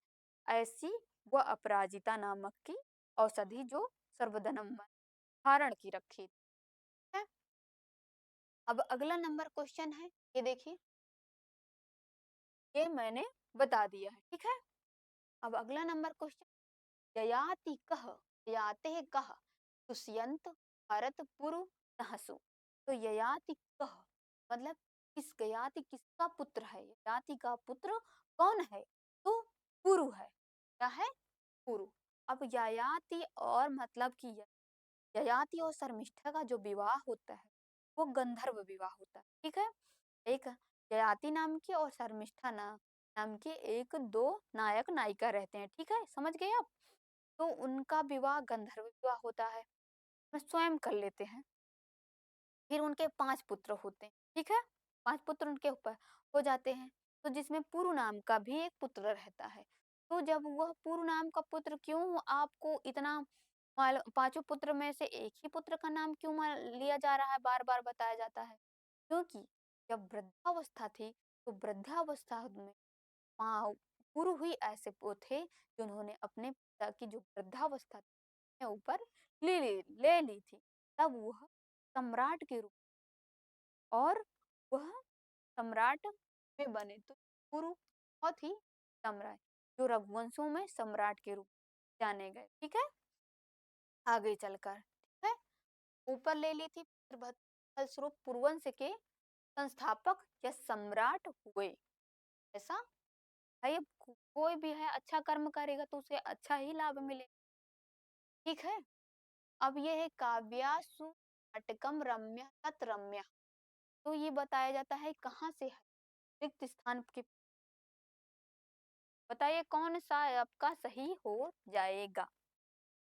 ऐसी वह अपराजिता नामक की औषधि जो सर्वधनम धारण की रखी है। अब अगला नंबर क्वेश्चन है, ये देखिए, ये मैंने बता दिया है, ठीक है। अब अगला नंबर क्वेश्चन, ययाति कह, ययाते कह, दुष्यंत भरत पुरु नहसु। तो ययाति कह मतलब किस, ययाति किसका पुत्र है? ययाति का पुत्र कौन है? तो पुरु है। क्या है? पुरु। अब ययाति और मतलब कि ययाति और शर्मिष्ठा का जो विवाह होता है वो गंधर्व विवाह होता है, ठीक है। एक ययाति नाम की और शर्मिष्ठा नाम के एक दो नायक नायिका रहते हैं, ठीक है, समझ गए आप। तो उनका विवाह गंधर्व विवाह होता है, मैं स्वयं कर लेते हैं। फिर उनके 5 पुत्र होते हैं, ठीक है, 5 पुत्र उनके ऊपर हो जाते हैं। तो जिसमें पुरु नाम का भी एक पुत्र रहता है। तो जब वह पुरु नाम का पुत्र, क्यों आपको इतना पांचों पुत्र में से एक ही पुत्र का नाम क्यों लिया जा रहा है, बार बार बताया जाता है? क्योंकि जब वृद्धावस्था थी तो वृद्धावस्था में पुरु ही ऐसे थे जिन्होंने अपने पिता की जो वृद्धावस्था थी ऊपर ले ली थी। तब वह सम्राट के रूप, और वह सम्राट में बने। तो पुरु बहुत ही सम्राट जो रघुवंशों में सम्राट के रूप में जाने गए, ठीक है, आगे चलकर, ठीक है। ऊपर ले ली थी, फलस्वरूप पुरुवंश के संस्थापक या सम्राट हुए। ऐसा भाई, अब कोई भी है अच्छा कर्म करेगा तो उसे अच्छा ही लाभ मिले, ठीक है। अब ये है काव्यासु नाटकम रम्य तत् रम्य। तो ये बताया जाता है कहाँ से है, रिक्त स्थान के, बताइए कौन सा आपका सही हो जाएगा?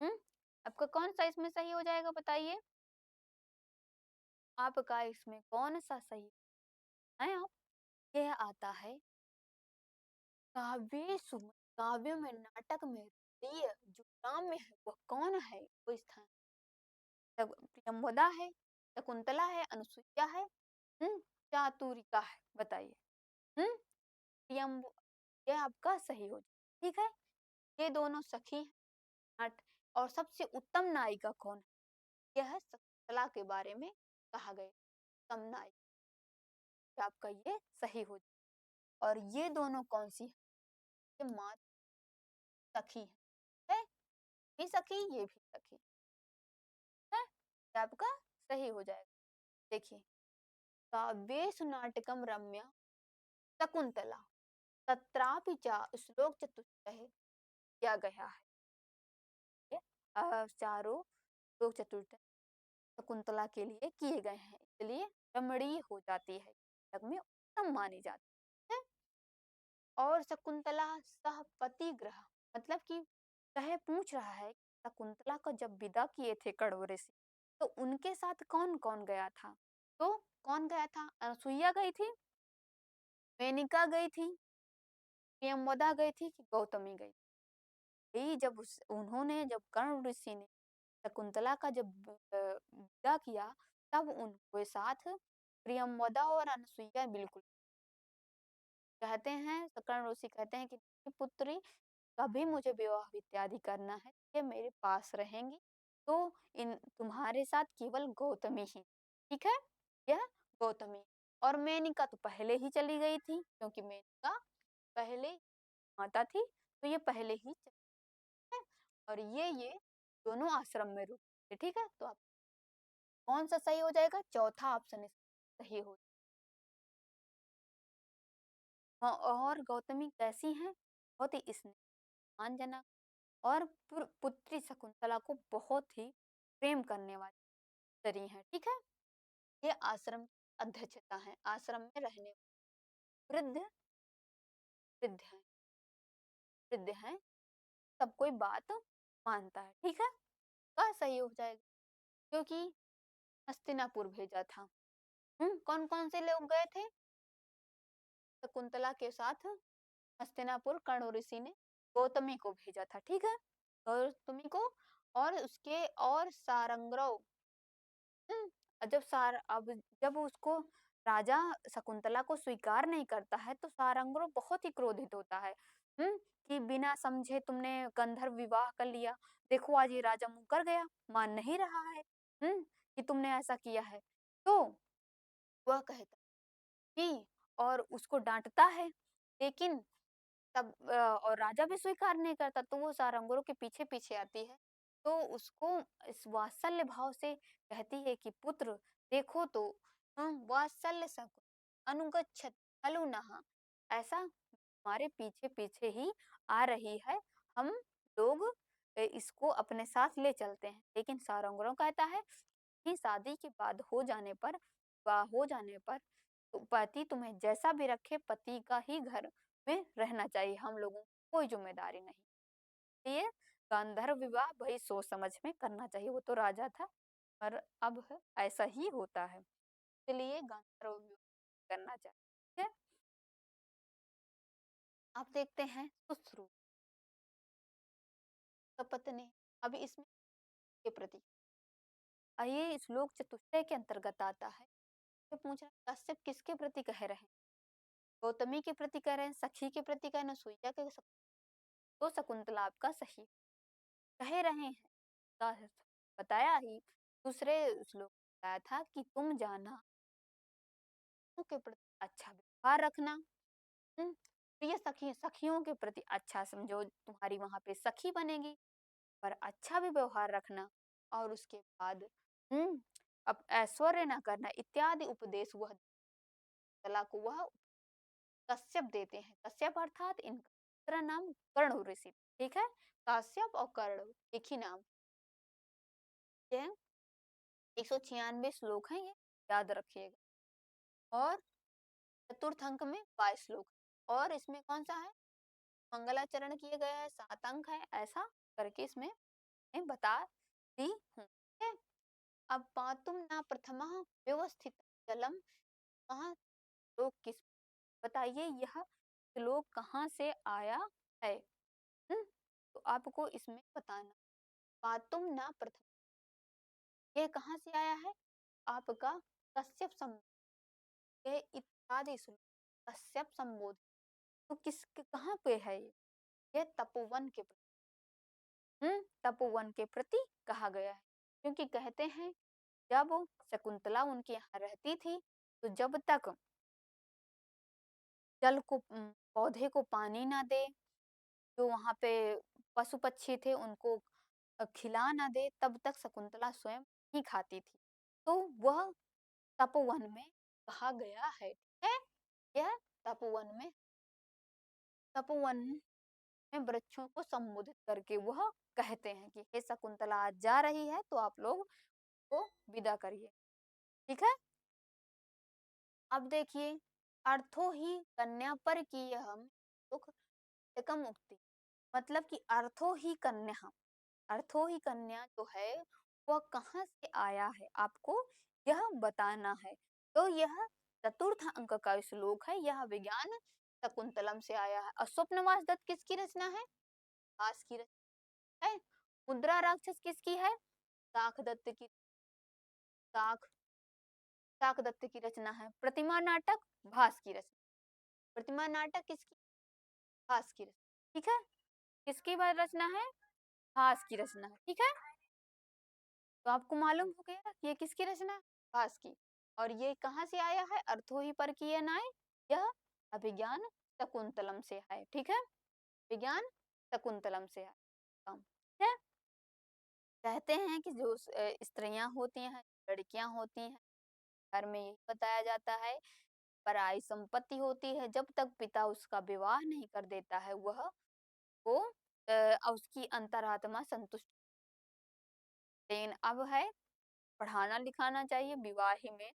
हम्म, आपका कौन सा इसमें सही हो जाएगा, बताइए आपका इसमें कौन सा सही है? आप, यह आता है काव्येषु, काव्य में, नाटक में प्रिय जो काम्य है वह कौन है? वो स्थान प्रियंवदा है, शकुंतला है, अनुसुईया है, चातुरिका है, बताइए। हम्म प्रियम, यह आपका सही हो जाए, ठीक है। ये दोनों सखी हैं, नट, और सबसे उत्तम नायिका कौन है? यह शकुंतला के बारे में कहा गया, उत्तम नायिका, आपका ये सही हो जाए। और ये दोनों कौन सी है? ये माँ सखी है, भी सखी, ये भी सखी है, ये आपका सही हो जाएगा। देखिए, काव्येषु नाटकम रम्य शकुंतला तत्रापि च श्लोक चतुष्टय किया गया है। चारों श्लोक चतुष्टय शकुंतला के लिए किए गए हैं, इसलिए रमणीय हो जाती है, नाटक में उत्तम मानी जाती है। और शकुंतला सह पति ग्रह, मतलब कि कहे पूछ रहा है, शकुंतला को जब विदा किए थे कड़वरे से तो उनके साथ कौन कौन गया था? तो कौन गया था? अनसुईया गई थी, मेनका गई थी, प्रियंवदा गई थी, कि गौतमी गई थी? जब उन्होंने, जब कर्ण ऋषि ने शकुंतला का जब विदा किया, तब उनके साथ प्रियंवदा और अनसुईया बिल्कुल, कहते हैं कर्ण ऋषि कहते हैं कि पुत्री, कभी मुझे विवाह इत्यादि करना है, ये मेरे पास रहेंगी, तो इन तुम्हारे साथ केवल गौतमी ही, ठीक है, यह गौतमी। और मेनका तो पहले ही चली गई थी, क्योंकि मेनका पहले माता थी, तो ये पहले ही चली गई है। और ये दोनों आश्रम में रुके, ठीक है। तो आप कौन सा सही हो जाएगा? चौथा ऑप्शन सही हो। हाँ, और गौतमी कैसी हैं? बहुत ही स्नेहजनक, और पुत्री शकुंतला को बहुत ही प्रेम करने वाली स्त्री है, ठीक है। ये आश्रम की अध्यक्षता है, आश्रम में रहने वृद्ध, वृद्ध है, वृद्ध है, सब कोई बात मानता है, ठीक है। का सही हो जाएगा, क्योंकि हस्तिनापुर भेजा था। कौन कौन से लोग गए थे? शकुंतला के साथ हस्तिनापुर कर्ण ऋषि ने गौतमी को भेजा था, ठीक है, गौतमी को। और उसके और सारंगरव, अब जब उसको राजा शकुंतला को स्वीकार नहीं करता है तो सारंगरो बहुत ही क्रोधित होता है। कि बिना समझे तुमने गंधर्व विवाह कर लिया, देखो आज ये राजा मुकर गया, मान नहीं रहा है कि तुमने ऐसा किया है। तो वह कहता कि और उसको डांटता है, लेकिन तब और राजा भी स्वीकार नहीं करता, तो वो सारंगों के पीछे पीछे आती है। तो उसको इस वात्सल्य भाव से कहती है कि पुत्र देखो तो, वात्सल्य सक अनुगच्छत खलु नहा, ऐसा हमारे पीछे पीछे ही आ रही है, हम लोग इसको अपने साथ ले चलते हैं। लेकिन सारंगों कहता है कि शादी के बाद हो जाने पर, विवाह हो जाने पर तो पति तुम्हें जैसा भी रखे, पति का ही घर में रहना चाहिए, हम लोगों को कोई जिम्मेदारी नहीं। ये गांधर्व विवाह भाई सोच समझ में करना चाहिए, वो तो राजा था, पर अब ऐसा ही होता है, इसलिए गांधर्व विवाह करना चाहिए, ठीक है। आप देखते हैं सुश्रुत सपत्नी, अभी इसमें के प्रति ये श्लोक चतुष्टय के अंतर्गत आता है। तो पूछ रहे हैं कश्यप किसके प्रति कह रहे हैं, गौतमी के प्रति कह रहे हैं, सखी के प्रति कह रहे हैं, सुइया के, तो शकुंतला आपका सही कह रहे हैं। का बताया ही दूसरे श्लोक में बताया था कि तुम जाना के प्रति अच्छा व्यवहार रखना, प्रिय सखी सखियों के प्रति अच्छा समझो, तुम्हारी वहां पे सखी बनेगी, पर अच्छा भी व्यवहार रखना। और उसके बाद अब ऐश्वर्य न करना इत्यादि उपदेश वह कला को वह कश्यप देते हैं। कश्यप अर्थात इनका दूसरा नाम कर्ण ऋषि, ठीक है, काश्यप और कर्ण एक ही नाम। ये 196 श्लोक है, ये याद रखिएगा। और चतुर्थ अंक में 22 श्लोक, और इसमें कौन सा है, मंगलाचरण किए गए हैं, 7 अंक है, ऐसा करके इसमें मैं बता दी हूँ, ठीक है। अब पातुम ना प्रथमा व्यवस्थित जलम, वहाँ श्लोक किस, बताइए यह श्लोक कहाँ से आया है। तो आपको इसमें बताना, पातुम ना प्रथम ये कहाँ से आया है, आपका कश्यप संबोध इत्यादि श्लोक, कश्यप संबोध, तो किस कहाँ पे है ये तपोवन के प्रति, तपोवन के प्रति कहा गया है। क्योंकि कहते हैं जब शकुंतला उनके यहाँ रहती थी, तो जब तक जल को पौधे को पानी ना दे, जो वहां पे पशु पक्षी थे उनको खिला ना दे, तब तक शकुंतला स्वयं नहीं खाती थी। तो वह तपोवन में कहा गया है, ठीक है। यह तपोवन में, तपोवन में वृक्षों को संबोधित करके वह कहते हैं कि हे शकुंतला आज जा रही है, तो आप लोग को विदा करिए, ठीक है। अब देखिए, अर्थो ही कन्या पर की हम दुख एकम उक्ति, मतलब कि अर्थो ही कन्या, अर्थो ही कन्या जो है वह कहाँ से आया है, आपको यह बताना है। तो यह चतुर्थ अंक का श्लोक है, यह विज्ञान शकुंतलम से आया है। और स्वप्नवास दत्त किसकी रचना है, भास की रचना है। मुद्रा राक्षस किसकी है, शाख दत्त की, शाख शाख दत्त की रचना है। प्रतिमा नाटक भास की रचना, प्रतिमा नाटक किसकी, भास की रचना, ठीक है। किसकी रचना है, भास की रचना है, ठीक है। तो आपको मालूम हो गया कि ये किसकी रचना है, भास की। और ये कहाँ से आया है, अर्थो ही पर किए नाय, यह अभिज्ञान शकुंतलम से है, ठीक है, विज्ञान शकुंतलम से है, ठीक है। कहते हैं कि जो स्त्रियां होती हैं, लड़कियां होती हैं, घर में यही बताया जाता है, पराई संपत्ति होती है, जब तक पिता उसका विवाह नहीं कर देता है वह वो उसकी अंतरात्मा संतुष्ट। लेकिन अब है पढ़ाना लिखाना चाहिए, विवाह ही में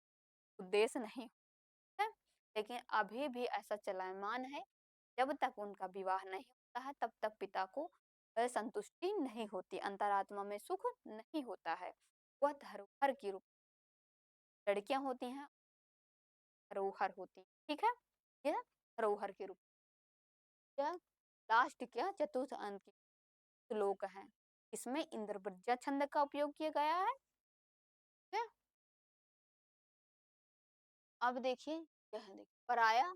उद्देश्य नहीं है, लेकिन अभी भी ऐसा चलायमान है, जब तक उनका विवाह नहीं होता है तब तक पिता को संतुष्टि नहीं होती, अंतरात्मा में सुख नहीं होता है, वह धरोहर की रूप, लड़कियां होती हैं धरोहर होती, ठीक है, यह धरोहर के रूप में। यह लास्ट क्या चतुर्थ अंक की श्लोक है। इसमें इंद्रवज्जा छंद का उपयोग किया गया है। ठीक है? अब देखिए, यह देखिए पराया